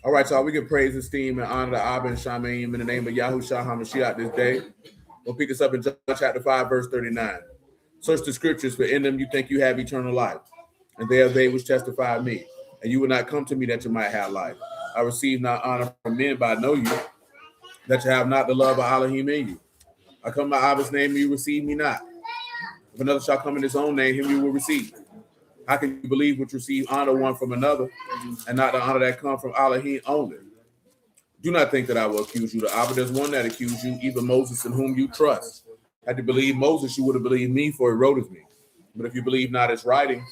All right, y'all. We give praise, esteem, and honor to Abba and Shamayim in the name of Yahushua HaMashiach this day. We'll pick this up in John chapter 5, verse 39. Search the scriptures, for in them you think you have eternal life, and they are they which testify of me. And you will not come to me that you might have life. I receive not honor from men, but I know you, that you have not the love of Alahym in you. I come by Abba's name, and you receive me not. If another shall come in his own name, him you will receive. How can you believe which receive honor one from another, and not the honor that comes from Alahym only? Do not think that I will accuse you. The Abba, there's one that accused you, even Moses, in whom you trust. Had you believed Moses, you would have believed me, for he wrote of me. But if you believe not his writings,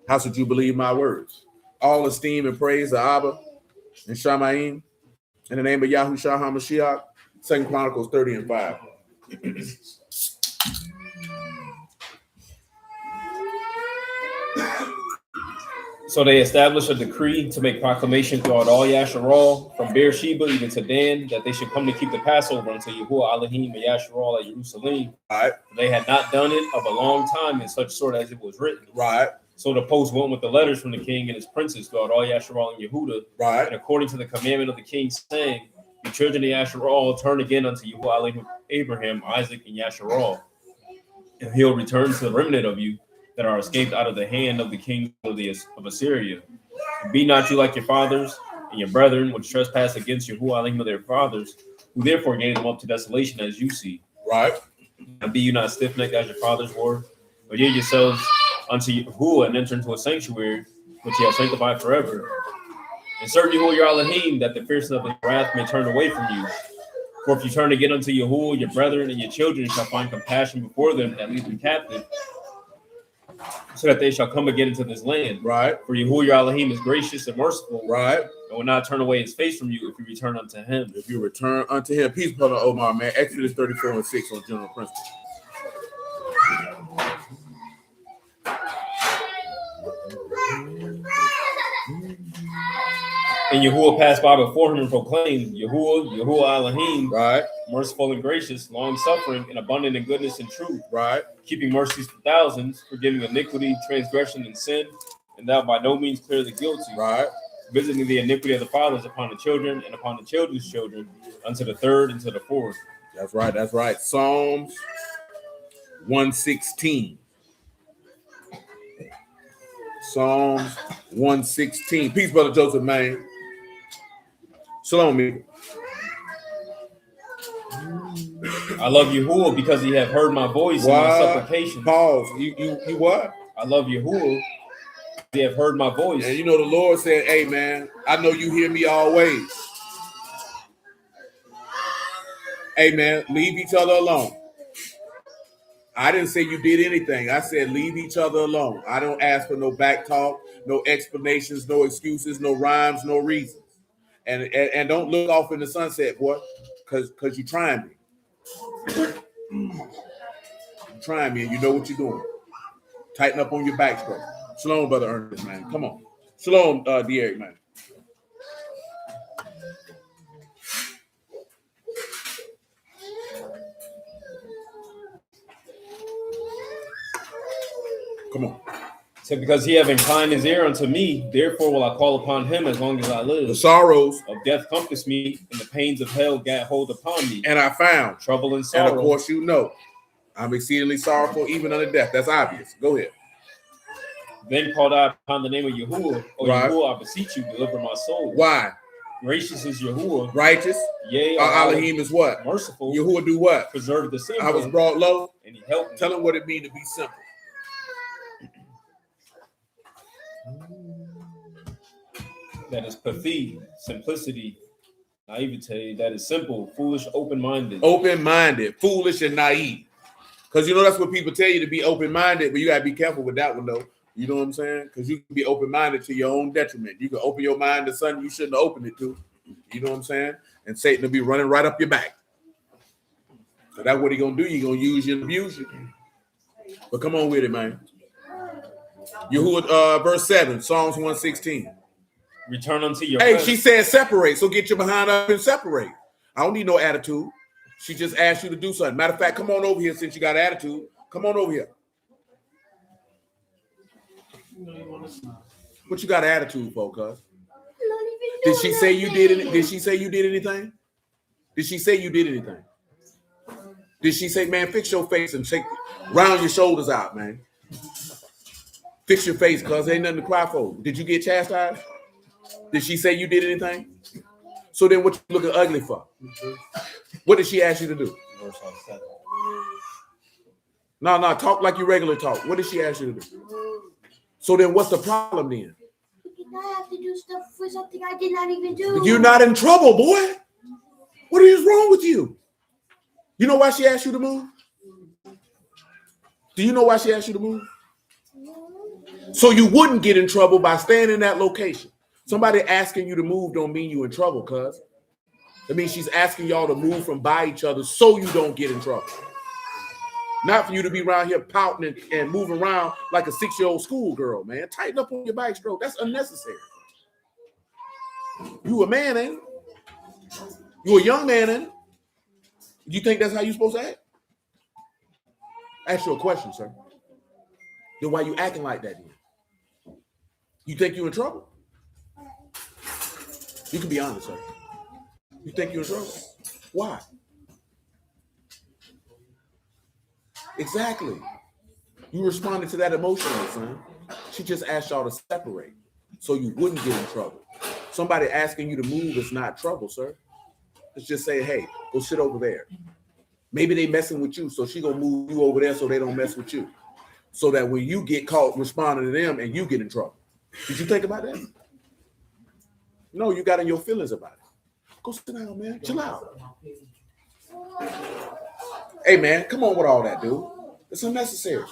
how should you believe my words? All esteem and praise the Abba and Shamayim in the name of Yahushua HaMashiach. 2 Chronicles 30 and 5. So they established a decree to make proclamation throughout all Yasharal, from Beersheba even to Dan, that they should come to keep the Passover unto Yahuah, Alahym, and Yasharal at Jerusalem. Right. They had not done it of a long time in such sort as it was written. Right. So the post went with the letters from the king and his princes throughout all Yasharal and Yehuda. Right. And according to the commandment of the king, saying, the children of Yasharal turn again unto Yahuah, Alahym, Abraham, Isaac, and Yasharal. And he'll return to the remnant of you that are escaped out of the hand of the king of Assyria. And be not you like your fathers and your brethren, which trespass against Yahuah, Alahym, of their fathers, who therefore gave them up to desolation, as you see. Right. And be you not stiff-necked as your fathers were, but yield yourselves unto Yahuah and enter into a sanctuary, which he has sanctified forever. And serve Yahuah your Alahym, that the fierceness of his wrath may turn away from you. For if you turn again unto Yahuah, your brethren and your children shall find compassion before them that lead them captive, so that they shall come again into this land. Right. For Yahuah your Alahym is gracious and merciful. Right. And will not turn away his face from you if you return unto him. If you return unto him. Peace, brother Omar, man. Exodus 34 and 6 on general principle. And Yahuah passed by before him and proclaimed, Yahuah Alahym, right, merciful and gracious, long-suffering, and abundant in goodness and truth, right, keeping mercies for thousands, forgiving iniquity, transgression, and sin, and thou by no means clear the guilty, right, visiting the iniquity of the fathers upon the children and upon the children's children, unto the third and to the fourth. That's right, that's right. Psalms 116. Psalms 116. Peace, brother Joseph, man. Shalom, me. I love Yahuah because he have heard my voice and my supplications. Pause. You what? I love Yahuah. He have heard my voice. And you know the Lord said, hey, man, I know you hear me always. Hey, man, leave each other alone. I didn't say you did anything. I said leave each other alone. I don't ask for no back talk, no explanations, no excuses, no rhymes, no reasons. And don't look off in the sunset, boy, because you're trying me. You're trying me, and you know what you're doing. Tighten up on your backstroke. Shalom, brother Ernest, man. Come on. Shalom, D'Eric, man. Come on. So because he have inclined his ear unto me, therefore will I call upon him as long as I live. The sorrows of death compass me, and the pains of hell gat hold upon me. And I found trouble and sorrow. And of course, you know, I'm exceedingly sorrowful even unto death. That's obvious. Go ahead. Then called I upon the name of Yahuah. O right. Yahuah, I beseech you, deliver my soul. Why? Gracious is Yahuah. Righteous. Yea, Alahym is what? Merciful. Yahuah do what? Preserve the simple. I was brought low. And he helped me. Tell him what it means to be simple. That is pathy, simplicity, naivete. That is simple, foolish, open-minded. Open-minded, foolish, and naive. Because you know that's what people tell you to be open-minded, but you got to be careful with that one, though. You know what I'm saying? Because you can be open-minded to your own detriment. You can open your mind to something you shouldn't have opened it to. You know what I'm saying? And Satan will be running right up your back. So that's what he's going to do. He's going to use you and abuse you. But come on with it, man. Yahuah, verse 7, Psalms 116. Return unto your Hey, she said separate, so get your behind up and separate. I don't need no attitude. She just asked you to do something. Matter of fact, come on over here since you got attitude. Come on over here. What you got attitude for, cuz? Did she say you did it? Did she say you did anything? Did she say you did anything? Did she say, man, fix your face and round your shoulders out, man? Fix your face, cuz ain't nothing to cry for. Did you get chastised? Did she say you did anything? So then what you looking ugly for? What did she ask you to do? No, talk like you regularly talk. What did she ask you to do? So then what's the problem then? I have to do stuff for something I did not even do. You're not in trouble, boy. What is wrong with you? You know why she asked you to move? Do you know why she asked you to move? So you wouldn't get in trouble by staying in that location. Somebody asking you to move don't mean you in trouble, cuz. That means she's asking y'all to move from by each other so you don't get in trouble. Not for you to be around here pouting and moving around like a 6-year-old schoolgirl, man. Tighten up on your bike stroke. That's unnecessary. You a man, ain't it? You a young man, ain't it? You think that's how you're supposed to act? Ask you a question, sir. Then why you acting like that then? You think you in trouble? You can be honest, sir. You think you're in trouble? Why? Exactly. You responded to that emotionally, son. She just asked y'all to separate so you wouldn't get in trouble. Somebody asking you to move is not trouble, sir. Let's just say, hey, go sit over there. Maybe they messing with you, so she gonna move you over there so they don't mess with you. So that when you get caught responding to them and you get in trouble. Did you think about that? No, you got in your feelings about it. Go sit down, man. Chill out. Hey, man, come on with all that, dude. It's unnecessary.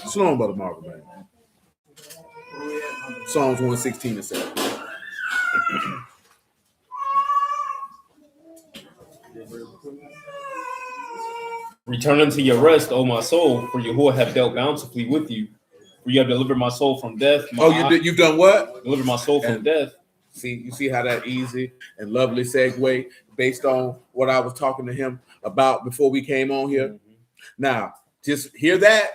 Slow on, Brother Marvin, man. Psalms 116 and 7. Return unto your rest, O my soul, for Yahuah have dealt bountifully with you. For you have delivered my soul from death. You've done what? Delivered my soul from death. You see how that easy and lovely segue based on what I was talking to him about before we came on here. Mm-hmm. Now, just hear that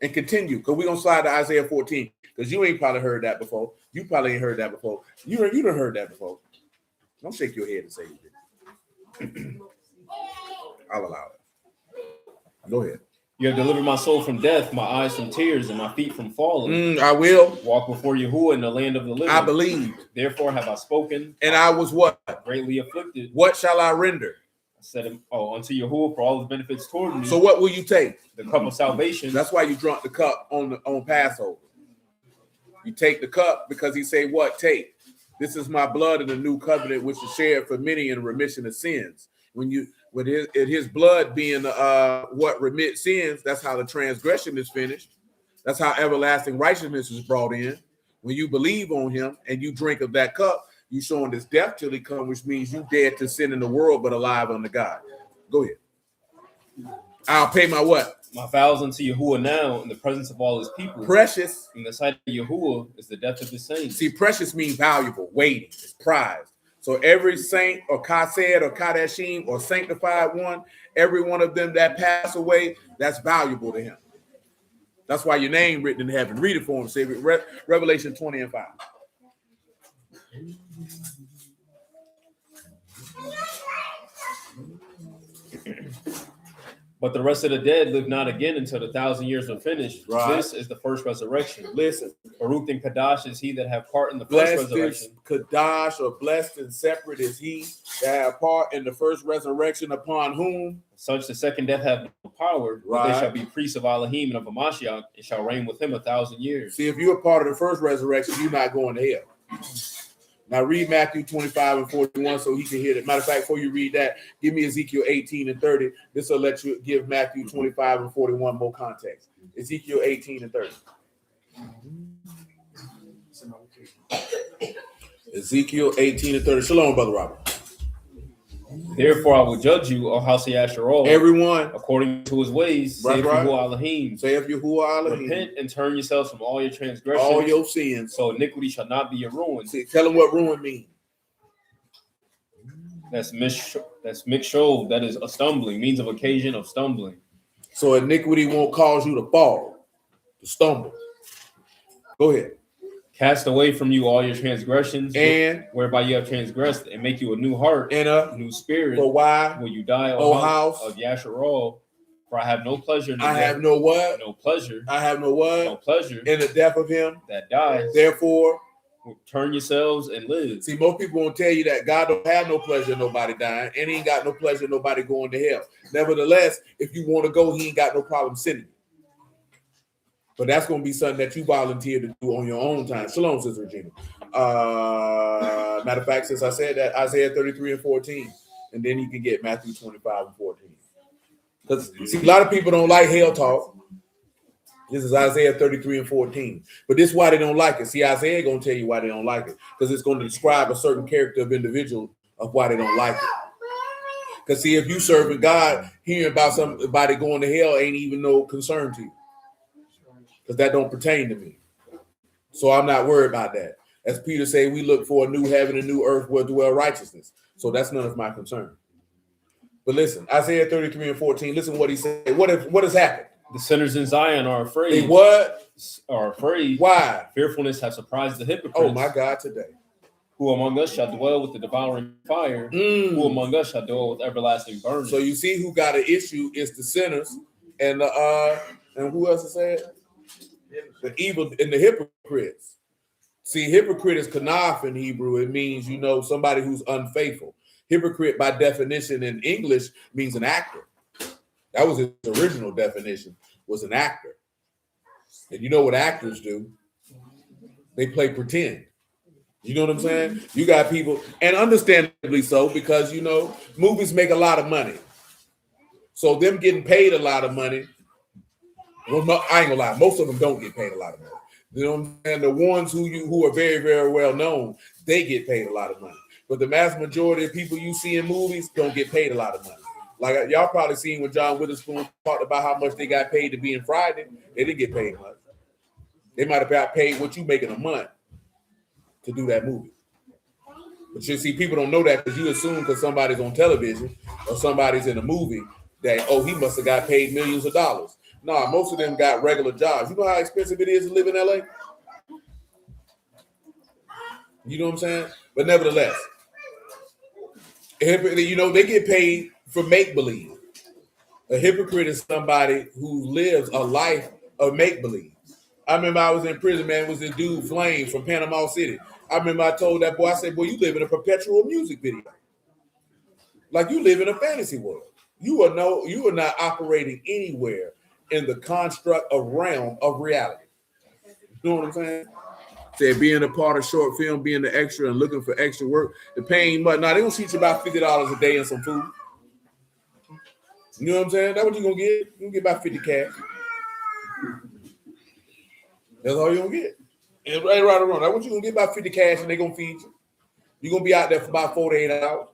and continue, because we're going to slide to Isaiah 14, because you ain't probably heard that before. You probably ain't heard that before. You done heard that before. Don't shake your head and say you did. I'll allow it. Go ahead. You have delivered my soul from death, my eyes from tears, and my feet from falling. I will walk before Yahuah in the land of the living. I believed. Therefore have I spoken. And I was what? Greatly afflicted. What shall I render? I said, unto Yahuah for all his benefits toward me. So what will you take? The cup of salvation. That's why you drunk the cup on Passover. You take the cup because he say, what? Take. This is my blood in the new covenant, which is shared for many in remission of sins. With his blood being what remits sins, that's how the transgression is finished. That's how everlasting righteousness is brought in. When you believe on him and you drink of that cup, you showing this death till he come, which means you dead to sin in the world, but alive unto God. Go ahead. I'll pay my what? My vows unto Yahuah now in the presence of all his people. Precious. In the sight of Yahuah is the death of the saints. See, precious means valuable, weighty, it's prized. So every saint or kased or kadeshim or sanctified one, every one of them that pass away, that's valuable to him. That's why your name written in heaven. Read it for him. Say Revelation 20 and 5. But the rest of the dead live not again until the 1,000 years are finished. Right. This is the first resurrection. Listen. Baruch and Kadash is he that have part in the first resurrection. Kadash or blessed and separate is he that have part in the first resurrection, upon whom such the second death have no power. Right. But they shall be priests of Alahym and of Amashiach, and shall reign with him 1,000 years. See, if you're a part of the first resurrection, you're not going to hell. Now read Matthew 25 and 41 so he can hear it. Matter of fact, before you read that, give me Ezekiel 18 and 30. This will let you give Matthew 25 and 41 more context. Ezekiel 18 and 30. Ezekiel 18 and 30. Shalom, Brother Robert. Therefore I will judge you, O house of Yasharol, everyone according to his ways. Saith Yahuah Alahym. Saith Yahuah Alahym. Repent and turn yourselves from all your transgressions, all your sins, so iniquity shall not be your ruin. See, tell them what ruin means. That's mikshol. That is a stumbling, means of occasion of stumbling. So iniquity won't cause you to fall, to stumble. Go ahead. Cast away from you all your transgressions, and whereby you have transgressed, and make you a new heart and a new spirit. for why, Will you die, O house of Yasharal? For I have no pleasure. I have no what? No pleasure. I have no what? No pleasure in the death of him that dies. Therefore, turn yourselves and live. See, most people won't tell you that God don't have no pleasure in nobody dying, and he ain't got no pleasure in nobody going to hell. Nevertheless, if you want to go, he ain't got no problem sending you. But that's going to be something that you volunteer to do on your own time. Shalom, Sister Regina. Matter of fact, since I said that, Isaiah 33 and 14, and then you can get Matthew 25 and 14. Because see, a lot of people don't like hell talk. This is Isaiah 33 and 14. But this is why they don't like it. See, Isaiah going to tell you why they don't like it. Because it's going to describe a certain character of individual of why they don't like it. Because see, if you serving God, hearing about somebody going to hell ain't even no concern to you. Because that don't pertain to me. So I'm not worried about that. As Peter say, we look for a new heaven and new earth where dwell righteousness. So that's none of my concern. But listen, Isaiah 33 and 14, listen what he said. What has happened? The sinners in Zion are afraid. They what? Are afraid. Why? Fearfulness has surprised the hypocrites. Oh my God, today. Who among us shall dwell with the devouring fire? Who among us shall dwell with everlasting burning? So you see who got an issue is the sinners and and who else is said? The evil and the hypocrites. See, hypocrite is kanaf in Hebrew. It means, somebody who's unfaithful. Hypocrite by definition in English means an actor. That was his original definition, was an actor. And you know what actors do? They play pretend. You know what I'm saying? You got people, and understandably so, because, movies make a lot of money. So them getting paid a lot of money, well, no, I ain't gonna lie, most of them don't get paid a lot of money. You know what I'm saying? The ones who are very, very well known, they get paid a lot of money. But the vast majority of people you see in movies don't get paid a lot of money. Like y'all probably seen when John Witherspoon talked about how much they got paid to be in Friday. They didn't get paid much. They might have got paid what you make in a month to do that movie. But you see, people don't know that because you assume because somebody's on television or somebody's in a movie that, oh, he must have got paid millions of dollars. Nah, most of them got regular jobs. You know how expensive it is to live in LA? You know what I'm saying? But nevertheless, they get paid for make-believe. A hypocrite is somebody who lives a life of make-believe. I remember I was in prison, man. It was this dude, Flame, from Panama City. I remember I told that boy, I said, boy, you live in a perpetual music video. Like you live in a fantasy world. You are not operating anywhere in the construct of realm of reality. You know what I'm saying? Say being a part of short film, being the extra and looking for extra work, the paying much. Now they gonna teach you about $50 a day and some food. You know what I'm saying? That's what you're gonna get. You're gonna get about 50 cash. That's all you're gonna get. And right or wrong. That's what you're gonna get, about 50 cash, and they're gonna feed you. You're gonna be out there for about 4 to 8 hours.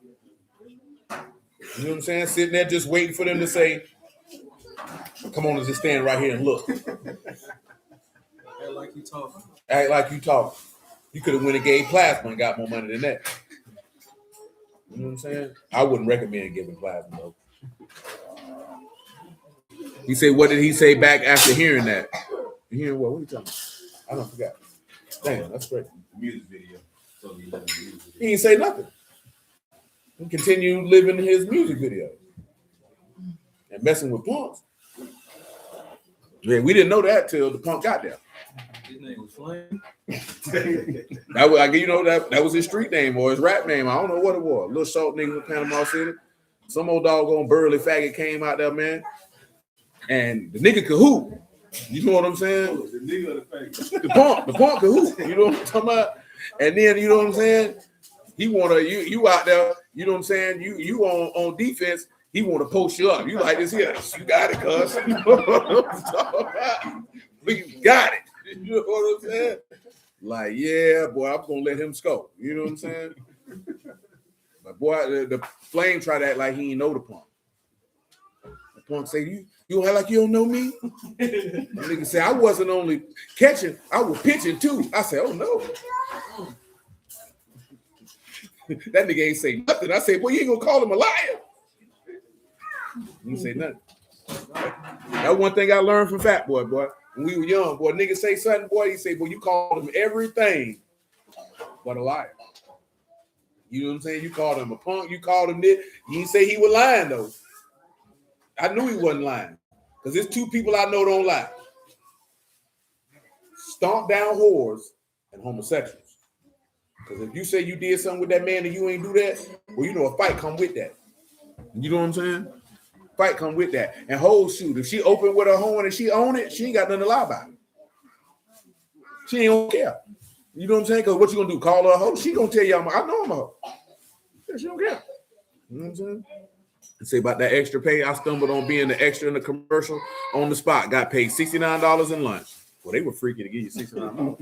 You know what I'm saying? Sitting there just waiting for them to say, come on and just stand right here and look. Act like you talking. Act like you talking. You could have went and gave plasma and got more money than that. You know what I'm saying? I wouldn't recommend giving plasma though. He said, what did he say back after hearing that? Hearing what? What are you talking about? I don't forget. Damn, that's great. Music video. So he didn't say nothing. He continued living his music video and messing with punks. Yeah, we didn't know that till the punk got there. His name was Flame. That was his street name or his rap name. I don't know what it was. Little short nigga from Panama City. Some old doggone burly faggot came out there, man. And the nigga could hoop. You know what I'm saying? The nigga of the faggot. The punk could hoop. You know what I'm talking about? And then you know what I'm saying? He wanna you out there, you know what I'm saying? You on defense, he wanna post you up. You like this here. You got it, cuz. You know what I'm talking about? We got it. You know what I'm saying? Like, yeah, boy, I'm gonna let him score. You know what I'm saying? But boy, the Flame tried to act like he ain't know the punk. The punk say, you act like you don't know me? The nigga said, I wasn't only catching, I was pitching too. I said, oh no. That nigga ain't say nothing. I said, boy, you ain't gonna call him a liar. He didn't say nothing. That's one thing I learned from Fat Boy. when we were young, boy, niggas say something, boy, he say, boy, you called him everything but a liar. You know what I'm saying? You called him a punk, you called him this. You didn't say he was lying, though. I knew he wasn't lying. Because there's two people I know don't lie. Stomp down whores and homosexuals. Because if you say you did something with that man and you ain't do that, well, you know a fight come with that. You know what I'm saying? Fight come with that. And whole shoot, if she open with her horn and she own it, she ain't got nothing to lie about. She ain't gonna care. You know what I'm saying? Because what you gonna do? Call her a hoe? She gonna tell you, I know I'm a hoe. Yeah, she don't care. You know what I'm saying? And say about that extra pay, I stumbled on being the extra in the commercial on the spot. Got paid $69 in lunch. Well, they were freaky to give you $69.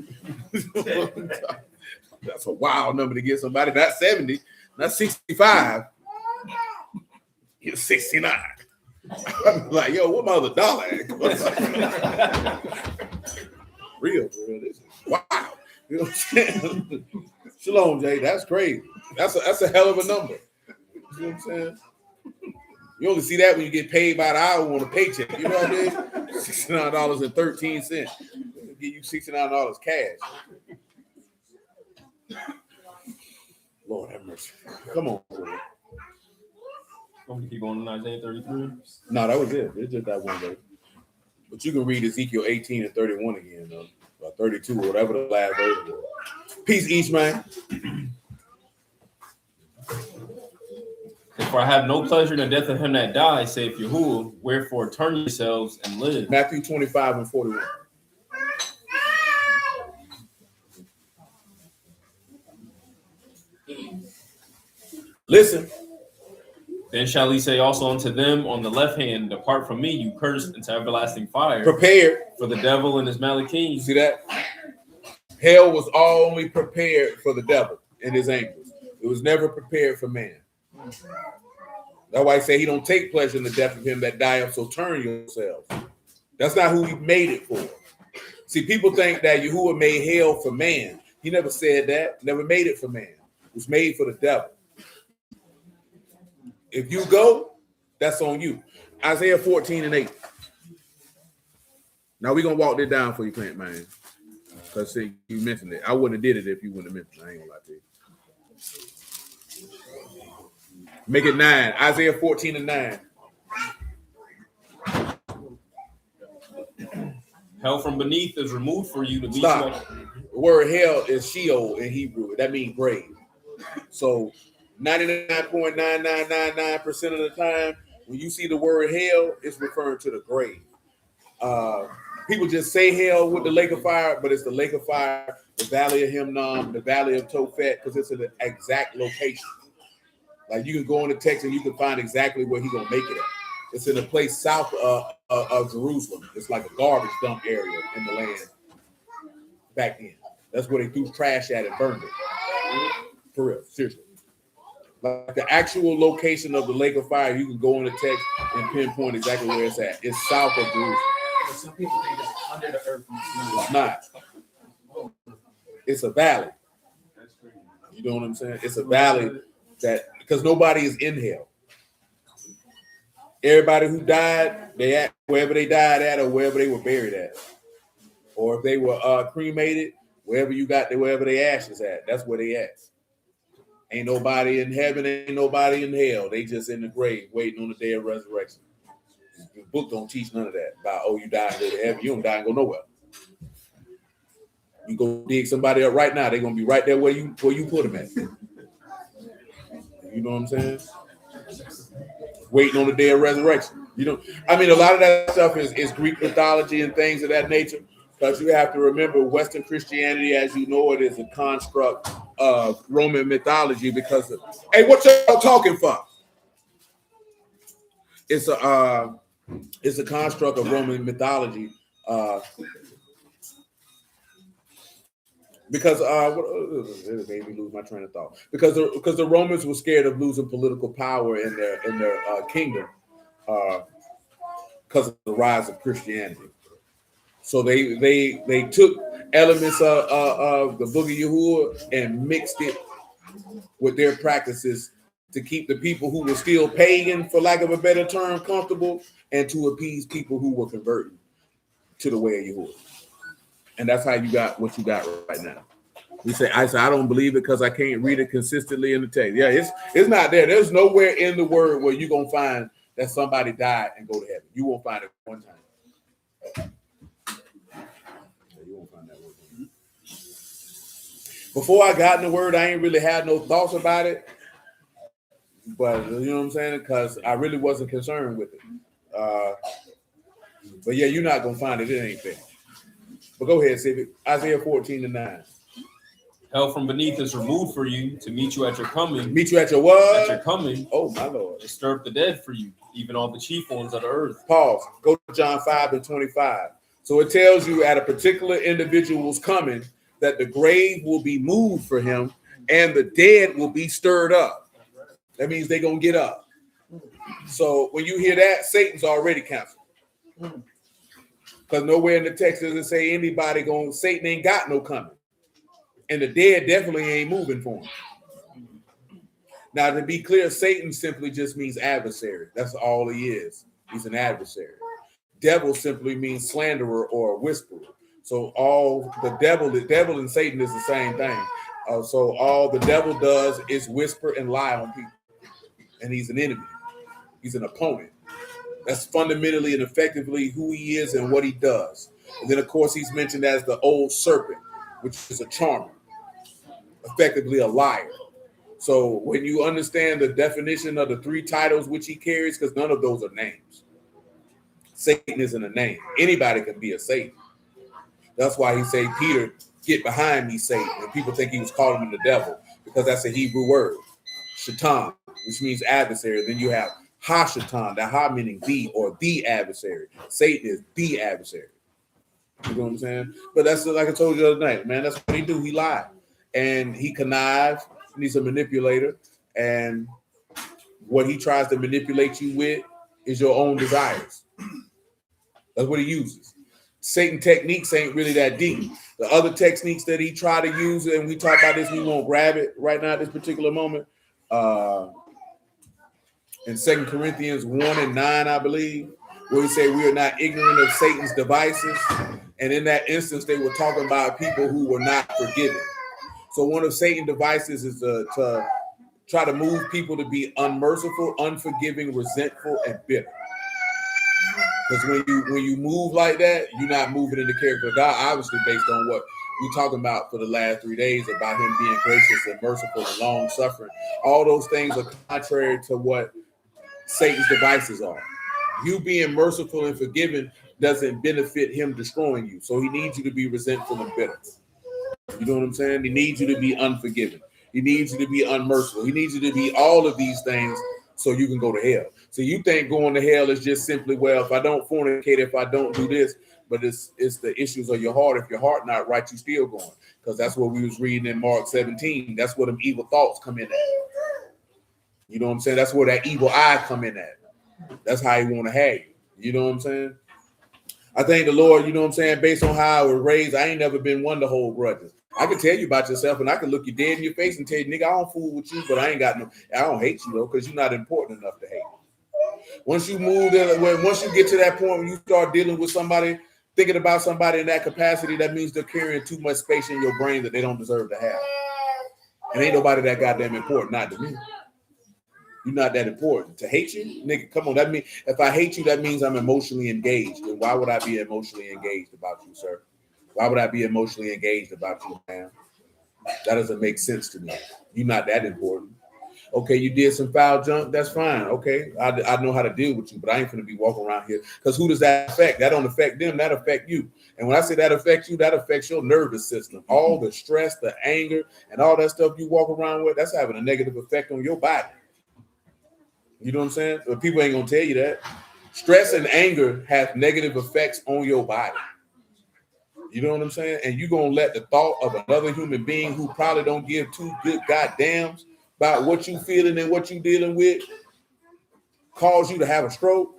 That's a wild number to get somebody. Not 70, not 65. You're 69. I'm like, yo, what my other dollar at? Real. This is wow. You know what I'm saying? Shalom, Jay. That's crazy. That's a hell of a number. You know what I'm saying? You only see that when you get paid by the hour on a paycheck. You know what I mean? $69.13. Give you $69 cash. Lord have mercy. Come on, bro. I'm gonna keep going to Isaiah 33. No, that was it. It's just that one day. But you can read Ezekiel 18 and 31 again, though. Or 32, or whatever the last verse was. Peace, East man. For I have no pleasure in the death of him that dies, saith Yahuah, wherefore turn yourselves and live. Matthew 25 and 41. Listen. Then shall he say also unto them on the left hand, depart from me, you cursed, into everlasting fire. Prepared. For the devil and his malachim. See that? Hell was only prepared for the devil and his angels. It was never prepared for man. That's why I say he don't take pleasure in the death of him that dieth, so turn yourselves. That's not who he made it for. See, people think that Yahuah made hell for man. He never said that. Never made it for man. It was made for the devil. If you go, that's on you. Isaiah 14 and 8. Now we're going to walk this down for you, Clint, man. Because see, you mentioned it. I wouldn't have did it if you wouldn't have mentioned it. I ain't going to lie to you. Make it 9. Isaiah 14 and 9. Hell from beneath is removed for you to be. Stop. The word hell is Sheol in Hebrew. That means grave. So 99.9999% of the time, when you see the word hell, it's referring to the grave. People just say hell with the lake of fire, but it's the lake of fire, the valley of Hinnom, the valley of Tophet, because it's an exact location. Like you can go in the text and you can find exactly where he's gonna make it at. It's in a place south of Jerusalem. It's like a garbage dump area in the land back then. That's where they threw trash at and burned it. For real, seriously. Like the actual location of the lake of fire, you can go in the text and pinpoint exactly where it's at. It's south of Jerusalem. Some people think it's under the earth. It's not. It's a valley. You know what I'm saying? It's a valley that because nobody is in hell. Everybody who died, they at wherever they died at or wherever they were buried at. Or if they were cremated, wherever you got wherever their ashes at, that's where they at. Ain't nobody in heaven, ain't nobody in hell. They just in the grave waiting on the day of resurrection. The book don't teach none of that about, oh, you die and go to heaven. You don't die and go nowhere. You go dig somebody up right now, they're gonna be right there where you put them at. You know what I'm saying? Waiting on the day of resurrection. You know, I mean, a lot of that stuff is Greek mythology and things of that nature. But you have to remember, Western Christianity, as you know it, is a construct of Roman mythology. Because hey, what y'all talking for? It's a construct of Roman mythology. Because it made me lose my train of thought. Because the Romans were scared of losing political power in their kingdom because of the rise of Christianity. So they took elements of the Book of Yahuah and mixed it with their practices to keep the people who were still pagan, for lack of a better term, comfortable, and to appease people who were converting. to the way of Yahuah. And that's how you got what you got right now. You say, I don't believe it because I can't read it consistently in the text. Yeah, it's not there. There's nowhere in the word where you're gonna find that somebody died and go to heaven. You won't find it one time. You won't find that word. Before I got in the word, I ain't really had no thoughts about it. But you know what I'm saying? Because I really wasn't concerned with it. But yeah, you're not gonna find it. It ain't there. But go ahead, Civic. Isaiah 14:9. Hell from beneath is removed for you to meet you at your coming. Meet you at your what? At your coming. Oh my Lord. To stir up the dead for you, even all the chief ones of the earth. Pause. Go to John 5:25. So it tells you at a particular individual's coming that the grave will be moved for him and the dead will be stirred up. That means they're gonna get up. So when you hear that, Satan's already canceled. Because nowhere in the text does it say anybody going, Satan ain't got no coming. And the dead definitely ain't moving for him. Now, to be clear, Satan simply just means adversary. That's all he is. He's an adversary. Devil simply means slanderer or whisperer. So all the devil and Satan is the same thing. So all the devil does is whisper and lie on people. And he's an enemy. He's an opponent. That's fundamentally and effectively who he is and what he does. And then, of course, he's mentioned as the old serpent, which is a charmer, effectively a liar. So when you understand the definition of the three titles which he carries, because none of those are names. Satan isn't a name. Anybody can be a Satan. That's why he say, Peter, get behind me, Satan. And people think he was calling him the devil because that's a Hebrew word, shaitan, which means adversary. Then you have ha-shaitan, that ha meaning the or the adversary. Satan is the adversary. You know what I'm saying? But that's like I told you the other night, man. That's what he do. He lied. And he connives, and he's a manipulator. And what he tries to manipulate you with is your own desires. That's what he uses. Satan techniques ain't really that deep. The other techniques that he try to use, and we talk about this, we won't grab it right now at this particular moment. In 2 Corinthians 1:9, I believe, where he said we are not ignorant of Satan's devices. And in that instance, they were talking about people who were not forgiven. So one of Satan's devices is to try to move people to be unmerciful, unforgiving, resentful, and bitter. Because when you move like that, you're not moving in the character of God, obviously based on what we're talking about for the last 3 days about him being gracious and merciful and long-suffering. All those things are contrary to what Satan's devices are. You being merciful and forgiving doesn't benefit him destroying you. So he needs you to be resentful and bitter. You know what I'm saying? He needs you to be unforgiving. He needs you to be unmerciful. He needs you to be all of these things so you can go to hell. So you think going to hell is just simply, well, if I don't fornicate, if I don't do this, but it's the issues of your heart. If your heart not right, you still going. Because that's what we was reading in Mark 17. That's where them evil thoughts come in at. You know what I'm saying? That's where that evil eye come in at. That's how he want to have you. You know what I'm saying? I thank the Lord, you know what I'm saying, based on how I was raised, I ain't never been one to hold grudges. I can tell you about yourself and I can look you dead in your face and tell you, nigga, I don't fool with you, but I don't hate you though, because you're not important enough to hate. Once you once you get to that point when you start dealing with somebody, thinking about somebody in that capacity, that means they're carrying too much space in your brain that they don't deserve to have. And ain't nobody that goddamn important, not to me. You're not that important. To hate you, nigga, come on. That means if I hate you, that means I'm emotionally engaged. And why would I be emotionally engaged about you, sir? Why would I be emotionally engaged about you, man? That doesn't make sense to me. You're not that important. Okay, you did some foul junk. That's fine. Okay, I know how to deal with you, but I ain't gonna be walking around here. Because who does that affect? That don't affect them. That affect you. And when I say that affects you, that affects your nervous system. All the stress, the anger, and all that stuff you walk around with, that's having a negative effect on your body. You know what I'm saying? But people ain't gonna tell you that. Stress and anger have negative effects on your body. You know what I'm saying? And you're gonna let the thought of another human being who probably don't give two good goddams about what you feeling and what you dealing with cause you to have a stroke,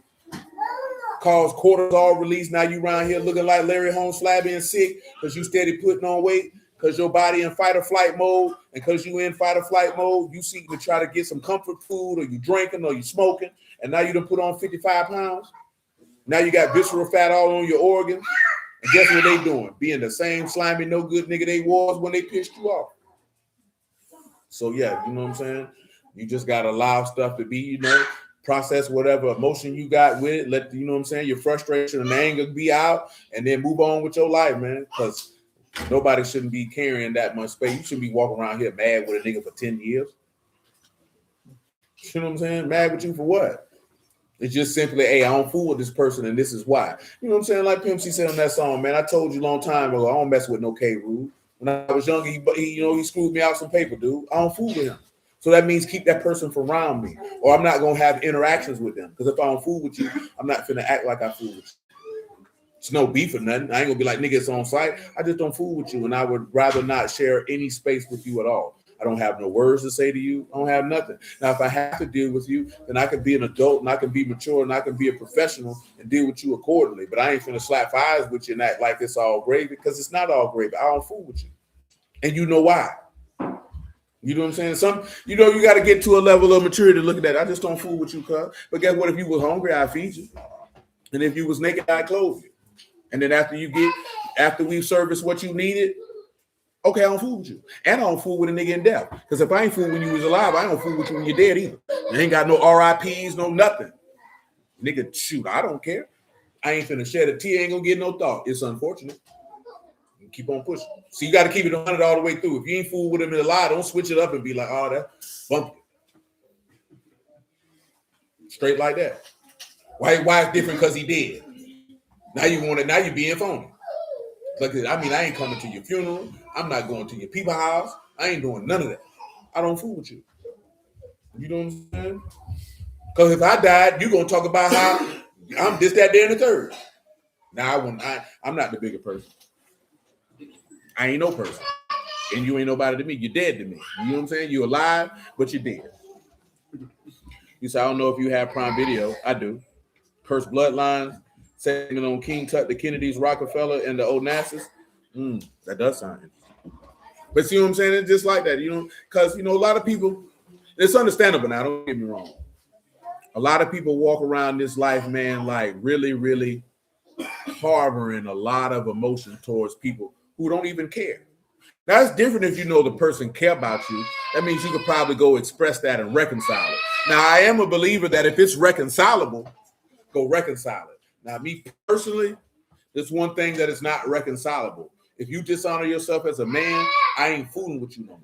cause cortisol release. Now you around here looking like Larry Holmes, flabby and sick because you steady putting on weight. Because your body in fight or flight mode, and because you in fight or flight mode, you seeking to try to get some comfort food, or you drinking, or you smoking, and now you done put on 55 pounds. Now you got visceral fat all on your organs. And guess what they doing? Being the same slimy, no good nigga they was when they pissed you off. So yeah, you know what I'm saying? You just gotta allow stuff to be, process whatever emotion you got with it. Let you know what I'm saying, your frustration and anger be out, and then move on with your life, man. Because nobody shouldn't be carrying that much space. You shouldn't be walking around here mad with a nigga for 10 years. You know what I'm saying? Mad with you for what? It's just simply, hey, I don't fool with this person, and this is why. You know what I'm saying? Like Pimp C said on that song, man. I told you a long time ago, I don't mess with no K. Rule. When I was younger, he screwed me out some paper, dude. I don't fool with him. So that means keep that person from around me, or I'm not gonna have interactions with them. Because if I don't fool with you, I'm not finna act like I fool with you. It's no beef or nothing. I ain't gonna be like, nigga, it's on site. I just don't fool with you, and I would rather not share any space with you at all. I don't have no words to say to you. I don't have nothing. Now, if I have to deal with you, then I can be an adult and I can be mature and I can be a professional and deal with you accordingly. But I ain't finna slap eyes with you and act like it's all gravy, because it's not all gravy. I don't fool with you. And you know why. You know what I'm saying? You got to get to a level of maturity to look at that. I just don't fool with you, cuz. But guess what? If you was hungry, I feed you. And if you was naked, I clothe you. And then after we service what you needed, okay, I don't fool with you. And I don't fool with a nigga in death. Because if I ain't fool when you was alive, I don't fool with you when you're dead either. You ain't got no RIPs, no nothing. Nigga, shoot, I don't care. I ain't finna shed a tear, ain't gonna get no thought. It's unfortunate. You keep on pushing. So you got to keep it 100 all the way through. If you ain't fool with him in the lie, don't switch it up and be like, oh, that's funky. Straight like that. Why it's different? Because he did. Now you being phony. Like, I ain't coming to your funeral. I'm not going to your people house. I ain't doing none of that. I don't fool with you. You know what I'm saying? Because if I died, you're going to talk about how I'm this, that, there, and the third. Now, I'm not the bigger person. I ain't no person. And you ain't nobody to me. You're dead to me. You know what I'm saying? You're alive, but you're dead. You say, I don't know if you have Prime Video. I do. Cursed Bloodlines, segment on King Tut, the Kennedys, Rockefeller, and the Onassis. That does sound interesting. But see what I'm saying? It's just like that, because, a lot of people, it's understandable now, don't get me wrong. A lot of people walk around this life, man, like really, really harboring a lot of emotion towards people who don't even care. That's different if you know the person care about you. That means you could probably go express that and reconcile it. Now, I am a believer that if it's reconcilable, go reconcile it. Now, me personally, there's one thing that is not reconcilable. If you dishonor yourself as a man, I ain't fooling with you no more.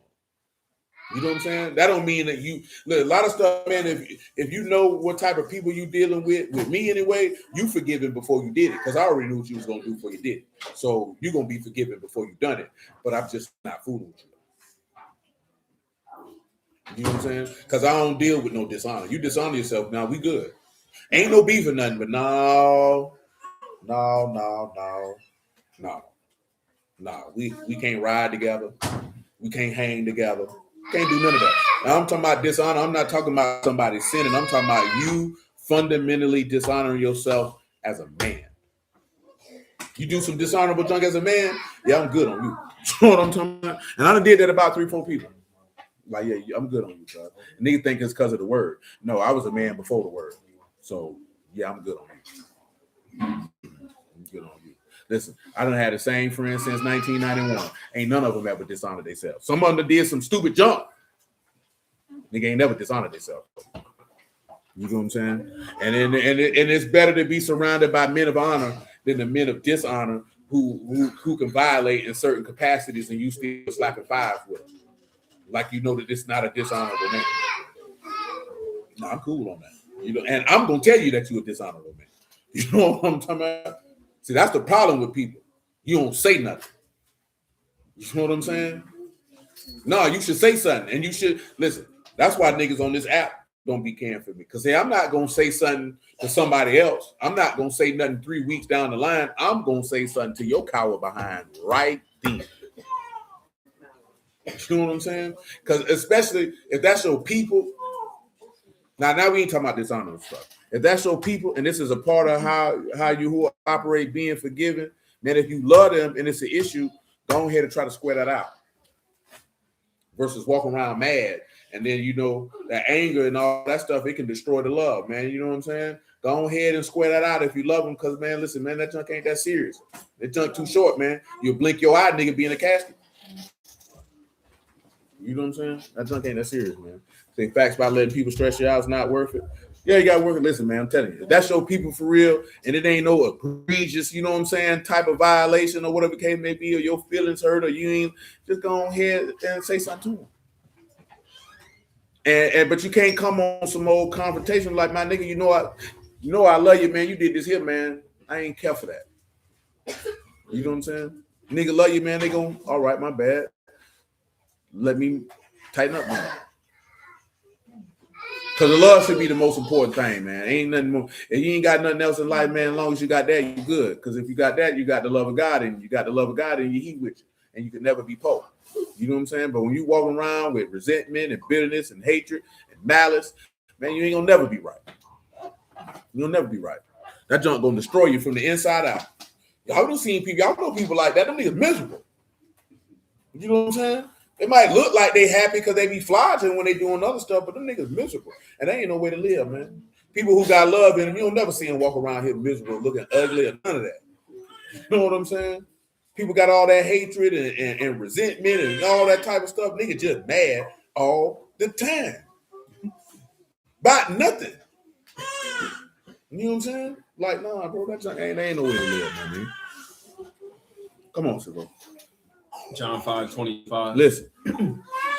You know what I'm saying? That don't mean that a lot of stuff, man, if you know what type of people you dealing with me anyway, you forgiven before you did it, because I already knew what you was going to do before you did it. So you're going to be forgiven before you done it, but I'm just not fooling with you. You know what I'm saying? Because I don't deal with no dishonor. You dishonor yourself, now we good. Ain't no beef or nothing, but no. We can't ride together. We can't hang together. Can't do none of that. Now, I'm talking about dishonor. I'm not talking about somebody sinning. I'm talking about you fundamentally dishonoring yourself as a man. You do some dishonorable junk as a man, yeah, I'm good on you. You know what I'm talking about? And I done did that about 3-4 people. Like, yeah, I'm good on you, cuz. And niggas think it's because of the word. No, I was a man before the word. So, yeah, I'm good on you. I'm good on you. Listen, I done had the same friends since 1991. Ain't none of them ever dishonored themselves. Some of them did some stupid junk. Nigga ain't never dishonored themselves. You know what I'm saying? And it's better to be surrounded by men of honor than the men of dishonor who can violate in certain capacities and you still slapping fives with them. Like you know that it's not a dishonorable man. No, I'm cool on that. And I'm gonna tell you that you're a dishonorable man. You know what I'm talking about? See, that's the problem with people. You don't say nothing. You know what I'm saying? No, you should say something. And you should listen. That's why niggas on this app don't be caring for me. Because I'm not gonna say something to somebody else. I'm not gonna say nothing 3 weeks down the line. I'm gonna say something to your coward behind right then. You know what I'm saying? Because especially if that's your people. Now we ain't talking about dishonor stuff. If that's your people, and this is a part of how you operate being forgiven, man, if you love them and it's an issue, go ahead and try to square that out. Versus walking around mad, and then that anger and all that stuff, it can destroy the love, man. You know what I'm saying? Go ahead and square that out if you love them, because, man, listen, man, that junk ain't that serious. That junk too short, man. You'll blink your eye, nigga, be in a casket. You know what I'm saying? That junk ain't that serious, man. Say facts about letting people stress you out is not worth it. Yeah, you got to work it. Listen, man, I'm telling you. If that's your people for real, and it ain't no egregious, you know what I'm saying, type of violation or whatever the case may be, or your feelings hurt, or you ain't, just go ahead and say something to them. But you can't come on some old confrontation like, my nigga, you know I love you, man. You did this here, man. I ain't care for that. You know what I'm saying? Nigga love you, man. They gon', all right, my bad. Let me tighten up, man. Because the love should be the most important thing, man. Ain't nothing more. If you ain't got nothing else in life, man, as long as you got that, you good. Because if you got that, you got the love of God, and you got the love of God, and he with you, and you can never be poor. You know what I'm saying? But when you walk around with resentment and bitterness and hatred and malice, man, you ain't gonna never be right. You'll never be right. That junk gonna destroy you from the inside out. Y'all don't see people, y'all know people like that. Them niggas miserable. You know what I'm saying? It might look like they happy because they be flogging when they doing other stuff, but them niggas miserable. And they ain't no way to live, man. People who got love in them, you'll never see them walk around here miserable, looking ugly, or none of that. You know what I'm saying? People got all that hatred and resentment and all that type of stuff. Niggas just mad all the time. About nothing. You know what I'm saying? Like, nah, bro, that ain't no way to live, man. Come on, Sibo. John 5:25. Listen.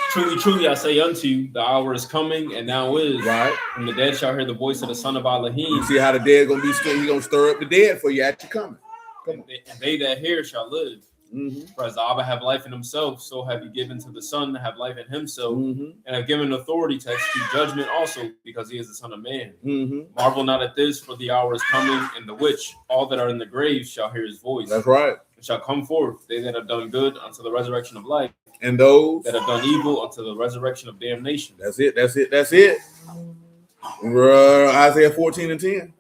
Truly, truly, I say unto you, the hour is coming, and now is. Right. When the dead shall hear the voice of the Son of Alahym. You see how the dead gonna be still? He gonna stir up the dead for you at your coming. And they that hear shall live. Mm-hmm. For as the Abba have life in himself, so have you given to the Son to have life in himself, Mm-hmm. and have given authority to execute judgment also, because he is the Son of Man. Mm-hmm. Marvel not at this, for the hour is coming, in the which all that are in the grave shall hear his voice. That's right. And shall come forth, they that have done good unto the resurrection of life, And those that have done evil unto the resurrection of damnation. That's it. That's it. That's it. Isaiah 14:10.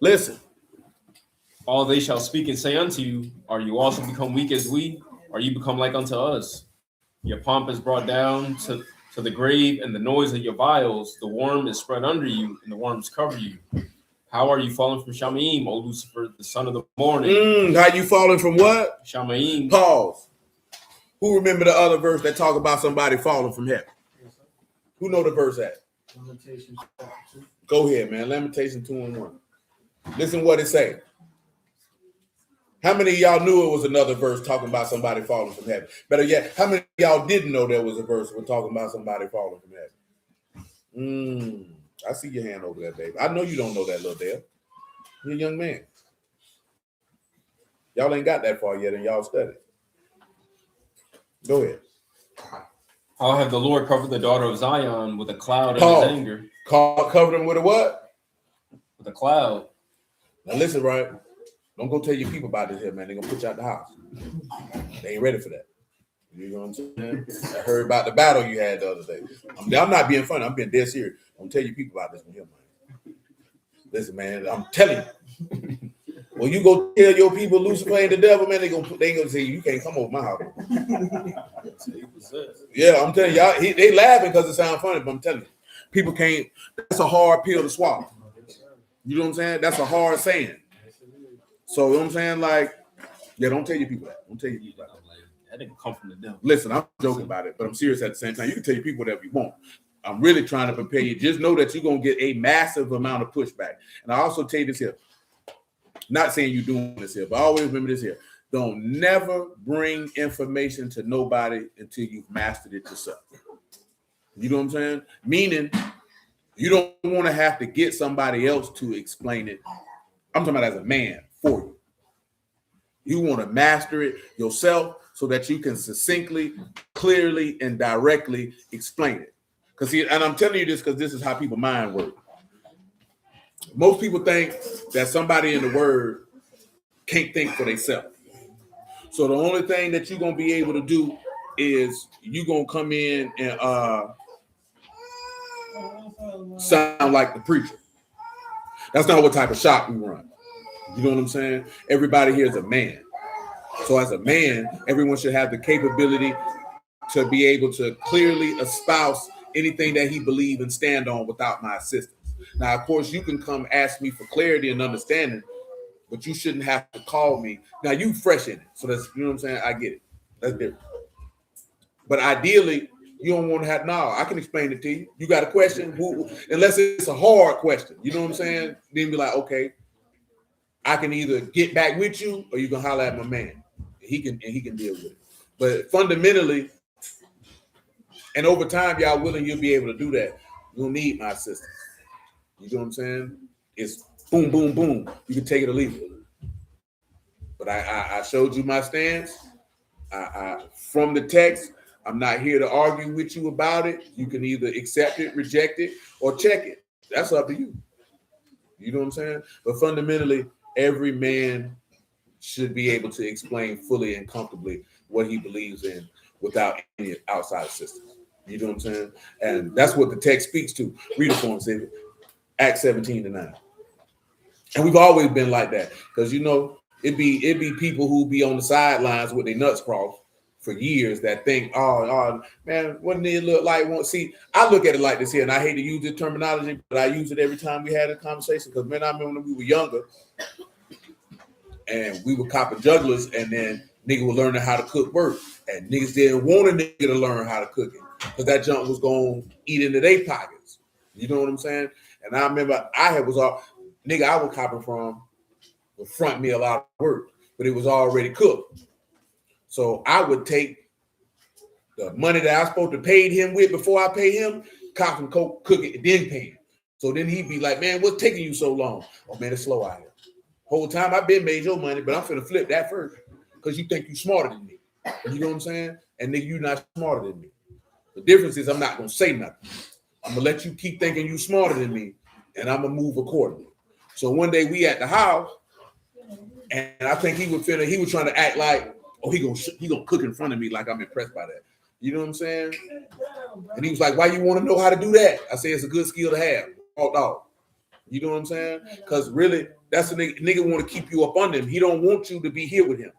Listen. All they shall speak and say unto you, are you also become weak as we? Are you become like unto us? Your pomp is brought down to the grave, and the noise of your vials, the worm is spread under you, and the worms cover you. How are you fallen from Shamaim, O Lucifer, the son of the morning? How you falling from what? Shamaim. Pause. Who remember the other verse that talk about somebody falling from heaven? Who know the verse at? Go ahead, man. Lamentations 2:1. Listen what it say. How many of y'all knew it was another verse talking about somebody falling from heaven? Better yet, how many of y'all didn't know there was a verse we're talking about somebody falling from heaven? I see your hand over there, Dave. I know you don't know that, little Dale. You're a young man. Y'all ain't got that far yet, and y'all study. Go ahead. How have the Lord covered the daughter of Zion with a cloud of his anger? Covered them with a what? With a cloud. Now listen, right? Don't go tell your people about this here, man. They're going to put you out the house. They ain't ready for that. You know what I'm saying? I heard about the battle you had the other day. I'm not being funny. I'm being dead serious. I'm tell you people about this one here, man. Listen, man, I'm telling you. When you go tell your people Lucifer ain't the devil, man, they gonna say you can't come over my house. Yeah, I'm telling y'all, they laughing because it sounds funny, but I'm telling you, people can't. That's a hard pill to swallow. You know what I'm saying? That's a hard saying. So you know what I'm saying? Like, yeah, don't tell your people that. Don't tell your people that. That didn't come from the devil. Listen, I'm joking about it, but I'm serious at the same time. You can tell your people whatever you want. I'm really trying to prepare you. Just know that you're gonna get a massive amount of pushback. And I also tell you this here. Not saying you're doing this here, but always remember this here. Don't never bring information to nobody until you've mastered it yourself. You know what I'm saying? Meaning, you don't want to have to get somebody else to explain it. I'm talking about as a man for you. You want to master it yourself so that you can succinctly, clearly, and directly explain it. And I'm telling you this because this is how people's mind work. Most people think that somebody in the word can't think for themselves. So the only thing that you're going to be able to do is you're going to come in and sound like the preacher. That's not what type of shop we run. You know what I'm saying? Everybody here is a man. So as a man, everyone should have the capability to be able to clearly espouse anything that he believes and stand on without my assistance. Now, of course, you can come ask me for clarity and understanding, but you shouldn't have to call me. Now, you fresh in it, so that's, you know what I'm saying? I get it. That's different. But ideally, you don't want to have, no, I can explain it to you. You got a question? Unless it's a hard question, you know what I'm saying? Then be like, okay, I can either get back with you or you can holler at my man. He can deal with it. But fundamentally, and over time, y'all willing, you'll be able to do that. You don't need my assistance. You know what I'm saying? It's boom, boom, boom. You can take it or leave it. But I showed you my stance. From the text, I'm not here to argue with you about it. You can either accept it, reject it, or check it. That's up to you. You know what I'm saying? But fundamentally, every man should be able to explain fully and comfortably what he believes in without any outside assistance. You know what I'm saying? And that's what the text speaks to. Read it for him, David. Acts 17:9. And we've always been like that. Because you know, it'd be people who be on the sidelines with their nuts crossed for years that think, oh man, what did it look like? See, I look at it like this here, and I hate to use this terminology, but I use it every time we had a conversation. Because man, I remember when we were younger and we were copping jugglers, and then nigga was learning how to cook work. And niggas didn't want a nigga to learn how to cook it because that junk was going to eat into their pockets. You know what I'm saying? And I remember I was copping from would front me a lot of work, but it was already cooked. So I would take the money that I was supposed to pay him with before I pay him, cop and cook it, and then pay him. So then he'd be like, man, what's taking you so long? Oh man, it's slow out here. Whole time I've been made your money, but I'm finna flip that first because you think you smarter than me. You know what I'm saying? And nigga, you're not smarter than me. The difference is I'm not gonna say nothing. I'm gonna let you keep thinking you smarter than me, and I'm gonna move accordingly. So one day we at the house, and I think he was trying to act like, oh, he gonna cook in front of me like I'm impressed by that. You know what I'm saying? And he was like, why you want to know how to do that? I say it's a good skill to have. Walked off. You know what I'm saying? Because really, that's the nigga want to keep you up under him. He don't want you to be here with him.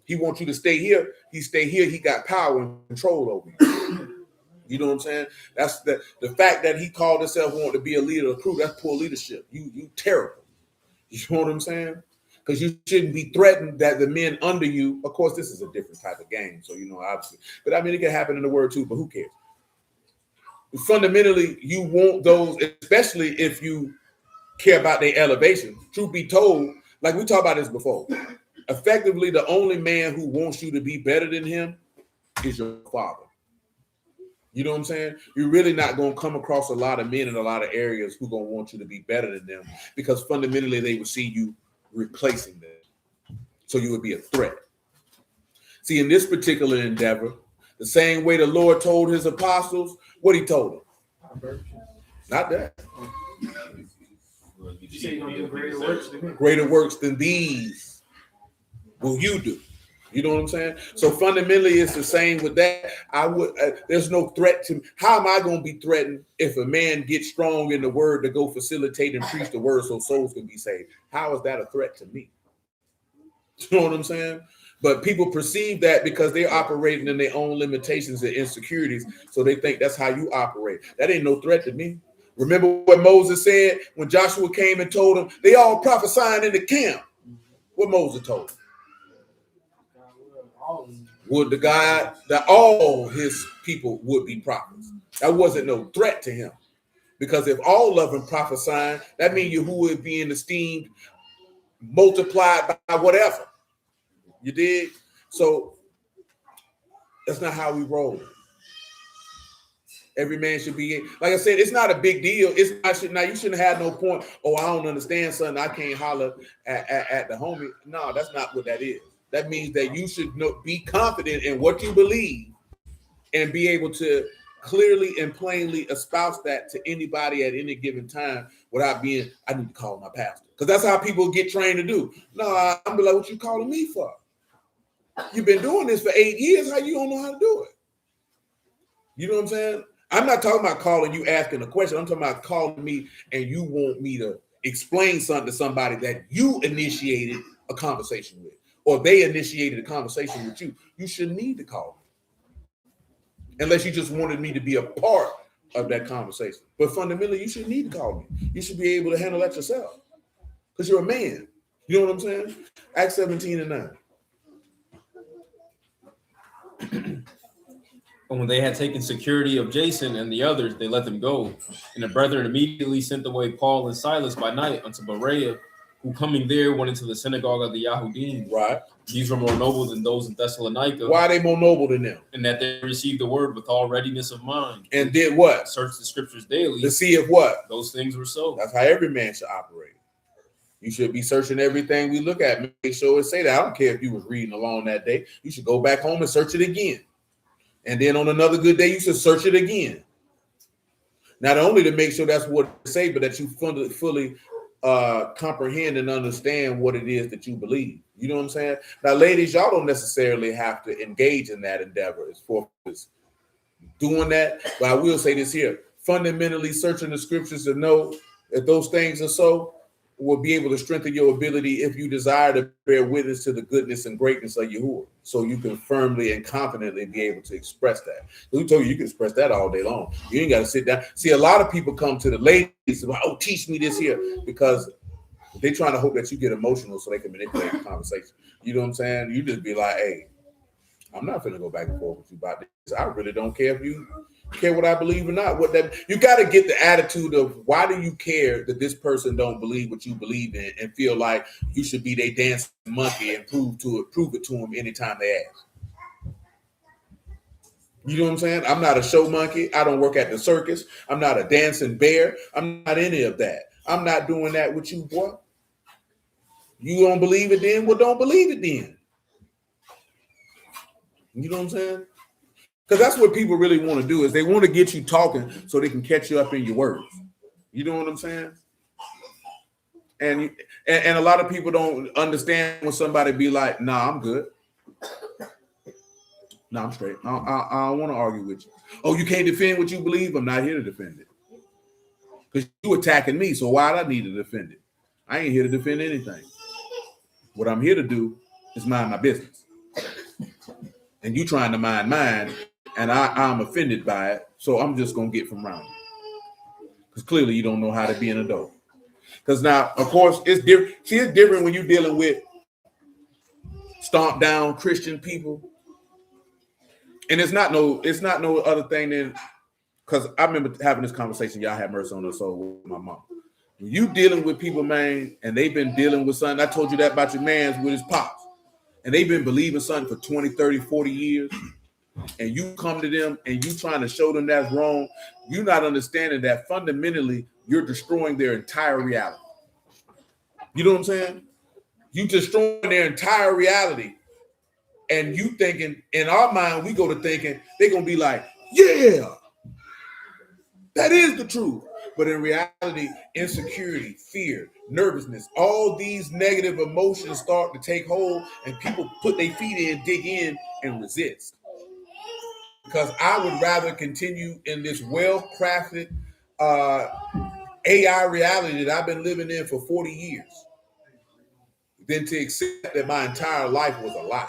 He wants you to stay here. He stay here. He got power and control over you. You know what I'm saying? That's the fact that he called himself wanting to be a leader of the crew. That's poor leadership. You terrible. You know what I'm saying? Because you shouldn't be threatened that the men under you. Of course, this is a different type of game, so you know obviously. But I mean, it can happen in the word too. But who cares? Fundamentally, you want those, especially if you care about their elevation. Truth be told, like we talked about this before. Effectively, the only man who wants you to be better than him is your father. You know what I'm saying? You're really not going to come across a lot of men in a lot of areas who going to want you to be better than them because fundamentally they will see you replacing them. So you would be a threat. See, in this particular endeavor, the same way the Lord told his apostles, what he told them. Not that. You say you're going to do greater works than me. Greater works than these will you do. You know what I'm saying? So fundamentally, it's the same with that. There's no threat to me. How am I going to be threatened if a man gets strong in the word to go facilitate and preach the word so souls can be saved? How is that a threat to me? You know what I'm saying? But people perceive that because they're operating in their own limitations and insecurities. So they think that's how you operate. That ain't no threat to me. Remember what Moses said when Joshua came and told him, they all prophesying in the camp. What Moses told him? Would the God that all his people would be prophets. That wasn't no threat to him. Because if all of them prophesying, that means Yahuah would be esteemed, multiplied by whatever. You did? So that's not how we roll. Every man should be, like I said, it's not a big deal. Now you shouldn't have no point. Oh, I don't understand something. I can't holler at the homie. No, that's not what that is. That means that you should be confident in what you believe and be able to clearly and plainly espouse that to anybody at any given time without being, I need to call my pastor. Because that's how people get trained to do. No, I'm like, what you calling me for? You've been doing this for 8 years. How you don't know how to do it? You know what I'm saying? I'm not talking about calling you asking a question. I'm talking about calling me and you want me to explain something to somebody that you initiated a conversation with, or they initiated a conversation with you. You shouldn't need to call unless you just wanted me to be a part of that conversation. But fundamentally, you shouldn't need to call me. You should be able to handle that yourself because you're a man. You know what I'm saying? Acts 17:9. And when they had taken security of Jason and the others, they let them go. And the brethren immediately sent away Paul and Silas by night unto Berea, who coming there went into the synagogue of the Yahudim. Right. These were more noble than those in Thessalonica. Why are they more noble than them? And that they received the word with all readiness of mind. And did what? Search the scriptures daily. To see if what? Those things were so. That's how every man should operate. You should be searching everything we look at. Make sure it say that. I don't care if you was reading along that day. You should go back home and search it again. And then on another good day, you should search it again. Not only to make sure that's what it say, but that you fully comprehend and understand what it is that you believe. You know what I'm saying? Now, ladies, y'all don't necessarily have to engage in that endeavor as far as doing that. But I will say this here. Fundamentally searching the scriptures to know if those things are so will be able to strengthen your ability if you desire to bear witness to the goodness and greatness of Yahuah. So you can firmly and confidently be able to express that. Who told you can express that all day long? You ain't got to sit down. See, a lot of people come to the ladies about, oh, teach me this here, because they're trying to hope that you get emotional so they can manipulate the conversation. You know what I'm saying? You just be like, hey, I'm not finna go back and forth with you about this. I really don't care if you care what I believe or not. What that you got to get the attitude of why do you care that this person don't believe what you believe in and feel like you should be their dancing monkey and prove it to them anytime they ask. You know what I'm saying? I'm not a show monkey. I don't work at the circus. I'm not a dancing bear. I'm not any of that. I'm not doing that with you, boy. You don't believe it then? Well, don't believe it then. You know what I'm saying? Because that's what people really want to do is they want to get you talking so they can catch you up in your words. You know what I'm saying? And a lot of people don't understand when somebody be like, nah, I'm good. Nah, I'm straight. I don't want to argue with you. Oh, you can't defend what you believe? I'm not here to defend it. Because you attacking me, so why do I need to defend it? I ain't here to defend anything. What I'm here to do is mind my business. And you trying to mind mine, and I'm offended by it, so I'm just going to get from around you. Because clearly you don't know how to be an adult. Because now, of course, it's different. See, it's different when you're dealing with stomped down Christian people. And it's not no other thing than, because I remember having this conversation, y'all had mercy on her soul with my mom. When you dealing with people, man, and they've been dealing with something, I told you that about your man's with his pops. And they've been believing something for 20, 30, 40 years. And you come to them and you trying to show them that's wrong. You're not understanding that fundamentally you're destroying their entire reality. You know what I'm saying? You destroying their entire reality. And you thinking, in our mind, we go to thinking they're going to be like, yeah, that is the truth. But in reality, insecurity, fear, nervousness, all these negative emotions start to take hold and people put their feet in, dig in, and resist. Because I would rather continue in this well-crafted AI reality that I've been living in for 40 years than to accept that my entire life was a lie.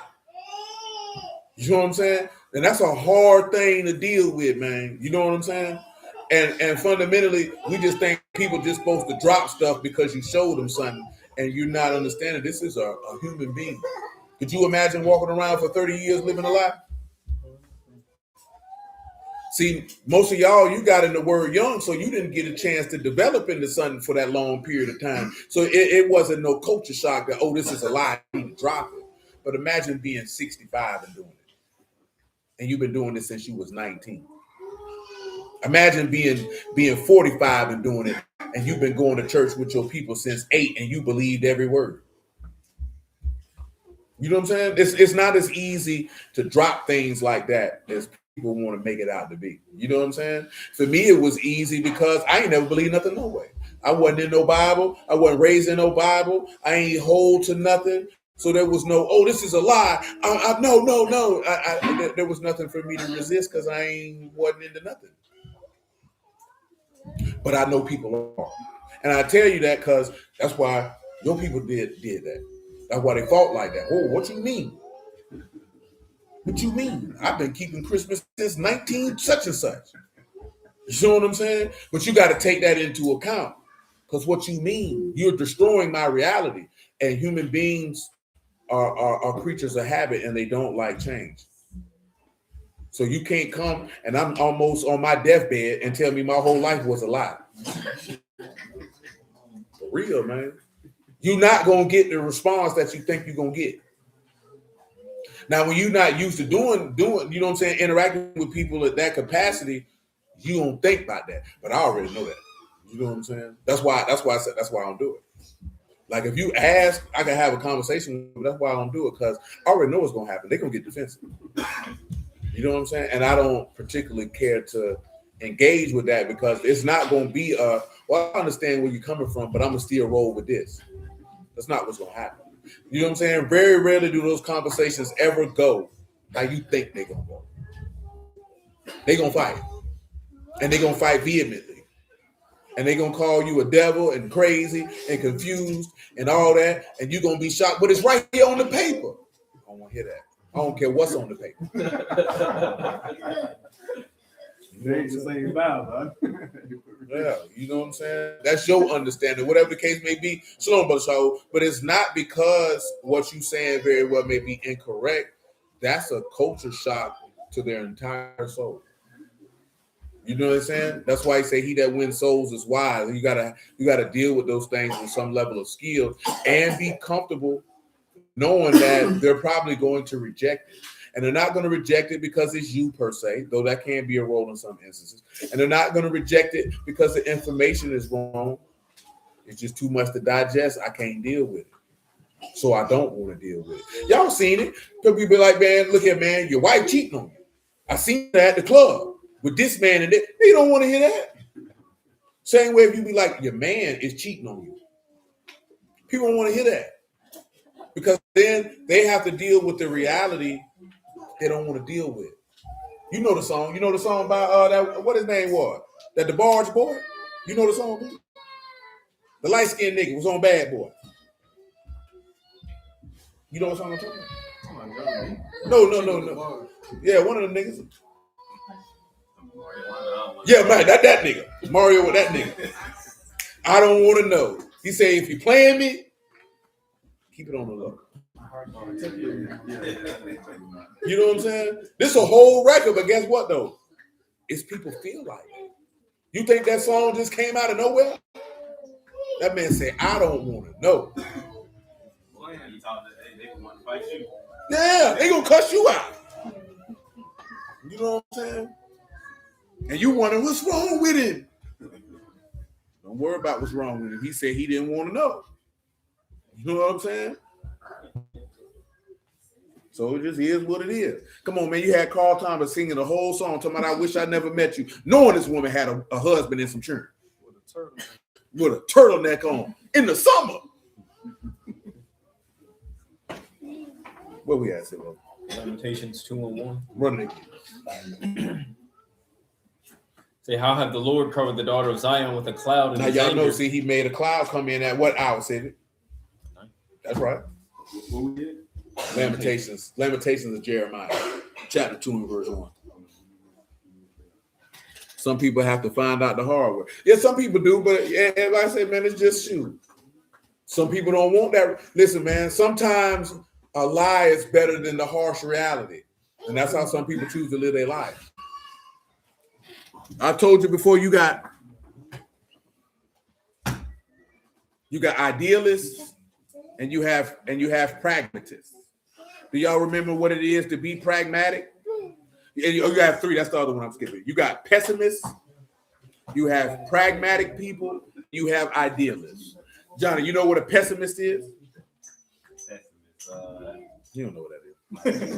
You know what I'm saying? And that's a hard thing to deal with, man. You know what I'm saying? And fundamentally, we just think people just supposed to drop stuff because you showed them something and you're not understanding this is a human being. Could you imagine walking around for 30 years living a lie? See, most of y'all, you got in the word young, so you didn't get a chance to develop into something for that long period of time. So it wasn't no culture shock that, oh, this is a lie, I need to drop it. But imagine being 65 and doing it. And you've been doing this since you was 19. Imagine being 45 and doing it, and you've been going to church with your people since 8, and you believed every word. You know what I'm saying? It's not as easy to drop things like that as people want to make it out to be. You know what I'm saying? For me, it was easy because I ain't never believed nothing no way. I wasn't in no Bible. I wasn't raised in no Bible. I ain't hold to nothing. So there was no, oh, this is a lie. No. There was nothing for me to resist because I wasn't into nothing. But I know people are. And I tell you that because that's why your people did that. That's why they fought like that. Oh, what you mean? What you mean? I've been keeping Christmas since 19 such and such. You know what I'm saying? But you got to take that into account. Because what you mean, you're destroying my reality. And human beings are creatures of habit and they don't like change. So you can't come and I'm almost on my deathbed and tell me my whole life was a lie. For real, man. You're not going to get the response that you think you're going to get. Now, when you're not used to doing, you know what I'm saying, interacting with people at that capacity, you don't think about that. But I already know that. You know what I'm saying? That's why I said that's why I don't do it. Like if you ask, I can have a conversation, but that's why I don't do it, because I already know what's gonna happen. They're gonna get defensive. You know what I'm saying? And I don't particularly care to engage with that because it's not gonna be well, I understand where you're coming from, but I'm gonna still roll with this. That's not what's gonna happen. You know what I'm saying? Very rarely do those conversations ever go how you think they're gonna go. They're gonna fight. And they're gonna fight vehemently. And they're going to call you a devil and crazy and confused and all that. And you're going to be shocked. But it's right here on the paper. I don't want to hear that. I don't care what's on the paper. They ain't just ain't about, Yeah, you know what I'm saying? That's your understanding, whatever the case may be. Shalom, Brother Shaul. But it's not because what you're saying very well may be incorrect. That's a culture shock to their entire soul. You know what I'm saying? That's why I say he that wins souls is wise. You gotta deal with those things with some level of skill and be comfortable knowing that they're probably going to reject it. And they're not going to reject it because it's you per se, though that can be a role in some instances. And they're not going to reject it because the information is wrong. It's just too much to digest. I can't deal with it. So I don't want to deal with it. Y'all seen it. People be like, man, look here, man, your wife cheating on you. I seen that at the club. With this man and that, they don't want to hear that. Same way if you be like, your man is cheating on you. People don't want to hear that. Because then they have to deal with the reality they don't want to deal with. You know the song. You know the song by that, what his name was? That the Barge Boy? You know the song? Dude? The light-skinned nigga was on Bad Boy. You know what song I'm talking about? No. Yeah, one of them niggas. Yeah, man, that nigga. Mario with that nigga. I don't want to know. He said, if you're playing me, keep it on the low. You know what I'm saying? This is a whole record, but guess what, though? It's people feel like it. You think that song just came out of nowhere? That man said, I don't want to know. Yeah, they going to cuss you out. You know what I'm saying? And you wonder what's wrong with him. Don't worry about what's wrong with him. He said he didn't want to know. You know what I'm saying? So it just is what it is. Come on, man. You had Carl Thomas singing the whole song talking about I wish I never met you, knowing this woman had a husband and some children. With a turtleneck on in the summer. Where we at, Silvo? Lamentations 2:1. Run it again. Say, how have the Lord covered the daughter of Zion with a cloud? And now y'all know, see, he made a cloud come in at what hour, Sid? That's right. What we did? Lamentations of Jeremiah, chapter 2 and verse 1. Some people have to find out the hard way. Yeah, some people do, but yeah, like I said, man, it's just shoot. Some people don't want that. Listen, man, sometimes a lie is better than the harsh reality. And that's how some people choose to live their life. I told you before, you got idealists and you have pragmatists. Do y'all remember what it is to be pragmatic? You have three. That's the other one I'm skipping. You got pessimists, you have pragmatic people, you have idealists. Johnny, you know what a pessimist is? You don't know what that is.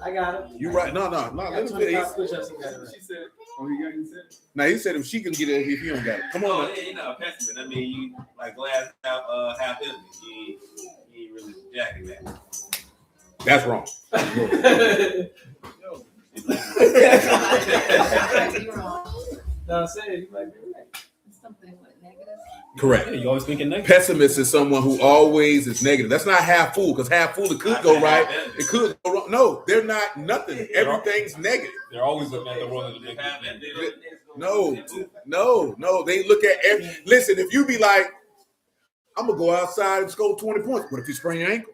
I got it. You right? No. Let me finish. She said, "Oh, you said." Now he said if she can get it, if you don't got it, come on. Yeah, you're not a pessimist. I mean, you like glass half empty. You ain't really jacking that. That's wrong. No, I'm saying you might be right. Something with negative. Correct. Yeah, you always thinking negative. Pessimist is someone who always is negative. That's not half full, because half full, it could go right, it could go wrong. No, they're not nothing. Everything's negative. They're always looking at the world in a negative. No. They look at listen, if you be like, I'm gonna go outside and score 20 points. What if you sprain your ankle?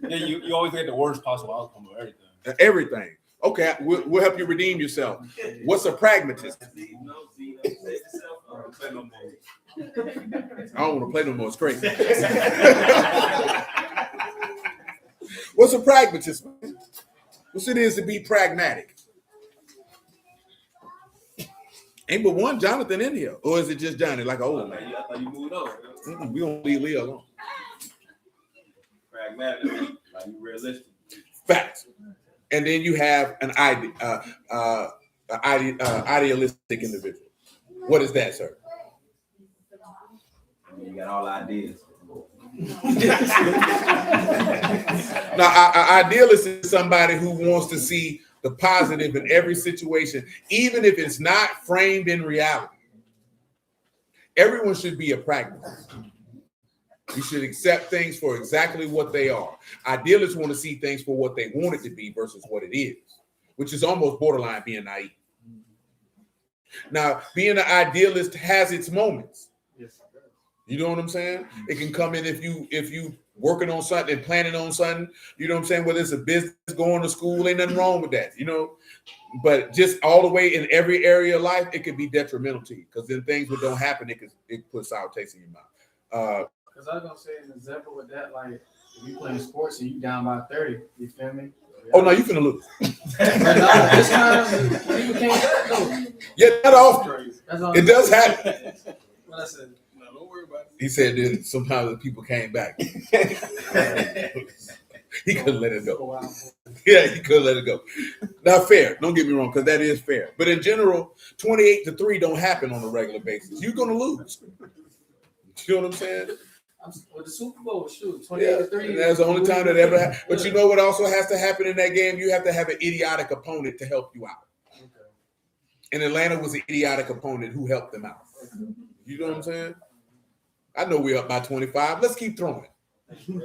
Yeah, you always get the worst possible outcome of everything. Everything. Okay, we'll help you redeem yourself. What's a pragmatist? I don't want to play no more. It's crazy. What's a pragmatist? What's it is to be pragmatic? Ain't but one Jonathan in here, or is it just Johnny like an old man? I thought you moved on. We don't leave Leah alone. Pragmatic, like you realistic. Facts. And then you have an idealistic individual. What is that, sir? You got all ideas. Now, an idealist is somebody who wants to see the positive in every situation, even if it's not framed in reality. Everyone should be a pragmatist. You should accept things for exactly what they are. Idealists want to see things for what they want it to be versus what it is, which is almost borderline being naive. Now, being an idealist has its moments. You know what I'm saying? It can come in if you working on something and planning on something. You know what I'm saying? Whether it's a business, going to school, ain't nothing wrong with that. You know, but just all the way in every area of life, it could be detrimental to you, because then things that don't happen, it puts sour taste in your mouth. Because I was gonna say an example with that, like if you playing sports and you down by 30, you feel me? Oh no, you finna lose. This time people can't though. Yeah, that often. It does happen. What I said. No, don't worry about it. He said that sometimes the people came back. He couldn't let it go. Yeah, he couldn't let it go. Not fair. Don't get me wrong, because that is fair. But in general, 28-3 don't happen on a regular basis. You're gonna lose. You know what I'm saying? With the Super Bowl, shoot, 28-3. Yeah, that's the only time that ever happened. But you know what also has to happen in that game? You have to have an idiotic opponent to help you out. Okay. And Atlanta was an idiotic opponent who helped them out. You know what I'm saying? I know we're up by 25. Let's keep throwing. You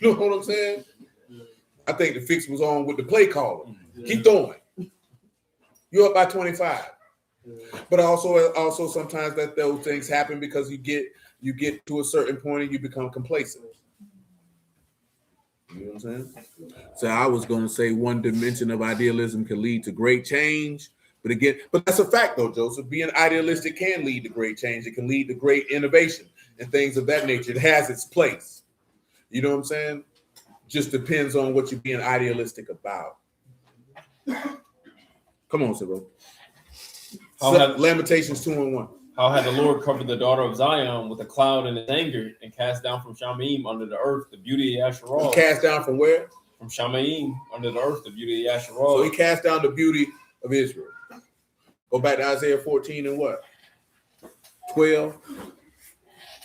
know what I'm saying? I think the fix was on with the play caller. Keep throwing. You're up by 25. But also sometimes that those things happen because you get to a certain point and you become complacent. You know what I'm saying? So I was going to say one dimension of idealism can lead to great change. But that's a fact though, Joseph. Being idealistic can lead to great change. It can lead to great innovation and things of that nature. It has its place. You know what I'm saying? Just depends on what you're being idealistic about. Come on, Sir. Lamentations 2:1. How had the Lord covered the daughter of Zion with a cloud in his anger and cast down from Shamayim under the earth the beauty of Yasharal? Cast down from where? From Shamayim under the earth the beauty of Yasharal. So he cast down the beauty of Israel. Go back to Isaiah 14 and what? 12.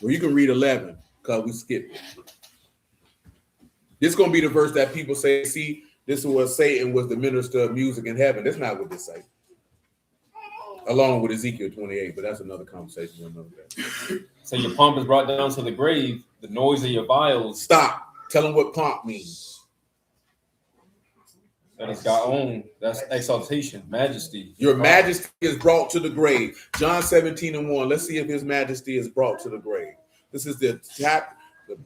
Well, you can read 11 because we skipped it. This is going to be the verse that people say, see, this is what Satan was the minister of music in heaven. That's not what this says. Along with Ezekiel 28, but that's another conversation for another day. So your pomp is brought down to the grave, the noise of your vials. Stop. Tell them what pomp means. That is God own. That's exaltation, majesty. Your majesty is brought to the grave. John 17:1. Let's see if his majesty is brought to the grave. This is the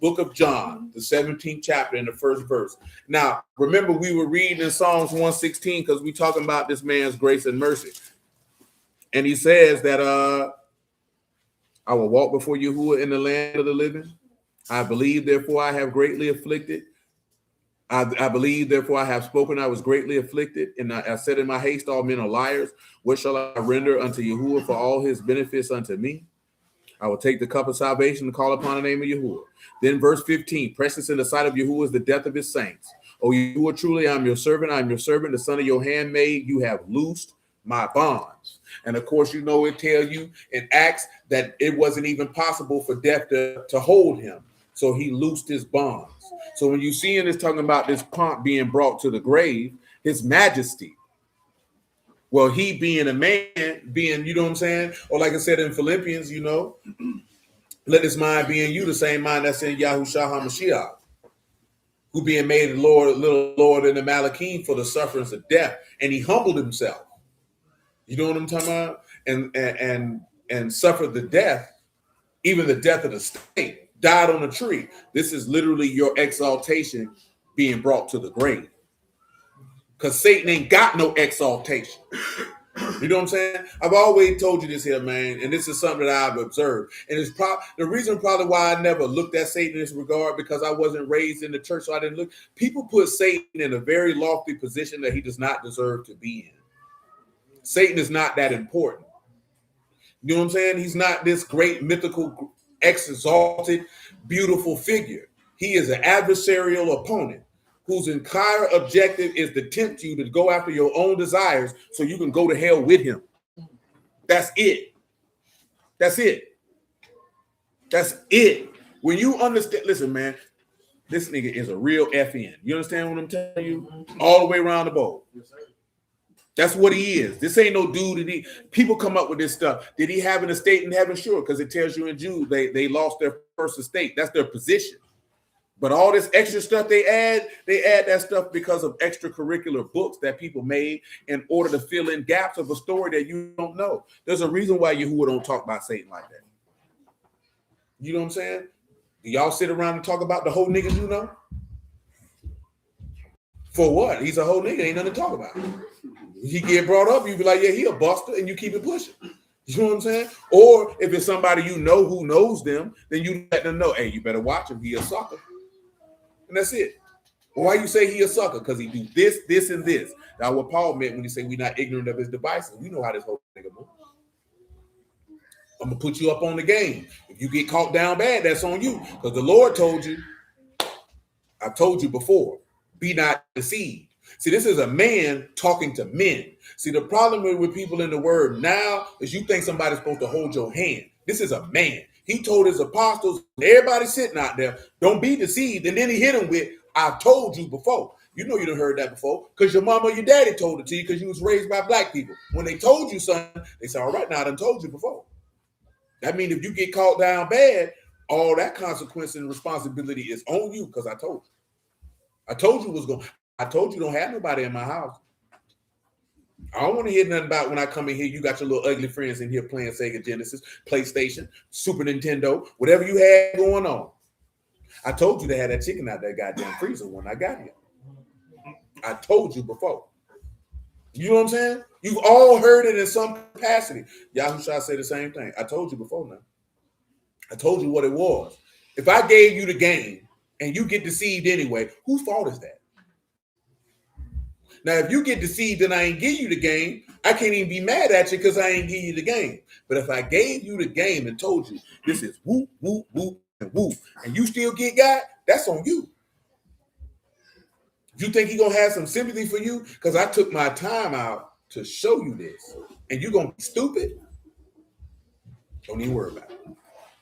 book of John, the 17th chapter in the first verse. Now, remember, we were reading in Psalms 116 because we're talking about this man's grace and mercy. And he says that I will walk before Yahuah in the land of the living. I believe, therefore, I have greatly afflicted. I believe, therefore, I have spoken. I was greatly afflicted. And I said in my haste, all men are liars. What shall I render unto Yahuah for all his benefits unto me? I will take the cup of salvation and call upon the name of Yahuah. Then verse 15, precious in the sight of Yahuah is the death of his saints. O Yahuah, truly I am your servant. I am your servant, the son of your handmaid. You have loosed my bonds. And of course, you know, it tells you in Acts that it wasn't even possible for death to hold him. So he loosed his bonds. So when you see in this talking about this pomp being brought to the grave, his majesty, well, he being a man, being, you know what I'm saying? Or like I said in Philippians, you know, Let this mind be in you, the same mind that's in Yahushua HaMashiach, who being made a Lord, little Lord in the Malachim for the sufferings of death, and he humbled himself. You know what I'm talking about? And suffered the death, even the death of the state, died on a tree. This is literally your exaltation being brought to the grave. Because Satan ain't got no exaltation. You know what I'm saying? I've always told you this here, man, and this is something that I've observed. And it's the reason probably why I never looked at Satan in this regard, because I wasn't raised in the church, so I didn't look. People put Satan in a very lofty position that he does not deserve to be in. Satan is not that important. You know what I'm saying? He's not this great mythical, exalted, beautiful figure. He is an adversarial opponent whose entire objective is to tempt you to go after your own desires so you can go to hell with him. That's it. That's it. That's it. When you understand, listen, man, this nigga is a real FN. You understand what I'm telling you? All the way around the bowl. That's what he is. This ain't no dude. People come up with this stuff. Did he have an estate in heaven? Sure, because it tells you in Jude they lost their first estate. That's their position. But all this extra stuff they add that stuff because of extracurricular books that people made in order to fill in gaps of a story that you don't know. There's a reason why Yahuah don't talk about Satan like that. You know what I'm saying? Do y'all sit around and talk about the whole niggas you know? For what? He's a whole nigga. Ain't nothing to talk about. He get brought up, you be like, yeah, he a buster, and you keep it pushing. You know what I'm saying? Or if it's somebody you know who knows them, then you let them know, hey, you better watch him. He a sucker. And that's it. Why you say he a sucker? Because he do this, this, and this. Now, what Paul meant when he said we're not ignorant of his devices. We know how this whole nigga moves. I'm going to put you up on the game. If you get caught down bad, that's on you. Because the Lord told you, I've told you before, be not deceived. See, this is a man talking to men. See, the problem with people in the word now is you think somebody's supposed to hold your hand. This is a man. He told his apostles, everybody sitting out there, don't be deceived. And then he hit them with, I told you before. You know you done heard that before because your mama or your daddy told it to you because you was raised by black people. When they told you something, they said, all right, now I done told you before. That means if you get caught down bad, all that consequence and responsibility is on you because I told you. I told you what's going on. I told you don't have nobody in my house. I don't want to hear nothing about when I come in here, you got your little ugly friends in here playing Sega Genesis, PlayStation, Super Nintendo, whatever you had going on. I told you they had that chicken out that goddamn freezer when I got here. I told you before. You know what I'm saying? You've all heard it in some capacity. Yahushua say the same thing. I told you before now. I told you what it was. If I gave you the game and you get deceived anyway, whose fault is that? Now, if you get deceived and I ain't give you the game, I can't even be mad at you because I ain't give you the game. But if I gave you the game and told you this is whoop, whoop, whoop, and whoop, and you still get got, that's on you. You think he gonna have some sympathy for you? Because I took my time out to show you this. And you gonna be stupid? Don't even worry about it.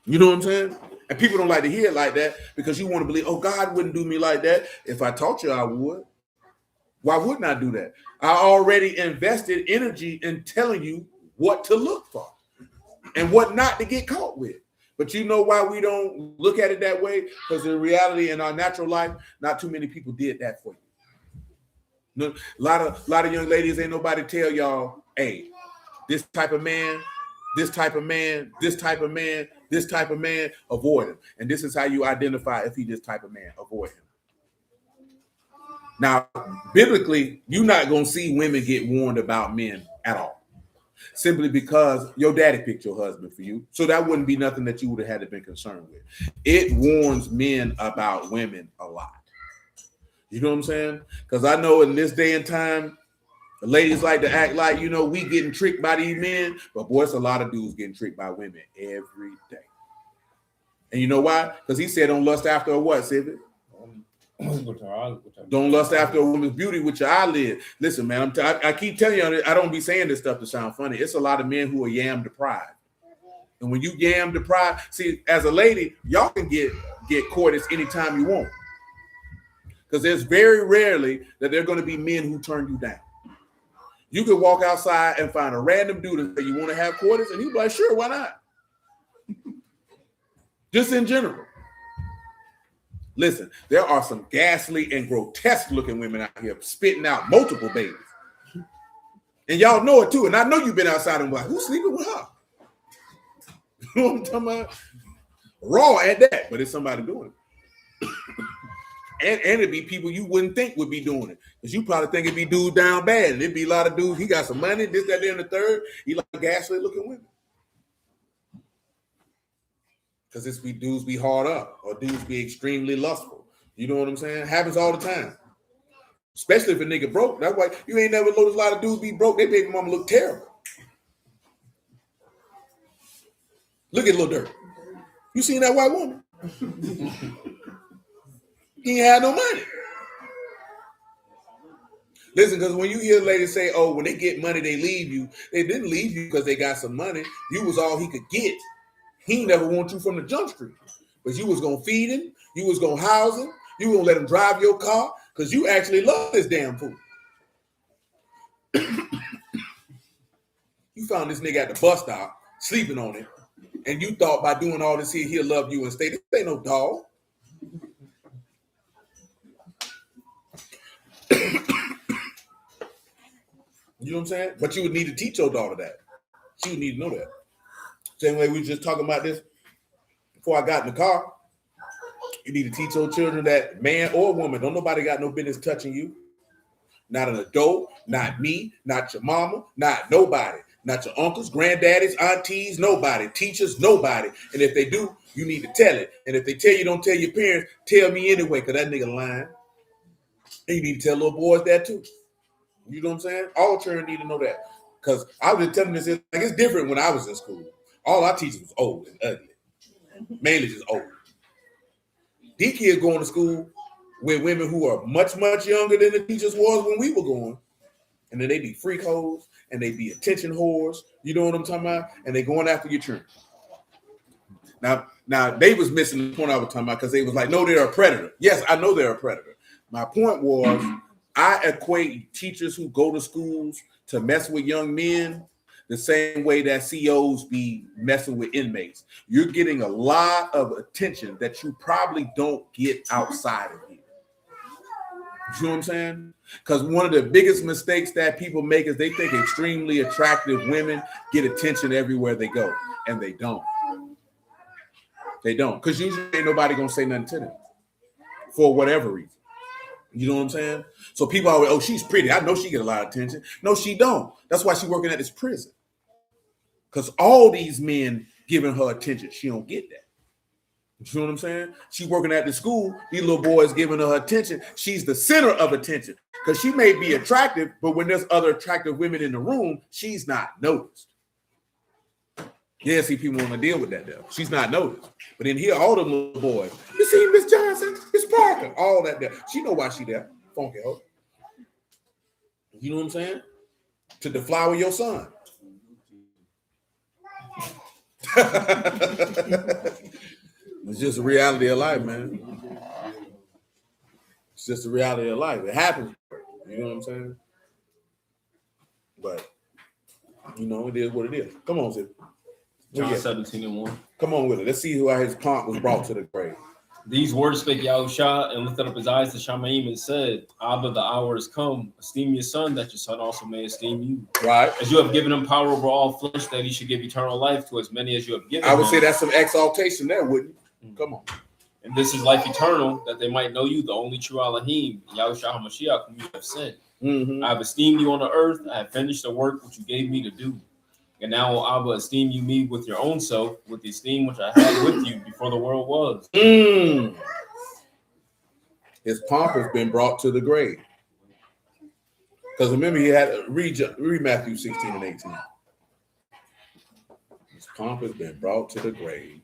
You know what I'm saying? And people don't like to hear it like that because you want to believe, oh, God wouldn't do me like that. If I taught you, I would. Why wouldn't I do that? I already invested energy in telling you what to look for and what not to get caught with. But you know why we don't look at it that way? Because in reality, in our natural life, not too many people did that for you. No, a lot of young ladies, ain't nobody tell y'all, hey, this type of man, this type of man, this type of man, this type of man, avoid him. And this is how you identify if he this type of man, avoid him. Now, biblically, you're not going to see women get warned about men at all. Simply because your daddy picked your husband for you. So that wouldn't be nothing that you would have had to been concerned with. It warns men about women a lot. You know what I'm saying? Because I know in this day and time, the ladies like to act like, you know, we getting tricked by these men. But boy, it's a lot of dudes getting tricked by women every day. And you know why? Because he said don't lust after a what, Civic? Don't lust after a woman's beauty with your eyelid. Listen, man, I keep telling you, I don't be saying this stuff to sound funny. It's a lot of men who are yam deprived. And when you yam deprived, see, as a lady, y'all can get courted anytime you want. Because there's very rarely that there are going to be men who turn you down. You could walk outside and find a random dude and say, you want to have quarters? And he'd be like, sure, why not? Just in general. Listen, there are some ghastly and grotesque looking women out here spitting out multiple babies. And y'all know it too. And I know you've been outside and like, who's sleeping with her? You know what I'm talking about? Raw at that, but it's somebody doing it. And it'd be people you wouldn't think would be doing it. Because you probably think it'd be dudes down bad. And it'd be a lot of dudes, he got some money, this, that, and the third. He like ghastly looking women. Because it's be dudes be hard up or dudes be extremely lustful. You know what I'm saying? Happens all the time. Especially if a nigga broke. That's why you ain't never noticed a lot of dudes be broke. They baby mama look terrible. Look at Lil Durk. You seen that white woman? He ain't had no money. Listen, because when you hear ladies say, oh, when they get money, they leave you. They didn't leave you because they got some money. You was all he could get. He ain't never want you from the jump street. But you was going to feed him. You was going to house him. You going to let him drive your car because you actually love this damn fool. You found this nigga at the bus stop sleeping on it. And you thought by doing all this here, he'll love you and stay. This ain't no dog. You know what I'm saying? But you would need to teach your daughter that. She would need to know that. Same way we were just talking about this before I got in the car. You need to teach your children that man or woman, don't nobody got no business touching you. Not an adult, not me, not your mama, not nobody. Not your uncles, granddaddies, aunties, nobody. Teachers, nobody. And if they do, you need to tell it. And if they tell you don't tell your parents, tell me anyway, because that nigga lying. And you need to tell little boys that too. You know what I'm saying? All children need to know that. Because I was just telling this, like it's different when I was in school. All our teachers was old and ugly. Mainly just old. These kids going to school with women who are much, much younger than the teachers was when we were going. And then they be freak hoes and they be attention whores. You know what I'm talking about? And they going after your children. Now they was missing the point I was talking about because they was like, no, they're a predator. Yes, I know they're a predator. My point was I equate teachers who go to schools to mess with young men the same way that COs be messing with inmates. You're getting a lot of attention that you probably don't get outside of here. You know what I'm saying? Because one of the biggest mistakes that people make is they think extremely attractive women get attention everywhere they go. And they don't. They don't. Because usually ain't nobody going to say nothing to them. For whatever reason. You know what I'm saying? So people always, oh, she's pretty. I know she get a lot of attention. No, she don't. That's why she's working at this prison. Because all these men giving her attention, she don't get that. You know what I'm saying? She's working at the school. These little boys giving her attention. She's the center of attention. Because she may be attractive, but when there's other attractive women in the room, she's not noticed. Yeah, see, people want to deal with that though. She's not noticed. But in here, all them little boys, you see Miss Johnson, Miss Parker, all that there. She know why she there. Funky hoe. You know what I'm saying? To deflower your son. It's just a reality of life, man. It's just a reality of life. It happens. You know what I'm saying? But, you know, it is what it is. Come on, Zip. John 17:1. Come on with it. Let's see who his pomp was brought to the grave. These words spake Yahuah and lifted up his eyes to Shamayim and said, Abba, the hour is come. Esteem your son, that your son also may esteem you. Right. As you have given him power over all flesh, that he should give eternal life to as many as you have given I would him. say that's some exaltation there, wouldn't you? Come on. And this is life eternal, that they might know you, the only true Alahym, Yahushua HaMashiach, whom you have sent. I have esteemed you on the earth. I have finished the work which you gave me to do. And now, O Abba, esteem you me with your own self, with the esteem which I had with you before the world was. His pomp has been brought to the grave. Because remember, he had read Matthew 16 and 18. His pomp has been brought to the grave.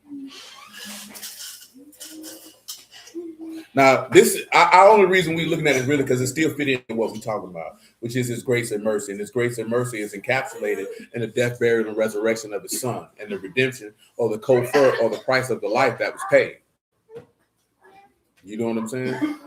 Now, this our only reason we're looking at it really because it still fit into what we're talking about, which is his grace and mercy. And his grace and mercy is encapsulated in the death, burial, and resurrection of his son, and the redemption or the kofar or the price of the life that was paid. You know what I'm saying?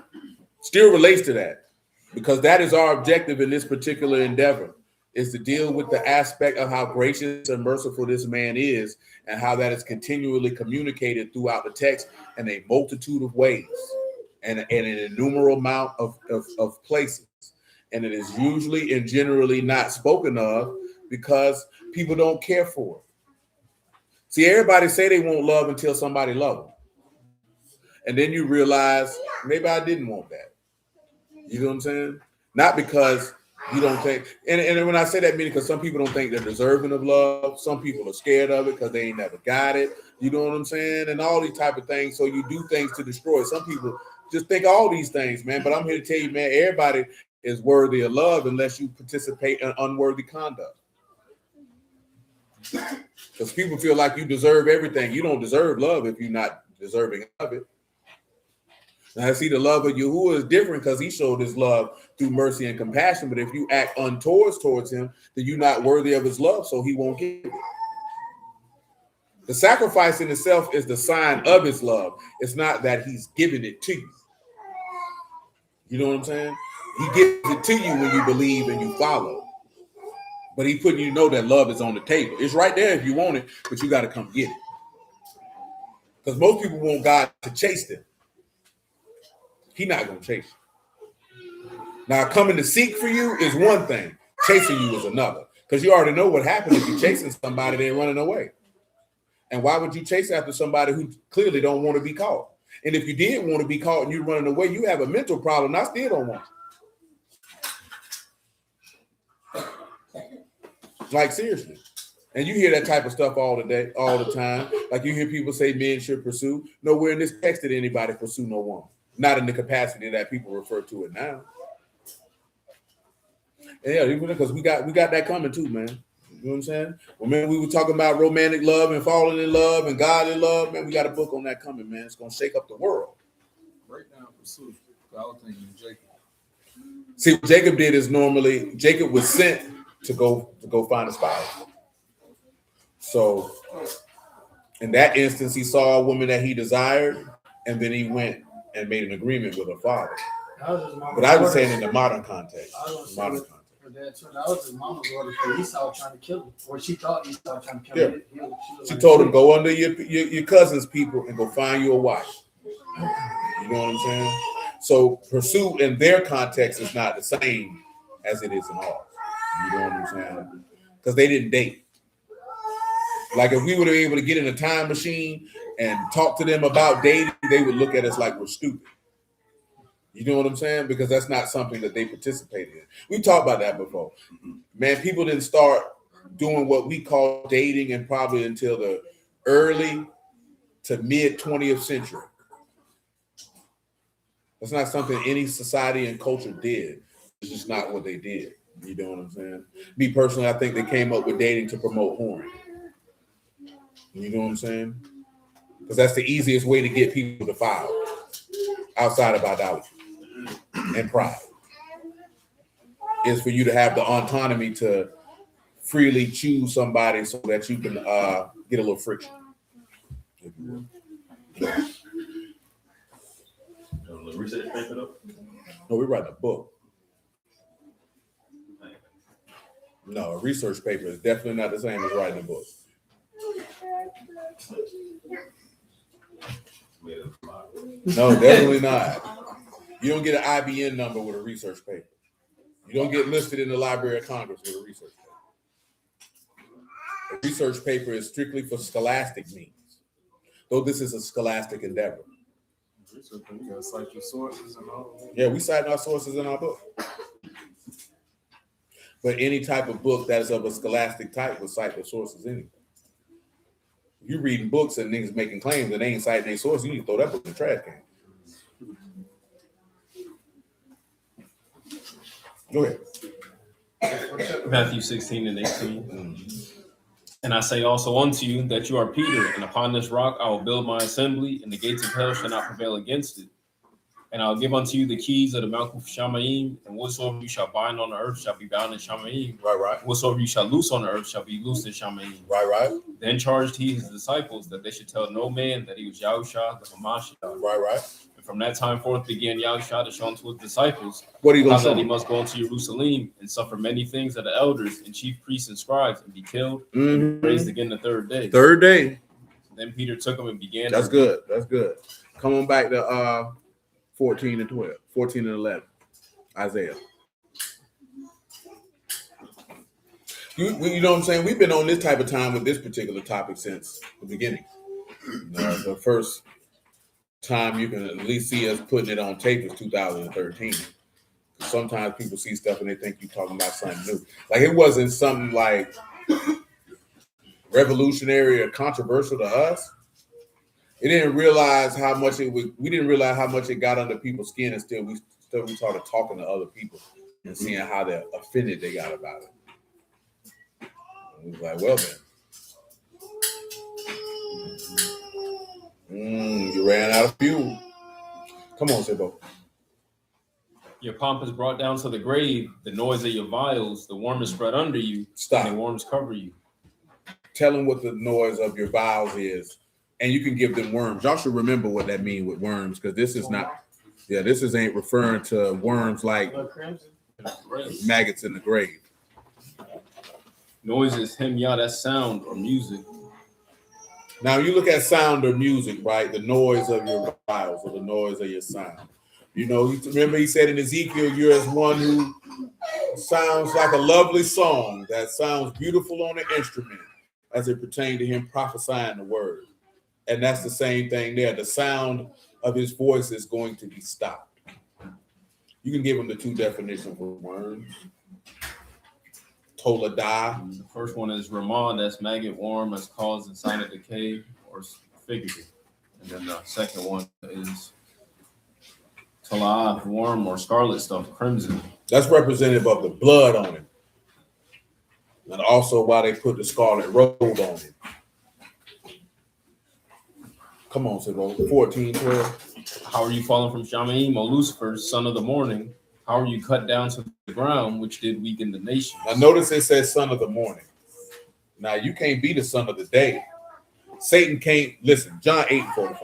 Still relates to that, because that is our objective in this particular endeavor, is to deal with the aspect of how gracious and merciful this man is, and how that is continually communicated throughout the text in a multitude of ways and an innumerable amount of places. And it is usually and generally not spoken of because people don't care for it. See, everybody say they won't love until somebody love them. And then you realize, maybe I didn't want that. You know what I'm saying? Not because you don't think, and when I say that, meaning because some people don't think they're deserving of love. Some people are scared of it because they ain't never got it. You know what I'm saying? And all these type of things. So you do things to destroy. Some people just think all these things, man. But I'm here to tell you, man, everybody is worthy of love unless you participate in unworthy conduct. Because people feel like you deserve everything. You don't deserve love if you're not deserving of it. Now, see, the love of Yahuah is different because he showed his love through mercy and compassion. But if you act untoward towards him, then you're not worthy of his love, so he won't give it. The sacrifice in itself is the sign of his love. It's not that he's giving it to you. You know what I'm saying? He gives it to you when you believe and you follow. But he putting you to know that love is on the table. It's right there if you want it, but you got to come get it. Because most people want God to chase them. He's not going to chase you. Now, coming to seek for you is one thing. Chasing you is another. Because you already know what happens if you're chasing somebody, they're running away. And why would you chase after somebody who clearly don't want to be caught? And if you did want to be caught and you're running away, you have a mental problem. I still don't want you. Like, seriously. And you hear that type of stuff all the time. Like you hear people say men should pursue. Nowhere in this text did anybody pursue no woman. Not in the capacity that people refer to it now. And yeah, because we got that coming too, man. You know what I'm saying? Well, man, we were talking about romantic love and falling in love and godly love. Man, we got a book on that coming, man. It's gonna shake up the world. Break down pursuit. I was thinking Jacob. See, what Jacob did is normally Jacob was sent to go find a spouse. So in that instance, he saw a woman that he desired, and then he went and made an agreement with her father. But I was saying in the modern context. For that too. That was his mama's order for Esau trying to kill him, or she thought Esau trying to kill him. She told him, go under your cousin's people and go find you a wife. You know what I'm saying? So pursuit in their context is not the same as it is in ours. You know what I'm saying? Because they didn't date. Like if we were able to get in a time machine and talk to them about dating, they would look at us like we're stupid. You know what I'm saying? Because that's not something that they participated in. We talked about that before. Man, people didn't start doing what we call dating and probably until the early to mid 20th century. That's not something any society and culture did. It's just not what they did. You know what I'm saying? Me personally, I think they came up with dating to promote whoring. You know what I'm saying? Because that's the easiest way to get people defiled outside of idolatry and pride. Is for you to have the autonomy to freely choose somebody so that you can get a little friction. Research paper though? No, we're writing a book. No, a research paper is definitely not the same as writing a book. No, definitely not. You don't get an IBN number with a research paper. You don't get listed in the Library of Congress with a research paper. A research paper is strictly for scholastic means, though this is a scholastic endeavor. You gotta cite your sources and all. Yeah, we cite our sources in our book. But any type of book that is of a scholastic type will cite the sources anyway. If you're reading books and niggas making claims and they ain't citing their sources, you need to throw that book in the trash can. Go ahead. Matthew 16 and 18. And I say also unto you that you are Peter, and upon this rock I will build my assembly, and the gates of hell shall not prevail against it. And I'll give unto you the keys of the mountain of Shamayim, and whatsoever you shall bind on the earth shall be bound in Shamayim. Right. Whatsoever you shall loose on the earth shall be loosed in Shamayim. Right. Then charged he his disciples that they should tell no man that he was Yahushua the Hamashiach. Right. And And from that time forth began Yahushua to show unto his disciples What are you how gonna that he show? must go into Jerusalem and suffer many things of the elders and chief priests and scribes and be killed Mhm. and be raised again the third day. Third day. Then Peter took him and began. That's good. That's good. Come on back to 14 and 12, 14 and 11. Isaiah. You know what I'm saying? We've been on this type of time with this particular topic since the beginning. The first time you can at least see us putting it on tape is 2013. Sometimes people see stuff and they think you're talking about something new. Like it wasn't something like revolutionary or controversial to us. It didn't realize how much it was. We didn't realize how much it got under people's skin until we started talking to other people and seeing how they're offended they got about it. And it was like, well then, you ran out of fuel. Come on, Sibbo. Your pomp is brought down to the grave, the noise of your vials, the worm is spread under you, Stop. and the worms cover you. Tell them what the noise of your vials is, and you can give them worms. Y'all should remember what that means with worms, because this is not, this ain't referring to worms like maggots in the grave. Noise is him, yeah, that's sound or music. Now, you look at sound or music, right? The noise of your vials or the noise of your sound. You know, remember he said in Ezekiel, you're as one who sounds like a lovely song that sounds beautiful on an instrument as it pertained to him prophesying the word. And that's the same thing there. The sound of his voice is going to be stopped. You can give him the two definitions for worms. Toladai. The first one is Ramon, that's maggot, worm, as caused and sign of decay or figurative. And then the second one is Talah, worm or scarlet stuff, crimson. That's representative of the blood on it. And also why they put the scarlet robe on it. Come on, Sibbo. 14, 12. How are you fallen from Shamaim, O Lucifer, son of the morning? How are you cut down to the ground, which did weaken the nation? Now notice it says son of the morning. Now you can't be the son of the day. Satan can't, listen, John 8:44.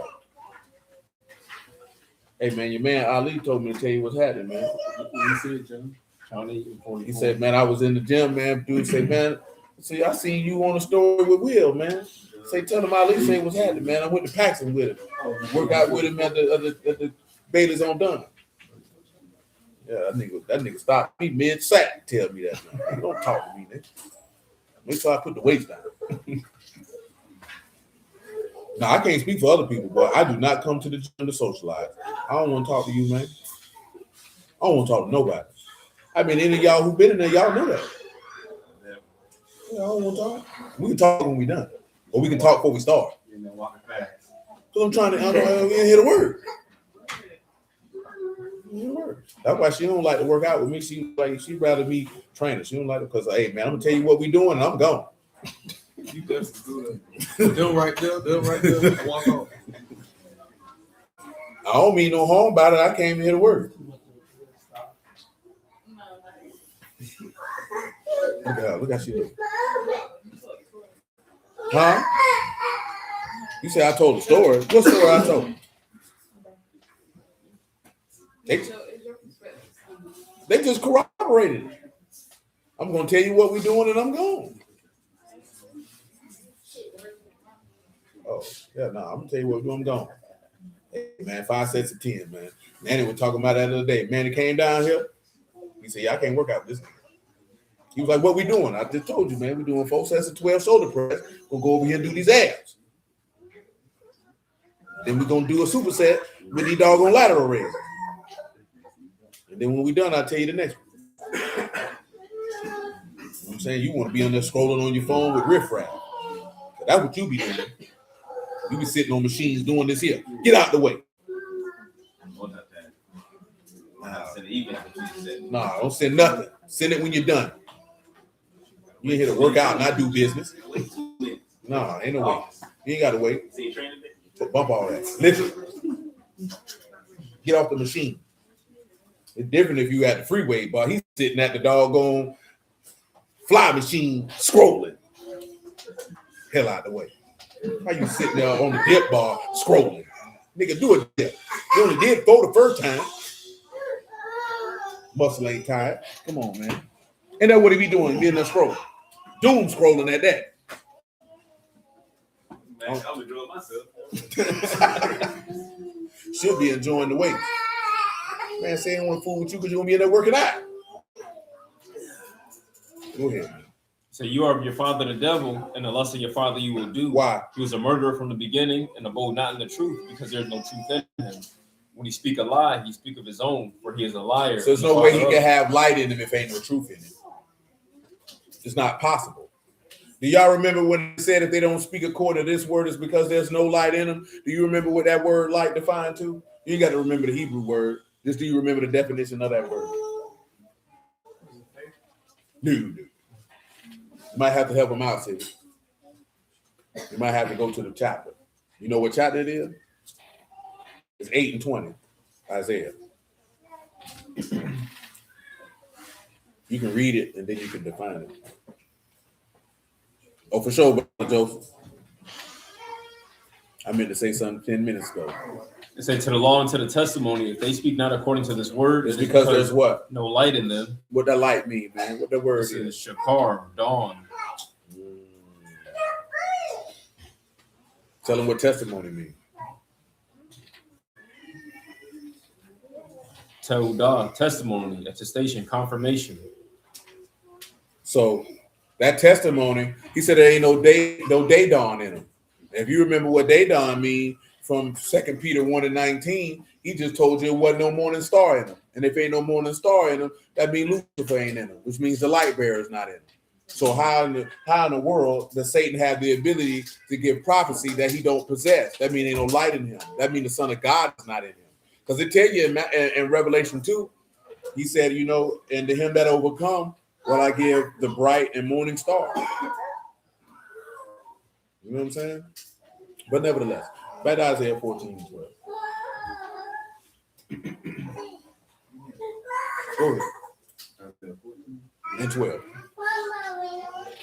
Hey man, your man Ali told me to tell you what's happening, man. You see it, John? John 8:44. He said, man, I was in the gym, man. Dude said, man, see, I seen you on a story with Will, man. Say, tell him Ali say what's happening, man. I went to Paxton with him. Work out with him at the Bailey's on Dunn. Yeah, that nigga stopped me mid-sack to tell me that. Man. Don't talk to me, nigga. Make sure I put the weights down. Now, I can't speak for other people, but I do not come to the gym to socialize. I don't want to talk to you, man. I don't want to talk to nobody. I mean, any of y'all who been in there, y'all know that. Yeah, I don't want to talk. We can talk when we done. Or we can talk before we start. You know, walking fast. Because I'm trying to, I don't hear the word. That's why she don't like to work out with me. She'd rather me train her. She don't like it because, hey, man, I'm going to tell you what we doing and I'm gone. You definitely do that. Them right there, walk off. I don't mean no harm about it. I came to hear the word. Look at her. Look how she looks. Huh? You say I told a story. What story I told? They just corroborated it. I'm going to tell you what we're doing and I'm gone. Oh, yeah, no, I'm going to tell you what we're doing, I'm gone. Hey, man, 5 sets of 10, man. Manny was talking about that the other day. Manny came down here. He said, yeah, I can't work out with this. He was like, what we doing? I just told you, man, we're doing 4 sets of 12 shoulder press. We'll go over here and do these abs. Then we're going to do a superset with these doggone lateral raises. And then when we're done, I'll tell you the next one. You know what I'm saying? You want to be on there scrolling on your phone with riffraff. That's what you be doing. You be sitting on machines doing this here. Get out the way. Nah, don't send nothing. Send it when you're done. You ain't here to work out and I do business. Nah, ain't no way. You ain't got to wait. Bump all that. Listen. Get off the machine. It's different if you at the freeway, but he's sitting at the doggone fly machine scrolling. Hell out the way. How you sitting there on the dip bar scrolling? Nigga, do it there. You only did 4 the first time. Muscle ain't tired. Come on, man. And that's what he be doing, getting a scroll. Doom scrolling at that. Man, I'm enjoying myself. Should be enjoying the weight. Man, say I don't want to fool with you because you're going to be in there working out. Go ahead, man. So you are of your father the devil, and the lust of your father you will do. Why? He was a murderer from the beginning, and abode not in the truth, because there is no truth in him. When he speak a lie, he speak of his own, for he is a liar. So there's no way he can have light in him if ain't no truth in him. It's not possible. Do y'all remember when it said if they don't speak according to this word, it's because there's no light in them? Do you remember what that word light defined to? You got to remember the Hebrew word. Just do you remember the definition of that word? No. You might have to help him out, see. You might have to go to the chapter. You know what chapter it is? It's 8 and 20, Isaiah. You can read it and then you can define it. Oh, for sure, Brother Joseph. I meant to say something 10 minutes ago. It said to the law and to the testimony, if they speak not according to this word, It's because there's what? no light in them. What that light mean, man? What that word This is? is shakar, dawn. Tell them what testimony means. Teudah, testimony, attestation, confirmation. So that testimony, he said there ain't no day dawn in them. If you remember what day dawn mean from 2 Peter 1 and 19, he just told you it wasn't no morning star in them. And if ain't no morning star in them, that means Lucifer ain't in them, which means the light bearer is not in them. So how in the world does Satan have the ability to give prophecy that he don't possess? That means ain't no light in him. That means the Son of God is not in him. Because it tell you in Revelation 2, he said, you know, and to him that overcome, will I give the bright and morning star. You know what I'm saying? But nevertheless, back to Isaiah 14 and 12. Go ahead. And 12.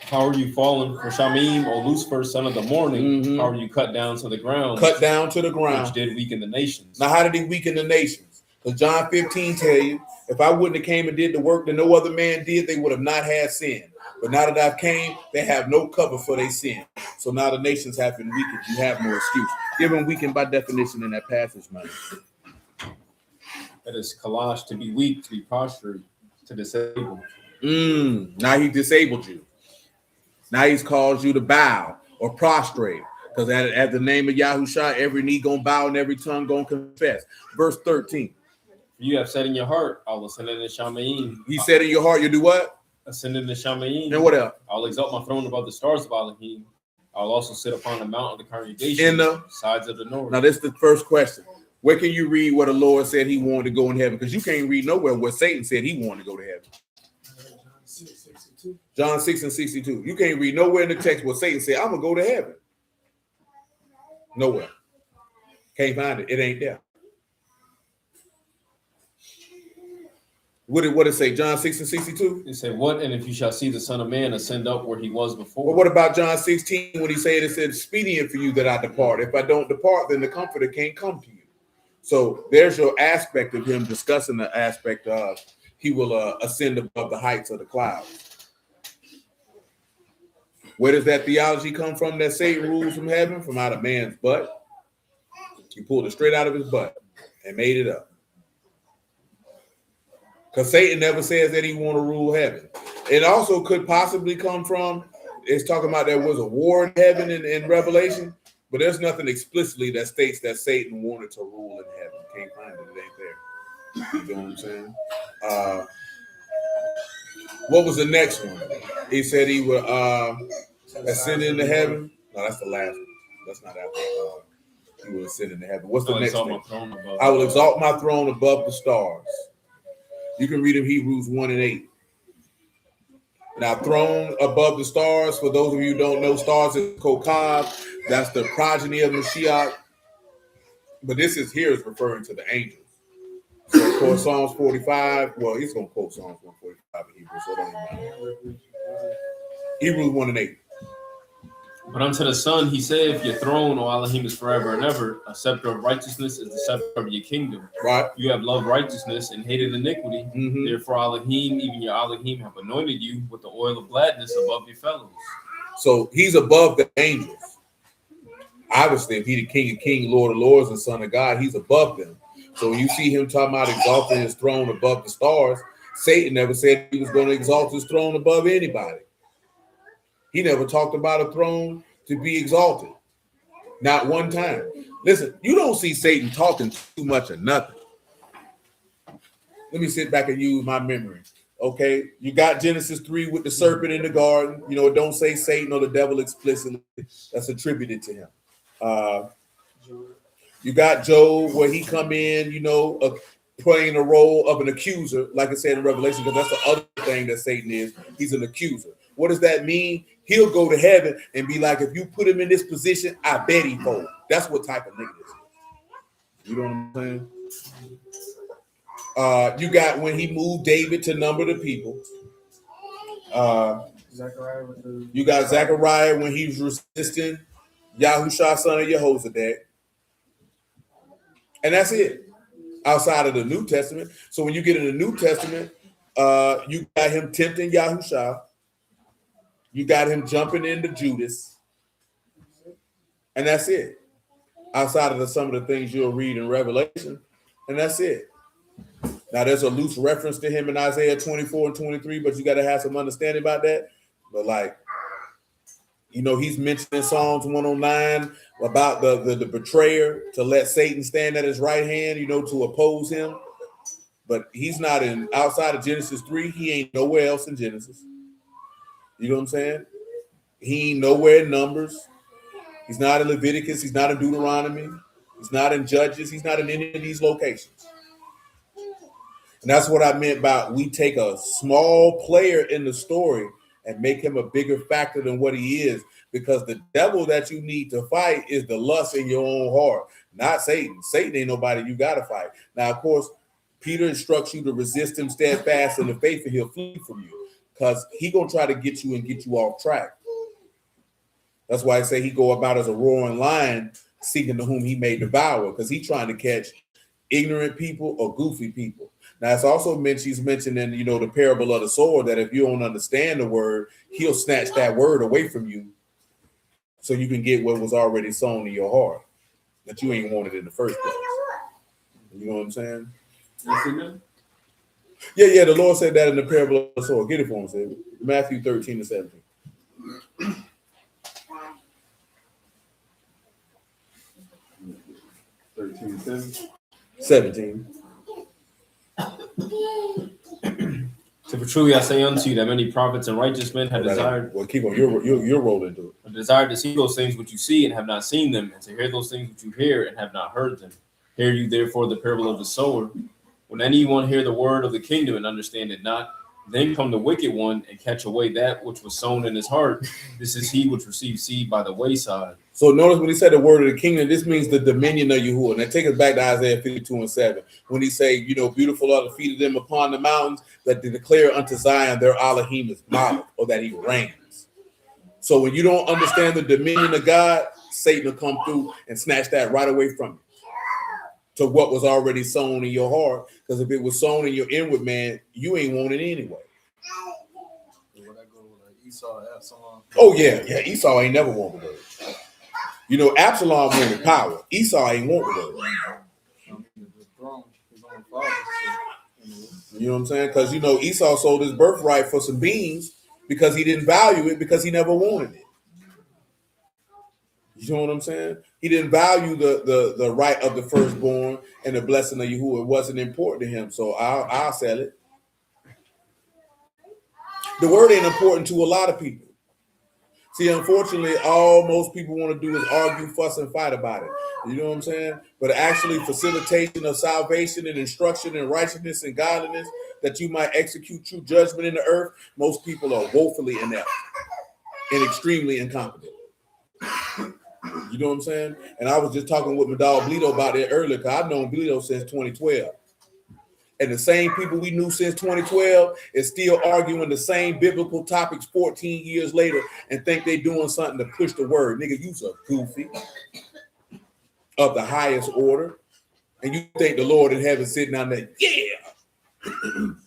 How are you fallen for Shamim, O Lucifer, son of the morning? Mhm. How are you cut down to the ground? Cut down to the ground. Which did weaken the nations. Now, how did he weaken the nations? Because John 15 tell you, if I wouldn't have came and did the work that no other man did, they would have not had sin. But now that I've came, they have no cover for their sin. So now the nations have been weakened. You have no excuse. Give them weakened by definition in that passage, man. That is kalash, to be weak, to be prostrate, to disable. Now he disabled you. Now he's caused you to bow or prostrate. Because at the name of Yahushua, every knee gonna bow and every tongue gonna confess. Verse 13. You have said in your heart, I'll ascend in the Shamaim. He said in your heart, you do what? Ascend in the Shamaim. And what else? I'll exalt my throne above the stars of Alahym. I'll also sit upon the mount of the congregation In the sides of the north. Now, this is the first question. Where can you read where the Lord said he wanted to go in heaven? Because you can't read nowhere where Satan said he wanted to go to heaven. John 6 and 62. You can't read nowhere in the text where Satan said, I'm going to go to heaven. Nowhere. Can't find it. It ain't there. What did it say? John 6 and 62? It said, what? And if you shall see the Son of Man ascend up where he was before. Well, what about John 16 when he said it's expedient for you that I depart? If I don't depart, then the Comforter can't come to you. So there's your aspect of him discussing the aspect of he will ascend above the heights of the clouds. Where does that theology come from that Satan rules from heaven? From out of man's butt. He pulled it straight out of his butt and made it up. Because Satan never says that he want to rule heaven. It also could possibly come from, it's talking about there was a war in heaven in Revelation, but there's nothing explicitly that states that Satan wanted to rule in heaven. Can't find it. It ain't there. You know what I'm saying? What was the next one? He said he would ascend into heaven. No, that's the last one. That's not after he will ascend into heaven. What's the next one? I will exalt my throne above the stars. You can read in Hebrews 1 and 8. Now, throne above the stars, for those of you who don't know, stars is Kokab. That's the progeny of Mashiach. But this is here is referring to the angels. So, of course, Psalms 45. Well, he's going to quote Psalms 145 in Hebrews, so it don't even matter. Hebrews 1 and 8. But unto the Son he saith, your throne, O Alahym, is forever and ever. A scepter of righteousness is the scepter of your kingdom. Right. You have loved righteousness and hated iniquity. Mhm. Therefore, Alahym, even your Alahym, have anointed you with the oil of gladness above your fellows. So he's above the angels. Obviously, if he the King of Kings, Lord of Lords, and Son of God, he's above them. So when you see him talking about exalting his throne above the stars, Satan never said he was going to exalt his throne above anybody. He never talked about a throne to be exalted. Not one time. Listen, you don't see Satan talking too much or nothing. Let me sit back and use my memory. Okay, you got Genesis 3 with the serpent in the garden. You know, it don't say Satan or the devil explicitly. That's attributed to him. You got Job where he come in, you know, playing the role of an accuser, like I said in Revelation, because that's the other thing that Satan is. He's an accuser. What does that mean? He'll go to heaven and be like, if you put him in this position, I bet he fold. That's what type of nigga this is. You know what I'm saying? You got when he moved David to number the people. Zechariah with the. You got Zechariah when he was resisting Yahushua, son of Jehozadak. And that's it. Outside of the New Testament. So when you get in the New Testament, you got him tempting Yahushua. You got him jumping into Judas. And that's it. Outside of some of the things you'll read in Revelation. And that's it. Now, there's a loose reference to him in Isaiah 24 and 23, but you got to have some understanding about that. But like, you know, he's mentioned in Psalms 109 about the betrayer to let Satan stand at his right hand, you know, to oppose him. But he's not in outside of Genesis 3. He ain't nowhere else in Genesis. You know what I'm saying? He ain't nowhere in Numbers. He's not in Leviticus. He's not in Deuteronomy. He's not in Judges. He's not in any of these locations. And that's what I meant by we take a small player in the story and make him a bigger factor than what he is, because the devil that you need to fight is the lust in your own heart, not Satan. Satan ain't nobody you got to fight. Now, of course, Peter instructs you to resist him steadfast in the faith and he'll flee from you, because he going to try to get you and get you off track. That's why I say he go about as a roaring lion seeking to whom he may devour, because he's trying to catch ignorant people or goofy people. Now, it's also he's mentioned in, you know, the parable of the sword that if you don't understand the word, he'll snatch that word away from you so you can get what was already sown in your heart that you ain't wanted in the first place. You know what I'm saying? Yeah, the Lord said that in the parable of the sword. Get it for him, say Matthew 13 and 17. 17. So for truly I say unto you that many prophets and righteous men have desired. Well, keep on. You're rolling through it. Desired to see those things which you see and have not seen them, and to hear those things which you hear and have not heard them. Hear you therefore the parable of the sower. When anyone hear the word of the kingdom and understand it not, then come the wicked one and catch away that which was sown in his heart. This is he which receives seed by the wayside. So notice when he said the word of the kingdom, this means the dominion of Yahuah. Now take us back to Isaiah 52 and 7. When he say, you know, beautiful are the feet of them upon the mountains that they declare unto Zion their Alahym is modeled, or that he reigns. So when you don't understand the dominion of God, Satan will come through and snatch that right away from you to what was already sown in your heart. Because if it was sown in your inward man, you ain't want it anyway. Esau, Absalom. Oh yeah, Esau ain't never wanted it. You know, Absalom wanted power. Esau ain't wanted it. You know what I'm saying? Because, you know, Esau sold his birthright for some beans because he didn't value it, because he never wanted it. You know what I'm saying? He didn't value the right of the firstborn and the blessing of Yahuah. It wasn't important to him, so I'll sell it. The word ain't important to a lot of people. See, unfortunately, all most people want to do is argue, fuss, and fight about it. You know what I'm saying? But actually, facilitation of salvation and instruction and righteousness and godliness, that you might execute true judgment in the earth, most people are woefully inept and extremely incompetent. You know what I'm saying? And I was just talking with my dog Bleedo about that earlier, because I've known Bleedo since 2012. And the same people we knew since 2012 is still arguing the same biblical topics 14 years later and think they doing something to push the word. Nigga, you's a goofy of the highest order. And you think the Lord in heaven sitting down there, yeah.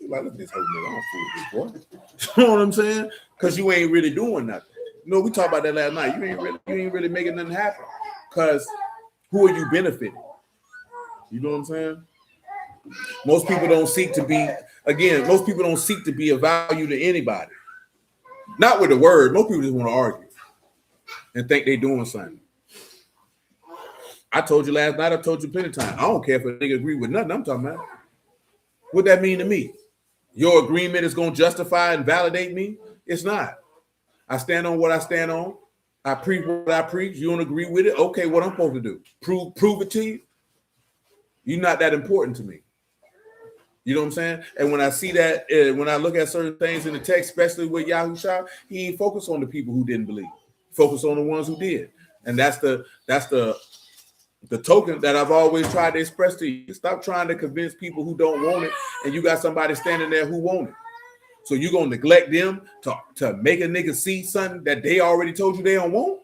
Like, look at this whole nigga, I don't fool with this boy. You know what I'm saying? Because you ain't really doing nothing. No, we talked about that last night. You ain't really making nothing happen. Because who are you benefiting? You know what I'm saying? Most people don't seek to be, again, most people don't seek to be of value to anybody. Not with the word. Most people just want to argue and think they doing something. I told you last night, I told you plenty of times. I don't care if a nigga agree with nothing I'm talking about. What that mean to me? Your agreement is going to justify and validate me? It's not. I stand on what I stand on. I preach what I preach. You don't agree with it? Okay, what I'm supposed to do? Prove it to you? You're not that important to me. You know what I'm saying? And when I see that, when I look at certain things in the text, especially with Yahuah, he ain't focused on the people who didn't believe. Focus on the ones who did. And that's the token that I've always tried to express to you. Stop trying to convince people who don't want it, and you got somebody standing there who want it. So you're going to neglect them to make a nigga see something that they already told you they don't want?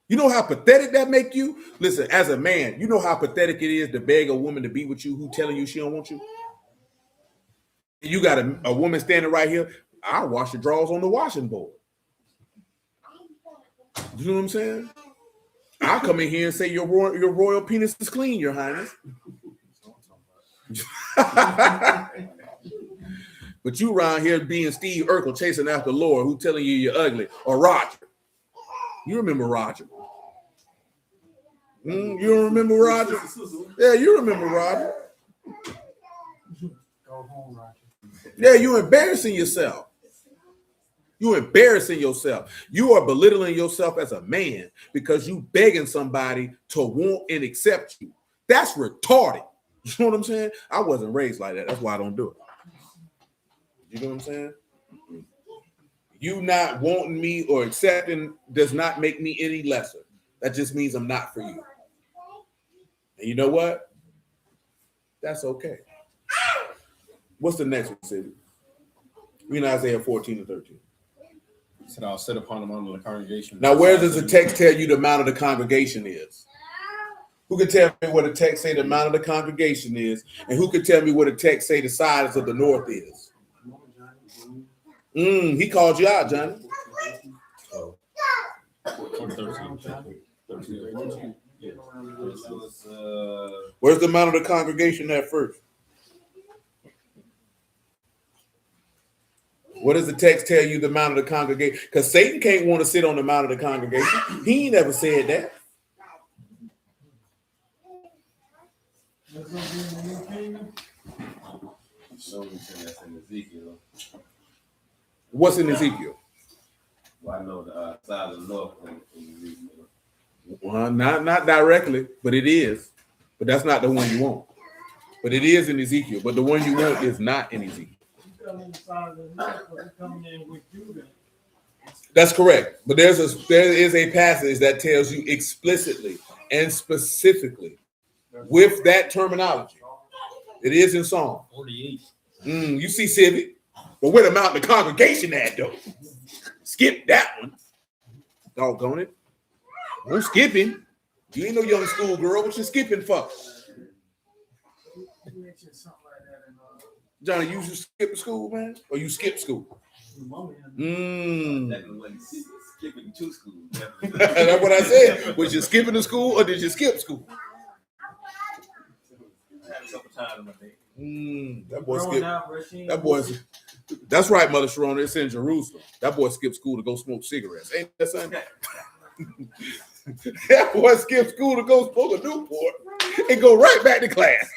You know how pathetic that make you? Listen, as a man, you know how pathetic it is to beg a woman to be with you who telling you she don't want you? You got a woman standing right here. I'll wash your drawers on the washing board. You know what I'm saying? I'll come in here and say your royal penis is clean, Your Highness. But you around here being Steve Urkel chasing after Laura, who telling you you're ugly, or Roger. You remember Roger? You don't remember Roger? Yeah, you remember Roger. Go home, Roger. Yeah, you embarrassing yourself. You embarrassing yourself. You are belittling yourself as a man because you begging somebody to want and accept you. That's retarded. You know what I'm saying? I wasn't raised like that. That's why I don't do it. You know what I'm saying? You not wanting me or accepting does not make me any lesser. That just means I'm not for you. And you know what? That's okay. What's the next one, Sid? We in Isaiah 14 and 13. He said, I'll sit upon them under the congregation. Now, where does the text tell you the amount of the congregation is? Who can tell me what the text say the amount of the congregation is? And who can tell me what the text say the size of the north is? He called you out, Johnny. Oh. 13. Yeah. Where's the amount of the congregation at first? What does the text tell you the amount of the congregation? Because Satan can't want to sit on the mount of the congregation. He ain't never said that. What's in Ezekiel? Well, I know the side of the north in Ezekiel. Well, not directly, but it is. But that's not the one you want. But it is in Ezekiel. But the one you want is not in Ezekiel. That's correct. But there is a passage that tells you explicitly and specifically with that terminology. It is in Psalm 48. You see Civic, but where the amount of the congregation at though? Skip that one. Doggone it. Don't skip him. You ain't no young school girl. What you skipping for? Johnny, you just skip school, man? Or you skip school? Skipping to school. That's what I said. Was you skipping the school or did you skip school? That boy skipped. That boy's. That's right, Mother Sharona. It's in Jerusalem. That boy skipped school to go smoke cigarettes. Ain't that something? That boy skipped school to go smoke a Newport and go right back to class.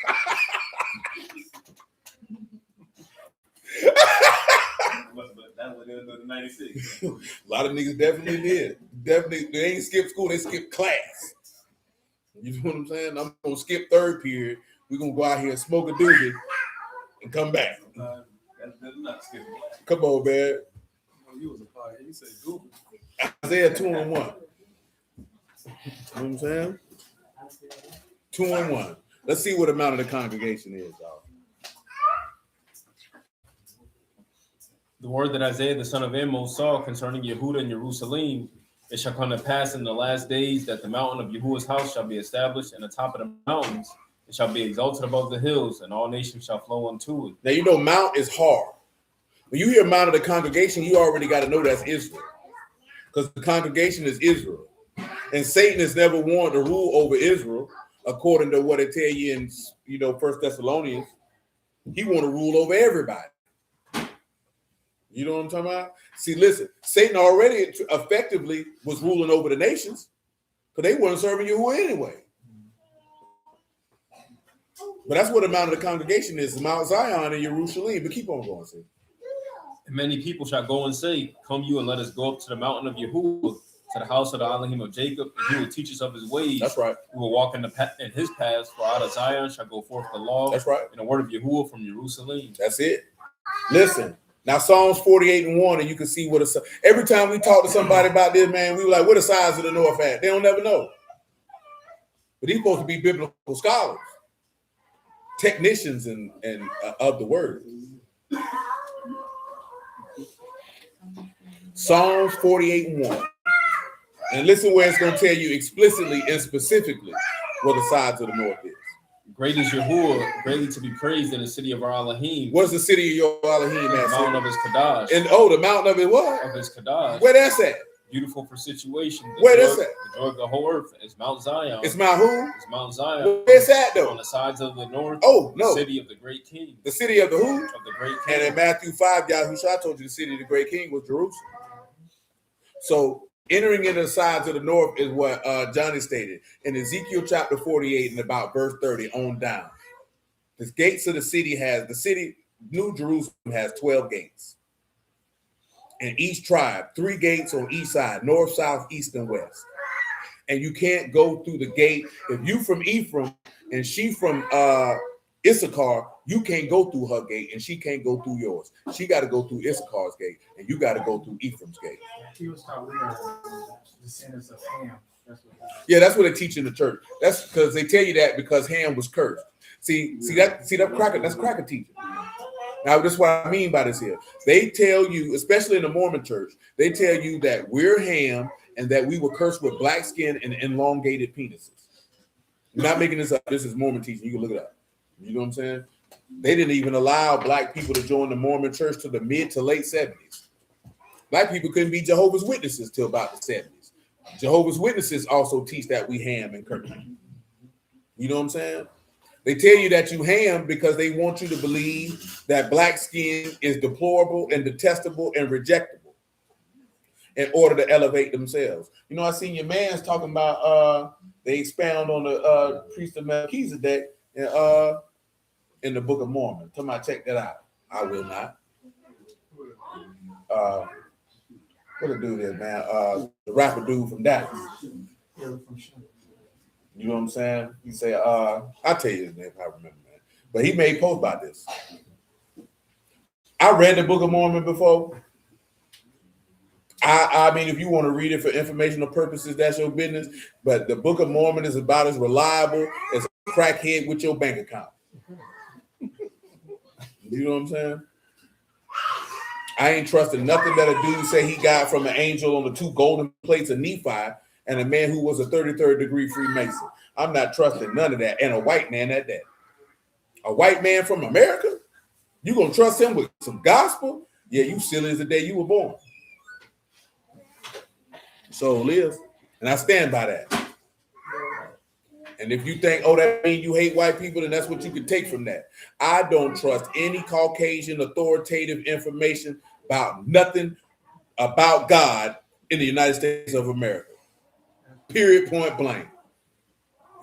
But that's what they were doing in 96. A lot of niggas definitely did. Definitely, they ain't skip school, they skip class. You know what I'm saying? I'm gonna skip third period. We're gonna go out here and smoke a doobie and come back. That's not skipping. Come on, man. You was a fire. You said Google. Isaiah 2 and 1. You know what I'm saying? 2 and 1. Let's see what amount of the congregation is, y'all. The word that Isaiah the son of Amos saw concerning Yehudah and Jerusalem, it shall come to pass in the last days that the mountain of Yahuwah's house shall be established, and the top of the mountains it shall be exalted above the hills, and all nations shall flow unto it. Now, you know, mount is hard. When you hear mount of the congregation, you already got to know that's Israel, because the congregation is Israel. And Satan has never wanted to rule over Israel, according to what they tell you in, you know, 1 Thessalonians. He want to rule over everybody. You know what I'm talking about? See, listen, Satan already effectively was ruling over the nations, because they weren't serving Yahuwah anyway. But that's what the amount of the congregation is, Mount Zion and Jerusalem. But keep on going, see. And many people shall go and say, come you and let us go up to the mountain of Yahuwah, to the house of the Alahym of Jacob, and he will teach us of his ways. That's right. We will walk in his paths, for out of Zion shall go forth the law. That's right. And the word of Yahuwah from Jerusalem. That's it. Listen, now Psalms 48:1, and you can see what it's. Every time we talk to somebody about this, man, we were like, what the size of the north at? They don't never know. But he's supposed to be biblical scholars, technicians and of the word. Psalms 48:1. And listen where it's going to tell you explicitly and specifically where the sides of the north is. Great is Yahuwah, greatly to be praised in the city of our Alahym. What's the city of your Alahym The at? mountain of his Kadash. And the mountain of it what? Of his Kadash. Where that's at? Beautiful for situation. Where that's at? The joy of the whole earth is Mount Zion. It's Mount who? It's Mount Zion. Where's that though? On the sides of the north. Oh, no. The city of the great king. The city of the who? Of the great And king. in Matthew 5, Yahushua told you the city of the great king was Jerusalem. So entering into the sides of the north is what Johnny stated in Ezekiel chapter 48 and about verse 30 on down. The gates of the city New Jerusalem has 12 gates. And each tribe, 3 gates on each side, north, south, east, and west. And you can't go through the gate. If you from Ephraim and she from Issachar, you can't go through her gate and she can't go through yours. She got to go through Issachar's gate and you got to go through Ephraim's gate. He was taught we are descendants of Ham. That's what they teach in the church. That's because they tell you that because Ham was cursed. See that cracker, that's cracker teaching. Now, that's what I mean by this here. They tell you, especially in the Mormon church, they tell you that we're Ham and that we were cursed with black skin and elongated penises. I'm not making this up. This is Mormon teaching. You can look it up. You know what I'm saying? They didn't even allow black people to join the Mormon church to the mid to late 70s. Black people couldn't be Jehovah's Witnesses till about the 70s. Jehovah's Witnesses also teach that we Ham and cursed. You know what I'm saying? They tell you that you Ham because they want you to believe that black skin is deplorable and detestable and rejectable in order to elevate themselves. You know, I seen your man's talking about they expound on the priest of Melchizedek in the Book of Mormon. Tell me, check that out. I will not. What a dude is, man. The rapper dude from Dallas. You know what I'm saying? He say, I'll tell you his name if I remember, man. But he made posts about this. I read the Book of Mormon before. I mean, if you want to read it for informational purposes, that's your business. But the Book of Mormon is about as reliable as a crackhead with your bank account. You know what I'm saying? I ain't trusting nothing that a dude say he got from an angel on the 2 golden plates of Nephi and a man who was a 33rd degree Freemason. I'm not trusting none of that. And a white man at that. A white man from America? You gonna trust him with some gospel? Yeah, you silly as the day you were born. So live. And I stand by that. And if you think, oh, that means you hate white people, then that's what you can take from that. I don't trust any Caucasian authoritative information about nothing about God in the United States of America. Period, point blank.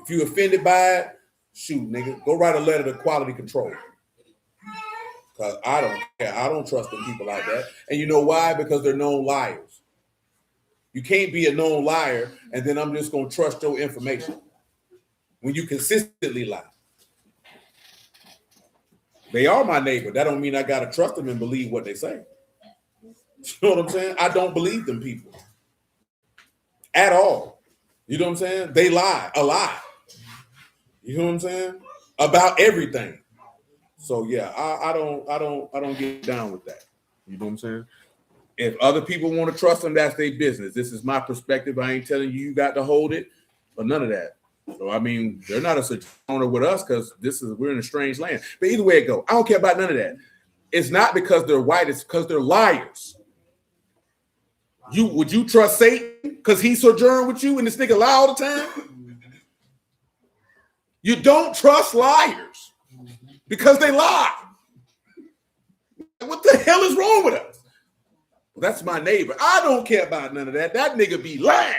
If you offended by it, shoot, nigga, go write a letter to quality control. Because I don't care. I don't trust them people like that. And you know why? Because they're known liars. You can't be a known liar and then I'm just going to trust your information when you consistently lie. They are my neighbor. That don't mean I got to trust them and believe what they say. You know what I'm saying? I don't believe them people at all. You know what I'm saying? They lie a lot. You know what I'm saying? About everything. So yeah, I don't get down with that. You know what I'm saying? If other people want to trust them, that's their business. This is my perspective. I ain't telling you got to hold it, or none of that. So I mean, they're not a owner with us because we're in a strange land. But either way it go, I don't care about none of that. It's not because they're white, it's because they're liars. Would you trust Satan because he sojourn with you and this nigga lie all the time? You don't trust liars because they lie. What the hell is wrong with us? Well, that's my neighbor. I don't care about none of that. That nigga be lying.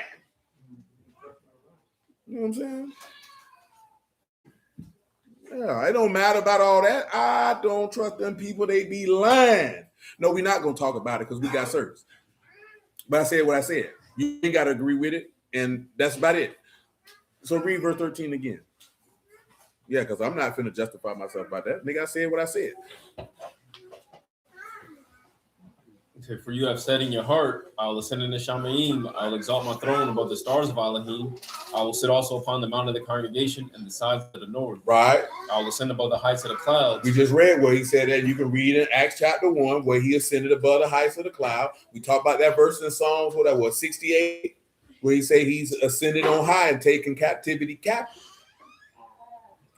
You know what I'm saying? Yeah, it don't matter about all that. I don't trust them people. They be lying. No, we're not going to talk about it because we got service. But I said what I said. You ain't got to agree with it, and that's about it. So read verse 13 again. Yeah, because I'm not finna justify myself about that. Nigga, I said what I said. Okay, for you have said in your heart, I will ascend into Shamayim, I will exalt my throne above the stars of Alahym. I will sit also upon the mount of the congregation and the sides of the north. Right. I will ascend above the heights of the clouds. We just read where he said that. You can read in Acts chapter 1 where he ascended above the heights of the cloud. We talked about that verse in Psalms, what that was, 68, where he said he's ascended on high and taken captivity captive.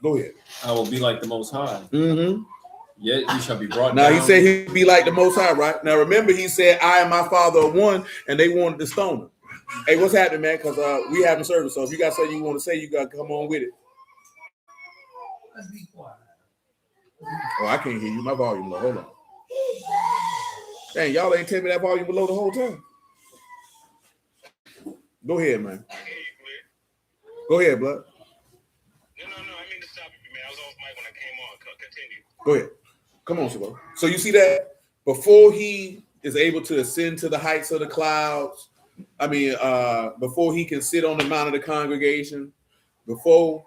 Go ahead. I will be like the Most High. Mm-hmm. Yet you shall be brought Now down. he said he'd be like the Most High, right? Now remember, he said, I and my Father are one, and they wanted to stone him. Hey, what's happening, man? Because we having service. So if you got something you want to say, you got to come on with it. Let's be quiet. Oh, I can't hear you. My volume low. Hold on. Dang, y'all ain't tell me that volume below the whole time. Go ahead, man. Go ahead, blood. No, I mean to stop you, man. I was off mic when I came on. Continue. Go ahead. Come on, Sabo. So you see that before he is able to ascend to the heights of the clouds, before he can sit on the mount of the congregation, before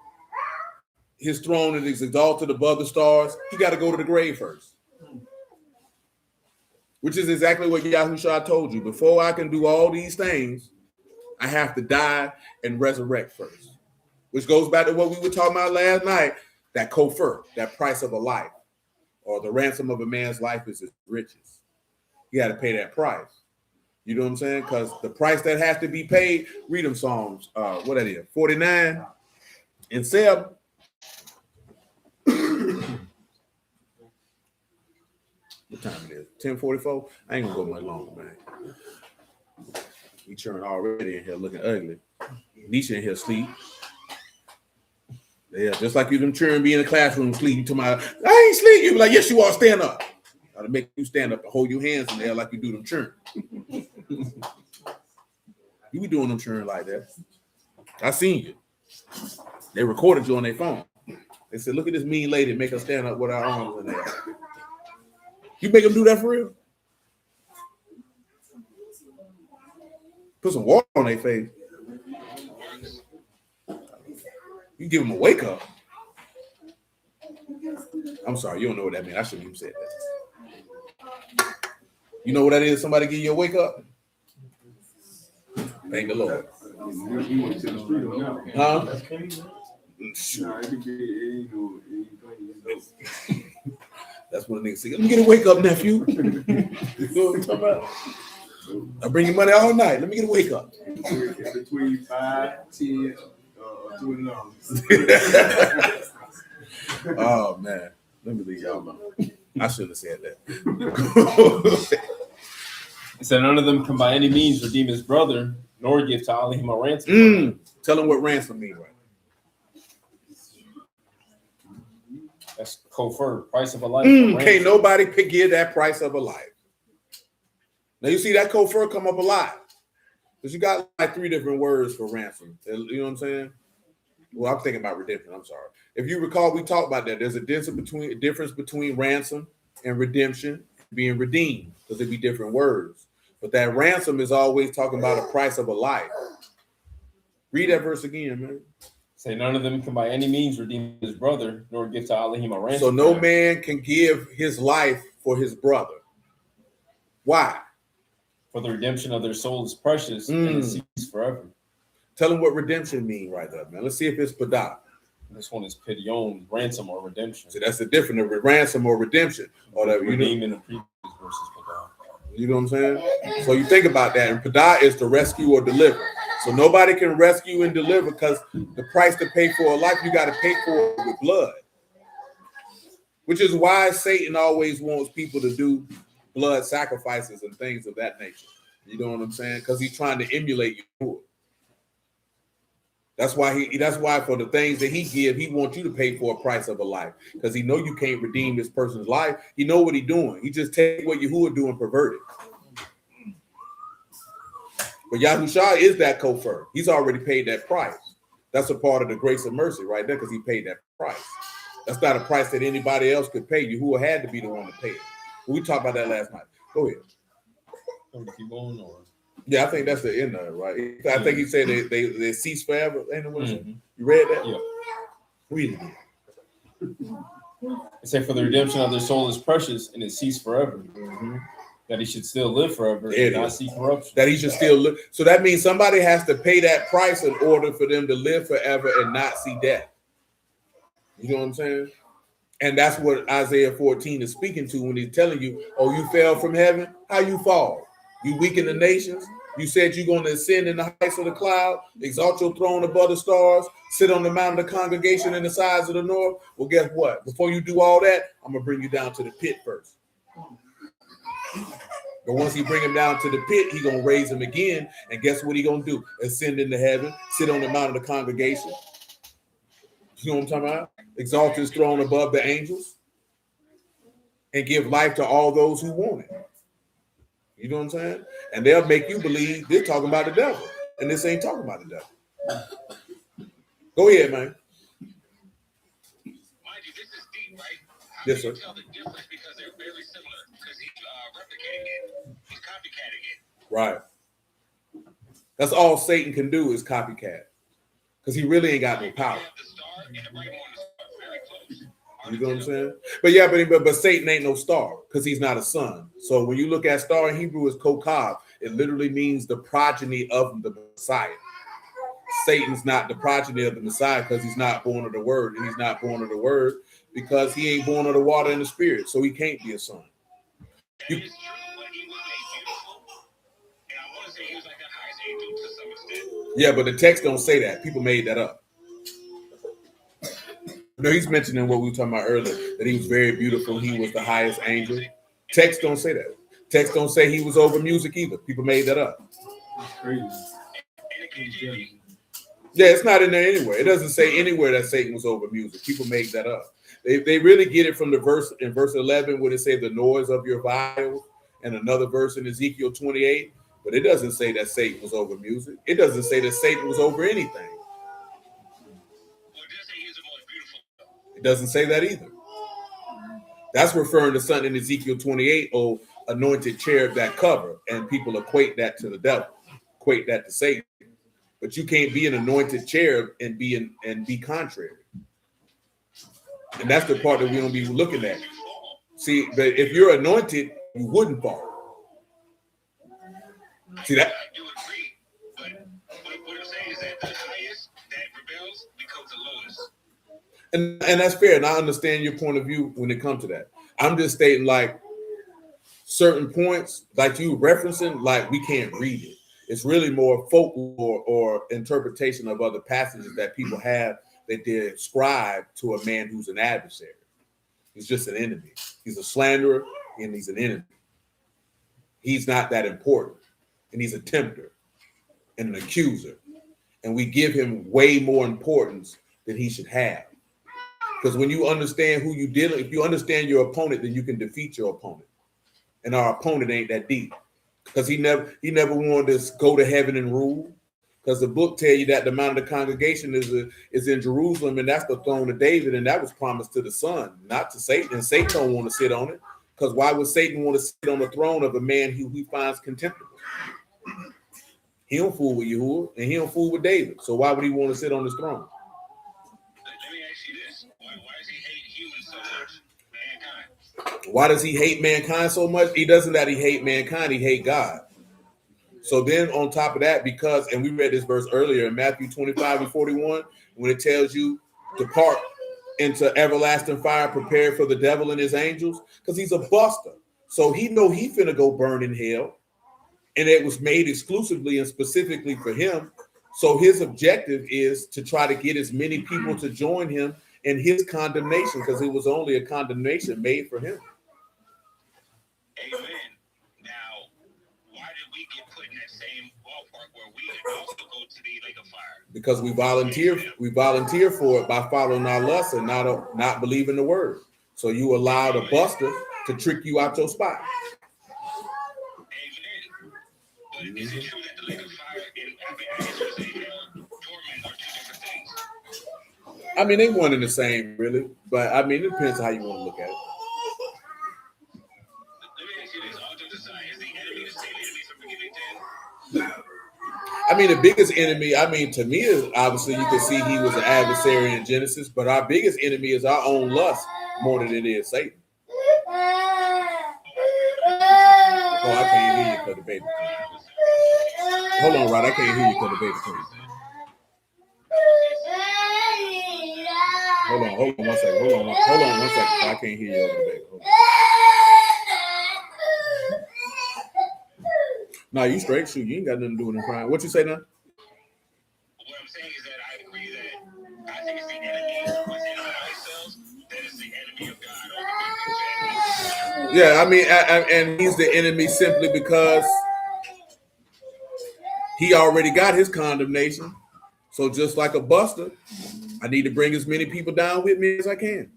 his throne is exalted above the stars, he got to go to the grave first. Which is exactly what Yahushua told you. Before I can do all these things, I have to die and resurrect first. Which goes back to what we were talking about last night, that kofar, that price of a life, or the ransom of a man's life is his riches. You got to pay that price. You know what I'm saying? Because the price that has to be paid, read them Psalms, what that is, 49 and 7. What time it is? 10:44? I ain't gonna go much longer, man. We churn already in here looking ugly. Nisha in here sleep. Yeah, just like you them children be in the classroom sleep. You to my, I ain't sleep. You be like, yes, you are. Stand up. Gotta make you stand up and hold your hands in there like you do them children. You be doing them children like that. I seen you. They recorded you on their phone. They said, look at this mean lady, make her stand up with her arms in there. You make them do that for real? Put some water on their face. You give them a wake up. I'm sorry, you don't know what that means. I shouldn't even say that. You know what that is? Somebody give you a wake up? Thank the Lord. You went to the street on that one. Huh? Nah, it ain't no. That's what a nigga say. Let me get a wake up, nephew. You know what I'm talking about? I bring you money all night. Let me get a wake up. Between 5, 10, $20. Oh man, let me leave y'all alone. I shouldn't have said that. It said, none of them can by any means redeem his brother, nor give to Alahym a ransom. Tell him what ransom means, right? That's kofar, price of a life. Can't nobody give that price of a life. Now you see that kofar come up a lot. Because you got like 3 different words for ransom. You know what I'm saying? Well, I'm thinking about redemption. I'm sorry. If you recall, we talked about that. There's a difference between ransom and redemption, being redeemed, because they be different words. But that ransom is always talking about a price of a life. Read that verse again, man. Say, none of them can by any means redeem his brother, nor give to Alahym a ransom. So no man can give his life for his brother. Why? For the redemption of their soul is precious and it ceases forever. Tell them what redemption means right there, man. Let's see if it's Padah. This one is pidion, ransom or redemption. So that's the difference of ransom or redemption, or that Redeemed in the previous verses. You know what I'm saying? So you think about that, and pada is to rescue or deliver. So nobody can rescue and deliver because the price to pay for a life, you got to pay for it with blood. Which is why Satan always wants people to do blood sacrifices and things of that nature. You know what I'm saying? Because he's trying to emulate you. That's why for the things that he give, he wants you to pay for a price of a life. Because he know you can't redeem this person's life. He know what he's doing. He just take what Yahuah do and pervert it. But Yahushua is that kofar. He's already paid that price. That's a part of the grace and mercy right there, because he paid that price. That's not a price that anybody else could pay. Yahuah had to be the one to pay it. We talked about that last night. Go ahead. Keep going, or? Yeah, I think that's the end of it, right? I think he said they cease forever. Ain't it what it said? You read that? Yeah. Read it again. It said, for the redemption of their soul is precious, and it ceased forever. That he should still live forever and not see corruption. That he should still live. So that means somebody has to pay that price in order for them to live forever and not see death. You know what I'm saying? And that's what Isaiah 14 is speaking to when he's telling you, oh, you fell from heaven? How you fall? You weaken the nations? You said you're going to ascend in the heights of the cloud, exalt your throne above the stars, sit on the mountain of the congregation in the sides of the north. Well, guess what? Before you do all that, I'm going to bring you down to the pit first. But once he bring him down to the pit, he's going to raise him again. And guess what he's going to do? Ascend into heaven, sit on the mountain of the congregation. You know what I'm talking about? Exalt his throne above the angels and give life to all those who want it. You know what I'm saying? And they'll make you believe they're talking about the devil. And this ain't talking about the devil. Go ahead, man. Mind you, this is deep, right? How Yes, can you sir. tell the difference? Because they're very similar. Because he's replicating it. He's copycatting it. Right. That's all Satan can do is copycat. Because he really ain't got no power. You have the star and the right one on the star. Very close. You know what I'm saying? But yeah, but Satan ain't no star because he's not a son. So when you look at star in Hebrew is kokav, it literally means the progeny of the Messiah. Satan's not the progeny of the Messiah because he's not born of the word, and he's not born of the word because he ain't born of the water and the spirit, so he can't be a son. That is true, but he was a beautiful, and I want to say he was like the highest angel to some extent. Yeah, but the text don't say that. People made that up. No, he's mentioning what we were talking about earlier, that he was very beautiful. He was the highest angel. Text don't say that. Text don't say he was over music either. People made that up. It's crazy. Yeah, it's not in there anywhere. It doesn't say anywhere that Satan was over music. People made that up. They really get it from the verse in verse 11 where they say the noise of your viol, and another verse in Ezekiel 28. But it doesn't say that Satan was over music. It doesn't say that Satan was over anything. It doesn't say that either. That's referring to something in Ezekiel 28, oh, anointed cherub that cover, and people equate that to the devil, equate that to Satan. But you can't be an anointed cherub and be contrary. And that's the part that we don't be looking at. See, but if you're anointed, you wouldn't fall. See that? I do agree, but what I'm saying is that the highest that rebels becomes the lowest. And that's fair, and I understand your point of view when it comes to that. I'm just stating like certain points, like you referencing, like we can't read it. It's really more folklore or interpretation of other passages that people have that they ascribe to a man who's an adversary. He's just an enemy. He's a slanderer and he's an enemy. He's not that important, and he's a tempter and an accuser, and we give him way more importance than he should have. Because when you understand who you deal with, if you understand your opponent, then you can defeat your opponent. And our opponent ain't that deep. Because he never wanted to go to heaven and rule. Because the book tell you that the Mount of the Congregation is in Jerusalem, and that's the throne of David, and that was promised to the Son, not to Satan. And Satan don't want to sit on it. Because why would Satan want to sit on the throne of a man who he finds contemptible? He don't fool with Yahuah, and he don't fool with David. So why would he want to sit on his throne? Let me ask you this. Why does he hate humans so much? Mankind. Why does he hate mankind so much? He doesn't that he hate mankind, he hate God. So then on top of that, because, and we read this verse earlier in Matthew 25 and 41, when it tells you depart into everlasting fire prepared for the devil and his angels, because he's a buster. So he know he finna go burn in hell, and it was made exclusively and specifically for him. So his objective is to try to get as many people to join him in his condemnation, because it was only a condemnation made for him. Amen. Now, why did we get put in that same ballpark where we also go to the lake of fire? Because we volunteer for it by following our lust and not believing the word. So you allowed a buster to trick you out your spot. Amen. But is it true that the lake of fire and I guess you say torment are two different things? I mean, they one and the same, really. But I mean, it depends how you want to look at it. Let me ask you this: all jokes aside, is the enemy the same enemy from beginning to end? I mean, the biggest enemy, I mean, to me, is obviously you can see he was an adversary in Genesis, but our biggest enemy is our own lust more than it is Satan. Oh, I can't hear you because the baby. Hold on, Rod. I can't hear you because the baby. Hold on one second. Hold on one second. I can't hear you over the baby. Hold on. No, you straight. Shoot, you ain't got nothing to do with him crying. What you say now? What I'm saying is that I agree that I think it's the enemy within ourselves that is the enemy of God. Yeah, I mean, and he's the enemy simply because he already got his condemnation. So just like a buster, I need to bring as many people down with me as I can.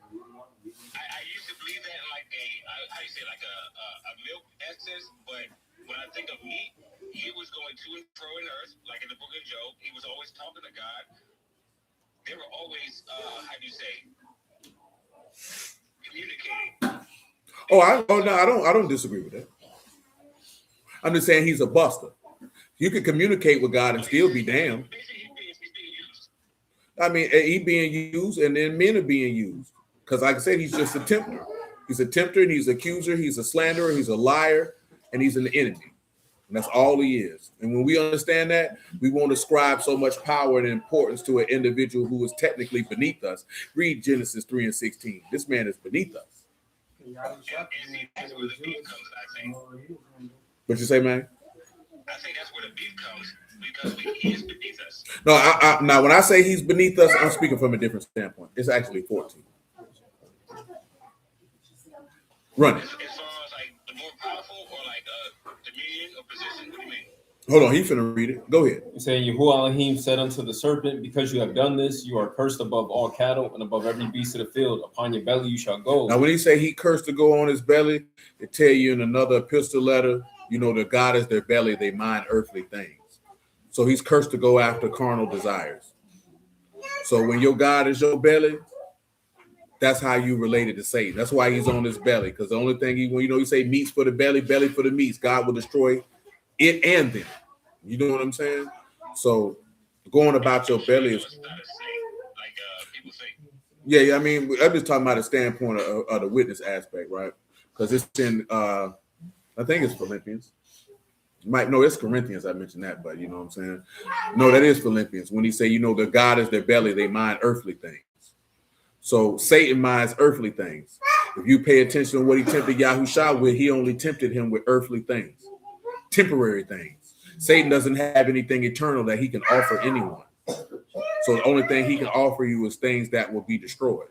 I used to believe that like a milk excess, but when I think of meat, he was going to and fro in earth, like in the book of Job. He was always talking to God. They were always, how do you say, communicating. I don't disagree with that. I'm just saying he's a buster. You can communicate with God and still be damned. I mean, he being used, and then men are being used. Because like I said, he's just a tempter. He's a tempter, and he's an accuser, he's a slanderer, he's a liar, and he's an enemy. And that's all he is. And when we understand that, we won't ascribe so much power and importance to an individual who is technically beneath us. Read Genesis 3:16. This man is beneath us. That's where the beef comes, I think. What you say, man? I think that's where the beef comes, because he is beneath us. No, now when I say he's beneath us, I'm speaking from a different standpoint. It's actually 14. Run it. As far as like the more powerful or like dominion or position, what do you mean? Hold on, he finna read it. Go ahead. It's saying Yahuah Alahym said unto the serpent, because you have done this, you are cursed above all cattle and above every beast of the field. Upon your belly you shall go. Now, when he say he cursed to go on his belly, it tell you in another epistle letter, you know, the God is their belly, they mind earthly things. So he's cursed to go after carnal desires. So when your God is your belly, that's how you related to Satan. That's why he's on his belly. Because the only thing you say meats for the belly, belly for the meats, God will destroy it and them. You know what I'm saying? So going about your belly is People say. Yeah, I mean, I'm just talking about the standpoint of the witness aspect, right? Because it's in I think it's Philippians. It's Corinthians. I mentioned that, but you know what I'm saying? No, that is Philippians. When he say, the God is their belly, they mind earthly things. So Satan minds earthly things. If you pay attention to what he tempted Yahushua with, he only tempted him with earthly things, temporary things. Satan doesn't have anything eternal that he can offer anyone. So the only thing he can offer you is things that will be destroyed,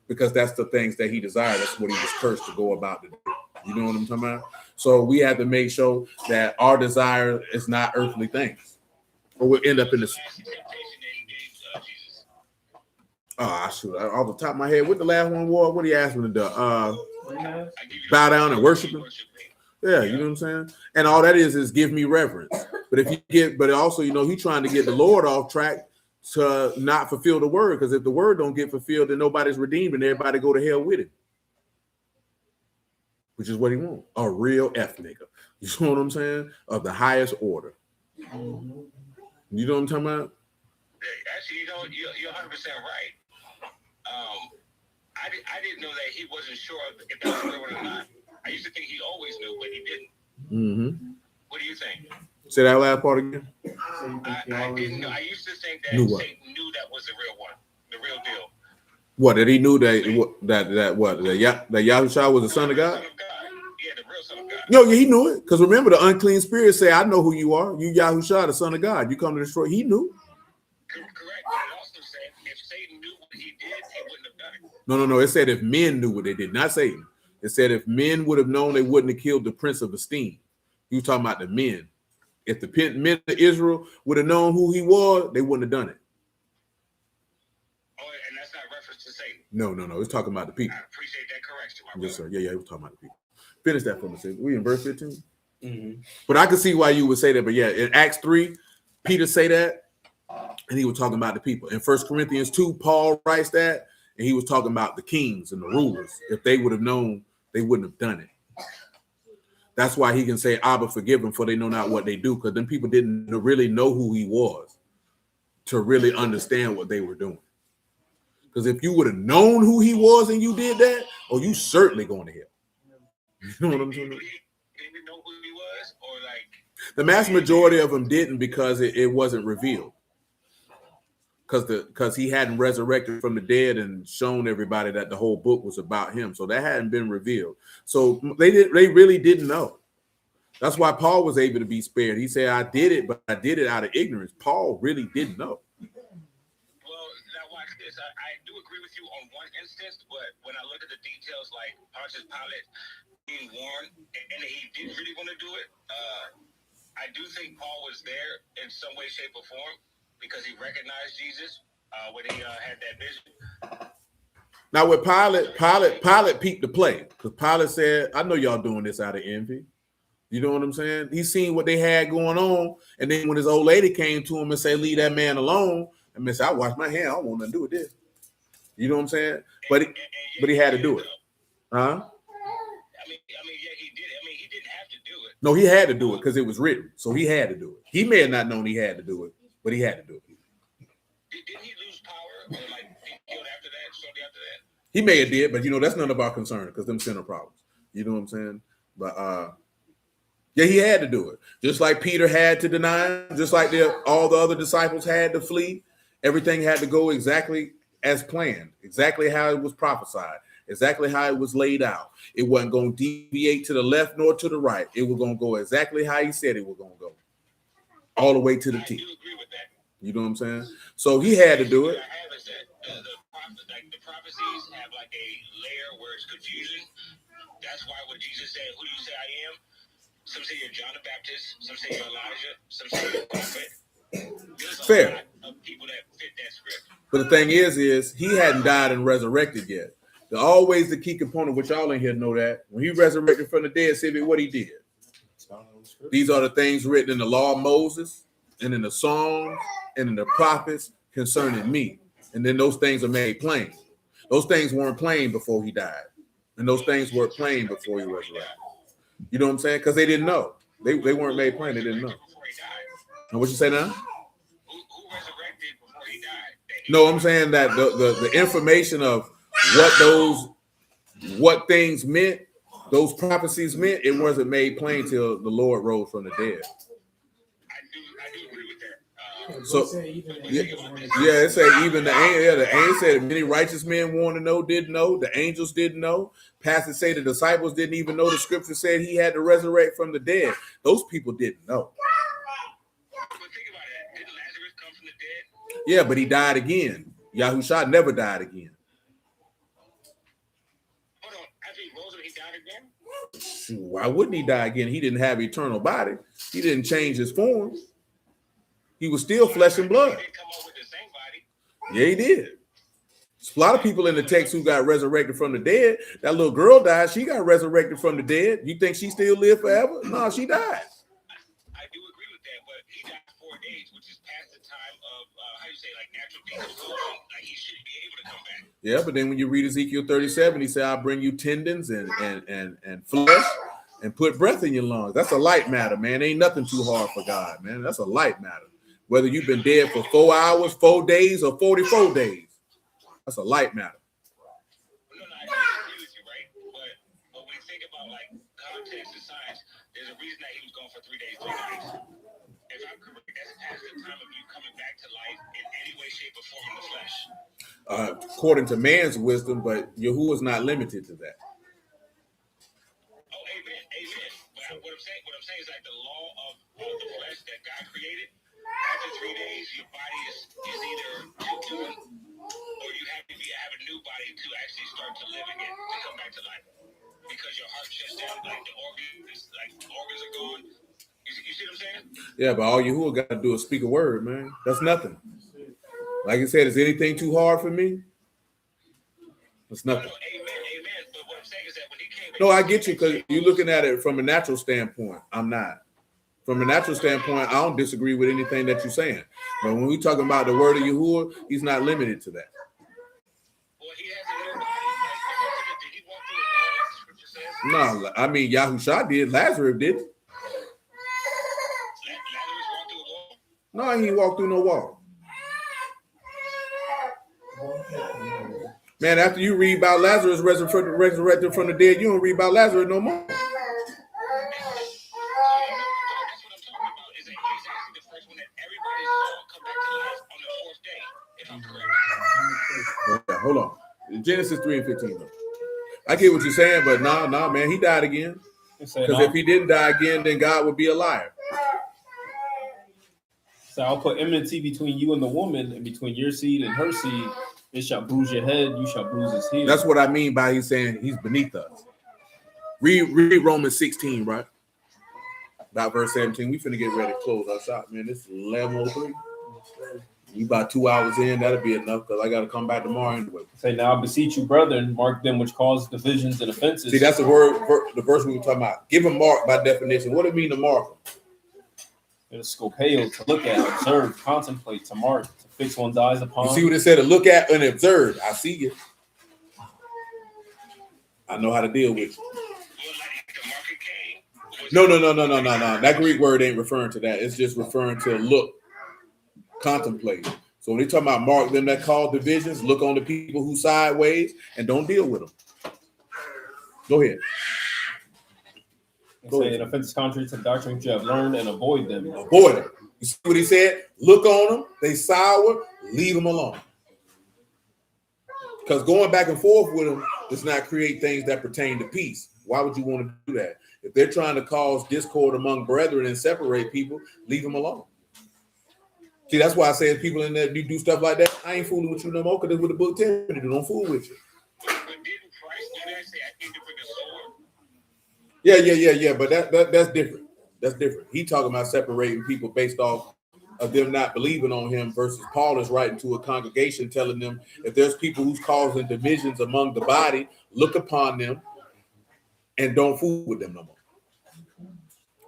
because that's the things that he desired. That's what he was cursed to go about to do. You know what I'm talking about? So we have to make sure that our desire is not earthly things, or we'll end up in this. Shoot! Off the top of my head, what the last one was? What he asked me to do? Bow down and worship him. Yeah, you know what I'm saying? And all that is give me reverence. But also, he's trying to get the Lord off track to not fulfill the word. Because if the word don't get fulfilled, then nobody's redeemed and everybody go to hell with him. Which is what he wants. A real F nigga. You know what I'm saying? Of the highest order. You know what I'm talking about? Actually, you're 100% right. I didn't know that he wasn't sure if that was real or not. I used to think he always knew, but he didn't. Mm-hmm. What do you think? Say that last part again. I didn't know. I used to think that Knew what? Satan knew that was the real one, the real deal. What, that he knew that Yahushua was the son of God? Yeah, the real son of God. No, yeah, he knew it. Because remember, the unclean spirit say, I know who you are. You Yahushua, the son of God. You come to destroy. He knew. Correct. But it also said if Satan knew what he did, he wouldn't have done it. No. It said if men knew what they did, not Satan. It said if men would have known, they wouldn't have killed the prince of esteem. You talking about the men. If the men of Israel would have known who he was, they wouldn't have done it. Oh, and that's not reference to Satan. No. It's talking about the people. I appreciate that correction, my Yes, brother. sir. Yeah, we're talking about the people. Finish that for me, sis. We in verse 15. Mm-hmm. But I can see why you would say that. But yeah, in Acts 3, Peter say that, and he was talking about the people. In 1 Corinthians 2, Paul writes that, and he was talking about the kings and the rulers. If they would have known, they wouldn't have done it. That's why he can say, Abba, forgive them, for they know not what they do, because then people didn't really know who he was to really understand what they were doing. Because if you would have known who he was and you did that, oh, you certainly going to hell. You know what I'm saying? Did he know who he was, or like The mass majority of them didn't, because it wasn't revealed. Because he hadn't resurrected from the dead and shown everybody that the whole book was about him. So that hadn't been revealed. So they really didn't know. That's why Paul was able to be spared. He said, I did it, but I did it out of ignorance. Paul really didn't know. Well, now watch this. I do agree with you on one instance, but when I look at the details, like Pontius Pilate being warned, and he didn't really want to do it, I do think Paul was there in some way, shape, or form because he recognized Jesus when he had that vision. Now with Pilate peeped the play, because Pilate said, I know y'all doing this out of envy. You know what I'm saying? He seen what they had going on, and then when his old lady came to him and said, leave that man alone, and man said, I wash my hand, I don't want nothing to do with this. You know what I'm saying? But he had to do it. Huh? I mean, yeah, he did. I mean, he didn't have to do it. No, he had to do it because it was written. So he had to do it. He may have not known he had to do it, but he had to do it. Didn't he lose power, or like he killed after that, shortly after that? He may have did, but that's none of our concern, because them sinner problems. You know what I'm saying? But yeah, he had to do it. Just like Peter had to deny him, just like all the other disciples had to flee. Everything had to go exactly as planned, exactly how it was prophesied, exactly how it was laid out. It wasn't going to deviate to the left nor to the right. It was going to go exactly how he said it was going to go, all the way to the I T. do agree with that. You know what I'm saying? So he had to do it. What I have is that the prophecies have like a layer where it's confusion. That's why when Jesus said, who do you say I am? Some say you're John the Baptist, some say you're Elijah, some say you're a prophet. There's a Fair. lot of people that fit that script. But the thing is he hadn't died and resurrected yet. Always the key component, which y'all in here know that. When he resurrected from the dead, see what he did. These are the things written in the law of Moses and in the Psalms and in the prophets concerning me. And then those things are made plain. Those things weren't plain before he died. And those things weren't plain before he resurrected. You know what I'm saying? Because they didn't know. They weren't made plain. They didn't know. And what you say now? Who resurrected before he died? No, I'm saying that the information of what things meant, those prophecies meant, it wasn't made plain till the Lord rose from the dead. I do agree with that. So yeah, it said even the angel said many righteous men want to know, didn't know. The angels didn't know. Pastors say the disciples didn't even know. The scripture said he had to resurrect from the dead. Those people didn't know. But think about it. Didn't Lazarus come from the dead? Yeah, but he died again. Yahushua never died again. Hold on. After he rose up, he died again? Shoot, why wouldn't he die again? He didn't have eternal body. He didn't change his form. He was still flesh and blood. He didn't come up with the same body. Yeah, he did. There's a lot of people in the text who got resurrected from the dead. That little girl died. She got resurrected from the dead. You think she still lived forever? No, she died. I do agree with that, but he died 4 days, which is past the time of, how you say, like natural decomposition. Like he should be able to come back. Yeah, but then when you read Ezekiel 37, he said, I'll bring you tendons and flesh and put breath in your lungs. That's a light matter, man. Ain't nothing too hard for God, man. That's a light matter. Whether you've been dead for 4 hours, 4 days, or 44 days. That's a light matter. No, I agree with you, right? But when you think about like context and science, there's a reason that he was gone for 3 days, 3 nights. If I'm correct, that's past the time of you coming back to life in any way, shape, or form in the flesh. According to man's wisdom, but Yahuwah is not limited to that. Oh, amen, amen. But what I'm saying is like the law of the flesh that God created. After 3 days, your body is either too done, or you have to have a new body to actually start to live again, to come back to life, because your heart shuts down, like the organs are gone. You see what I'm saying? Yeah, but all Yahuwah got to do is speak a word, man. That's nothing. Like I said, is anything too hard for me? It's nothing. Amen. But what I'm saying is that when he came, No, I get you, because you're looking at it from a natural standpoint. I'm not. From a natural standpoint, I don't disagree with anything that you're saying. But when we're talking about the word of Yahuwah, he's not limited to that. Well, he has a new body. Did he walk through a wall, like the scripture says? No, I mean, Yahushua did. Lazarus did. Lazarus walked through a wall. No, he walked through no wall. Man, after you read about Lazarus resurrected from the dead, you don't read about Lazarus no more. That's what I'm talking about. Is that he's actually the first one that everybody saw come back to life on the 4th day, if I'm correct. Okay, hold on. Genesis 3:15. Though. I get what you're saying, but nah, man, he died again. Because if he didn't die again, then God would be a liar. So I'll put enmity between you and the woman, and between your seed and her seed. It shall bruise your head, you shall bruise his heel. That's what I mean by he's saying he's beneath us. Read Romans 16, right? About verse 17. We finna get ready to close our shop, man. This is 11:03. You about 2 hours in, that'll be enough, because I got to come back tomorrow anyway. Say, now I beseech you, brethren, mark them which cause divisions and offenses. See, that's the verse we were talking about. Give a mark by definition. What do it mean to mark them? It's scopeo, to look at, observe, contemplate, to mark, to fix one's eyes upon. You see what it said? To look at and observe. I see you. I know how to deal with you. No. That Greek word ain't referring to that. It's just referring to look, contemplate. So when they talking about mark them that cause divisions, look on the people who sideways and don't deal with them. Go ahead. Say an offense contrary to the doctrine which you have learned, and avoid them. Avoid them. You see what he said? Look on them. They sour. Leave them alone. Because going back and forth with them does not create things that pertain to peace. Why would you want to do that? If they're trying to cause discord among brethren and separate people, leave them alone. See, that's why I say if people in there do stuff like that, I ain't fooling with you no more, because that's what the book tells me to do. Don't fool with you. But didn't Christ do that? Say, I need to bring a sword. Yeah. But that's different. That's different. He talking about separating people based off of them not believing on him, versus Paul is writing to a congregation telling them if there's people who's causing divisions among the body, look upon them and don't fool with them no more.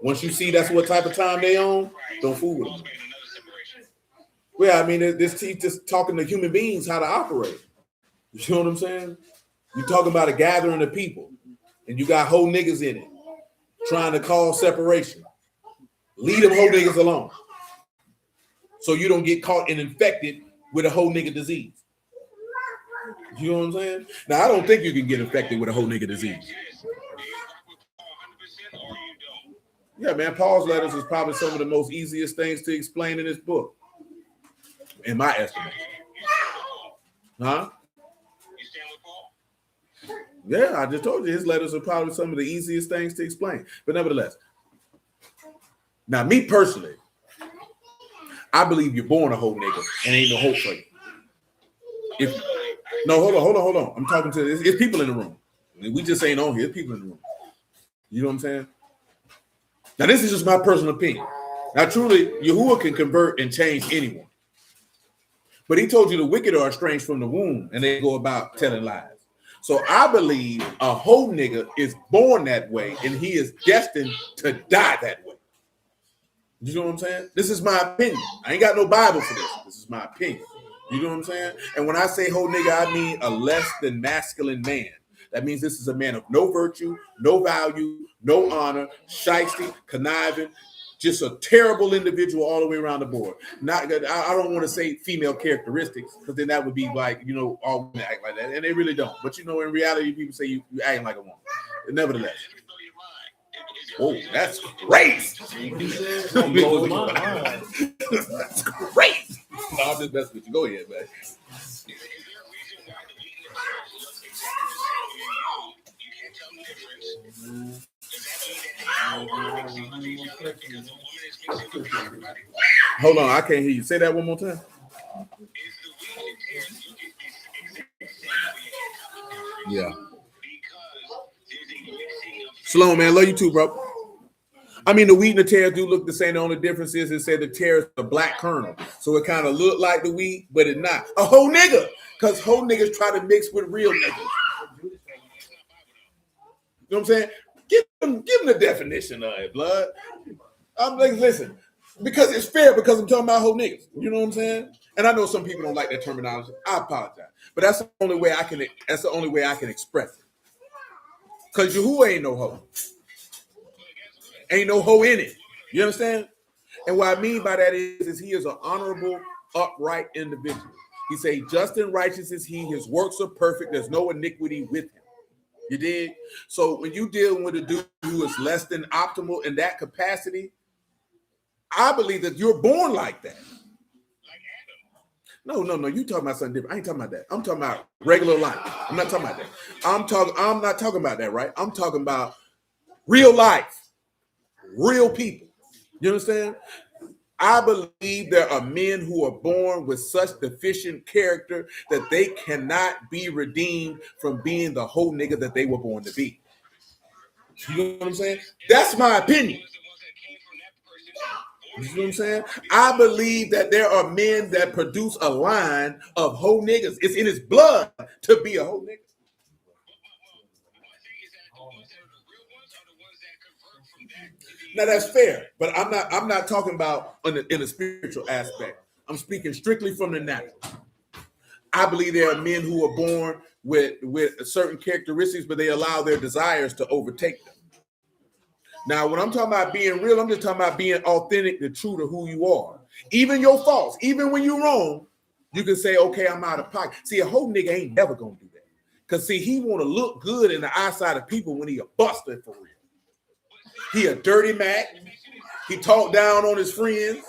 Once you see that's what type of time they on, don't fool with them. Well, I mean, this just talking to human beings how to operate. You know what I'm saying? You're talking about a gathering of people, and you got whole niggas in it trying to cause separation. Leave them whole niggas alone, so you don't get caught and infected with a whole nigga disease. You know what I'm saying? Now, I don't think you can get infected with a whole nigga disease. Yeah, man, Paul's letters is probably some of the most easiest things to explain in this book, in my estimation. Huh? Yeah, I just told you his letters are probably some of the easiest things to explain. But nevertheless, now me personally, I believe you're born a whole nigga and ain't no hope for you. Hold on. I'm talking to it's people in the room. We just ain't on here. It's people in the room. You know what I'm saying? Now, this is just my personal opinion. Now, truly, Yahuah can convert and change anyone. But he told you the wicked are estranged from the womb, and they go about telling lies. So I believe a whole nigga is born that way, and he is destined to die that way. You know what I'm saying? This is my opinion. I ain't got no Bible for this. This is my opinion. You know what I'm saying? And when I say whole nigga, I mean a less than masculine man. That means this is a man of no virtue, no value, no honor, shiesty, conniving, just a terrible individual all the way around the board. Not, I don't want to say female characteristics, because then that would be like, you know, all women act like that, and they really don't. But you know, in reality, people say you acting like a woman. But nevertheless. Oh, that's great. That's great. No, I'm just messing with you. Go ahead, man. Is there a reason why the wheat and the tares look exactly the same when you're young? You can't tell the difference. Does that mean that they mixing with each other because the woman is mixing with everybody? Hold on, I can't hear you. Say that one more time. Is the wheat and the tares look exactly the same when you can't tell the difference? Yeah. Because there's a mixing of Shalom, man. Love you too, bro. I mean, the wheat and the tares do look the same. The only difference is it said the tares are black kernel. So it kind of looked like the wheat, but it's not. A whole nigga. Because whole niggas try to mix with real niggas. You know what I'm saying? Give them the definition of it, blood. I'm like, listen, because it's fair, because I'm talking about whole niggas. You know what I'm saying? And I know some people don't like that terminology. I apologize. But that's the only way I can express it. Because Yahuah ain't no hoe. Ain't no hoe in it. You understand? And what I mean by that is he is an honorable, upright individual. He say, just and righteous is he. His works are perfect. There's no iniquity with him. You did? So when you dealing with a dude who is less than optimal in that capacity, I believe that you're born like that. No. You talking about something different. I ain't talking about that. I'm talking about regular life. I'm not talking about that. I'm not talking about that, right? I'm talking about real life. Real people. You understand? I believe there are men who are born with such deficient character that they cannot be redeemed from being the whole nigga that they were born to be. You know what I'm saying? That's my opinion. You know what I'm saying? I believe that there are men that produce a line of whole niggas. It's in his blood to be a whole nigga. Now that's fair, but I'm not talking about in a spiritual aspect. I'm speaking strictly from the natural. I believe there are men who are born with certain characteristics, but they allow their desires to overtake them. Now, when I'm talking about being real, I'm just talking about being authentic, the true to who you are. Even your faults, even when you're wrong, you can say, okay, I'm out of pocket. See, a whole nigga ain't never gonna do that. Because see, he want to look good in the eyesight of people when he a buster for real. He a dirty Mac. He talk down on his friends.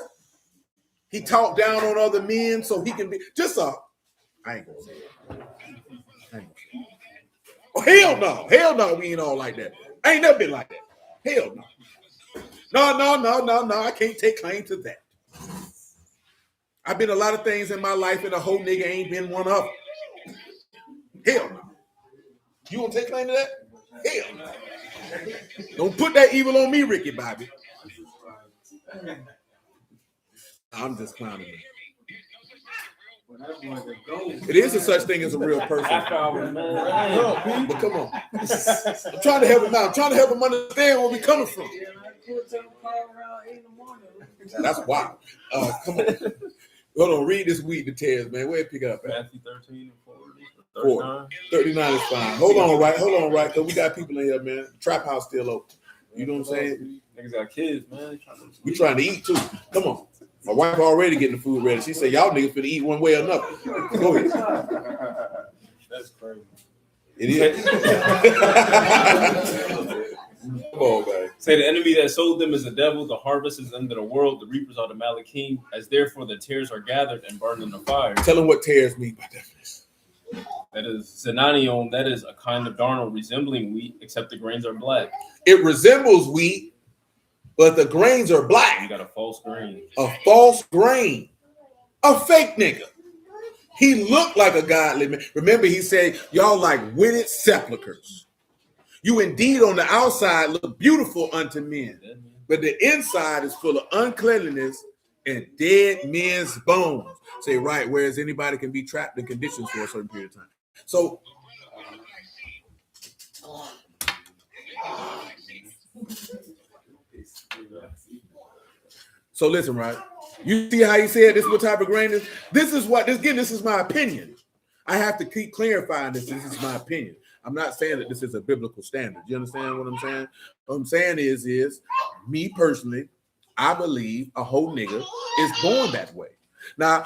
He talk down on other men so he can be just a. I ain't gonna say it. Oh, hell no, we ain't all like that. I ain't never been like that. Hell no. No. I can't take claim to that. I've been a lot of things in my life, and a whole nigga ain't been one of them. Hell no. You want to take claim to that? Hell no. Don't put that evil on me, Ricky Bobby. I'm just clowning you. It is a such thing as a real person. But come on. I'm trying to help him out. I'm trying to help him understand where we're coming from. That's wild. Come on. Hold on. Read this wheat details, man. Where it pick up at? Matthew 13 and 4. 39 is fine. Hold on, right? Because we got people in here, man. Trap house still open. You know what I'm saying? Niggas got kids, man. We trying to eat too. Come on. My wife already getting the food ready. She said, y'all niggas finna eat one way or another. Go ahead. That's crazy. It is. Come on, man. Say the enemy that sowed them is the devil, the harvest is under the world, the reapers are the Alahym, as therefore the tares are gathered and burned in the fire. Tell them what tares mean by definition. That is Zenanion, that is a kind of darnel resembling wheat, except the grains are black. It resembles wheat, but the grains are black. You got a false grain. A false grain. A fake nigga. He looked like a godly man. Remember, he said, y'all like witted sepulchres. You indeed on the outside look beautiful unto men, but the inside is full of uncleanliness and dead men's bones. Say, right, whereas anybody can be trapped in conditions for a certain period of time. So listen, right? You see how he said this is what type of grain is? This is my opinion. I have to keep clarifying this. This is my opinion. I'm not saying that this is a biblical standard. You understand what I'm saying? What I'm saying is me personally, I believe a whole nigga is born that way. Now,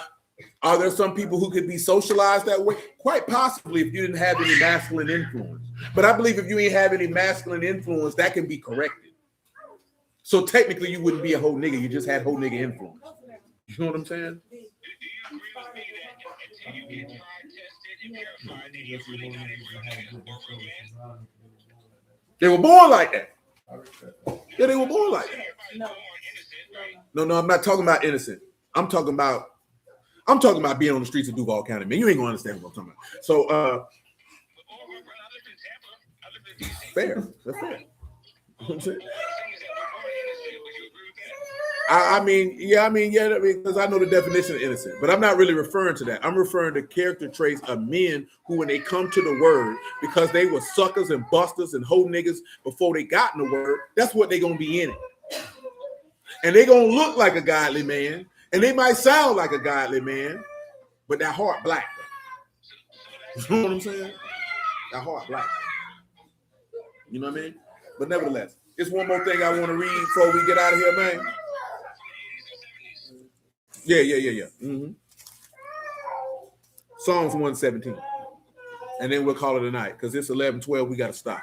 are there some people who could be socialized that way? Quite possibly if you didn't have any masculine influence. But I believe if you ain't have any masculine influence, that can be corrected. So technically you wouldn't be a whole nigga. You just had whole nigga influence. You know what I'm saying? Do you agree with me that until you get tried, tested, and purified, then you're really not able to work again? They were born like that. Yeah, they were born like that. Everybody's born innocent, right? No, I'm not talking about innocent. I'm talking about being on the streets of Duval County, man. You ain't gonna understand what I'm talking about. So I lived in Tampa. I lived in DC. fair. That's fair. You know what I'm saying? All I'm saying is that we're born innocent. Would you agree with that? I mean, because I know the definition of innocent, but I'm not really referring to that. I'm referring to character traits of men who, when they come to the word, because they were suckers and busters and hoe niggas before they got in the word, that's what they're gonna be in it. And they're gonna look like a godly man, and they might sound like a godly man, but that heart black. You know what I'm saying? That heart black. You know what I mean? But nevertheless, it's one more thing I want to read before we get out of here, man. Yeah. Mm-hmm. Psalms 117. And then we'll call it a night because it's 11:12. We got to stop.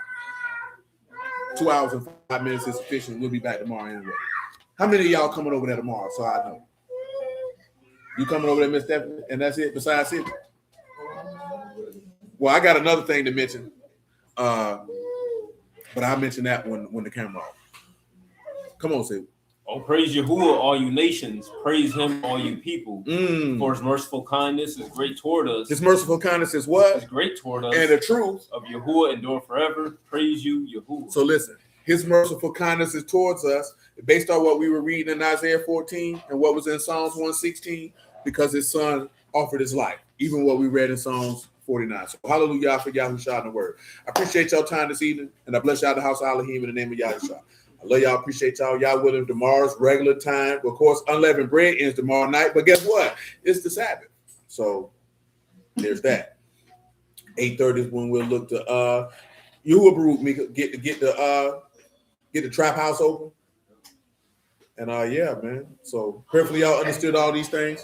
2 hours and 5 minutes is sufficient. We'll be back tomorrow anyway. How many of y'all coming over there tomorrow? So I know. You coming over there, Miss Stephanie? And that's it besides it? Well, I got another thing to mention. But I'll mention that when the camera off. Come on, Sid. Oh, praise Yahuah, all you nations. Praise him, all you people. For his merciful kindness is great toward us. His merciful kindness is what? Is great toward us. And the truth of Yahuah endure forever. Praise you, Yahuah. So listen, his merciful kindness is towards us based on what we were reading in Isaiah 14 and what was in Psalms 116, because his son offered his life, even what we read in Psalms 49. So hallelujah for Yahushua in the word. I appreciate y'all time this evening, and I bless y'all the house of Alahym in the name of Yahushua. I love y'all, appreciate y'all. Y'all with him tomorrow's regular time. Of course, unleavened bread ends tomorrow night, but guess what? It's the Sabbath. So there's that. 8:30 is when we'll look to Yahuah Baruch me get the trap house open. And yeah, man. So prayerfully y'all understood all these things.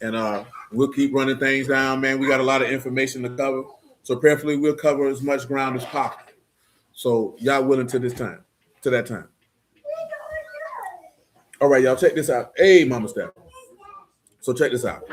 And we'll keep running things down, man. We got a lot of information to cover. So prayerfully we'll cover as much ground as possible. So y'all willing to that time. All right, y'all, check this out. Hey, Mama Steph. So check this out.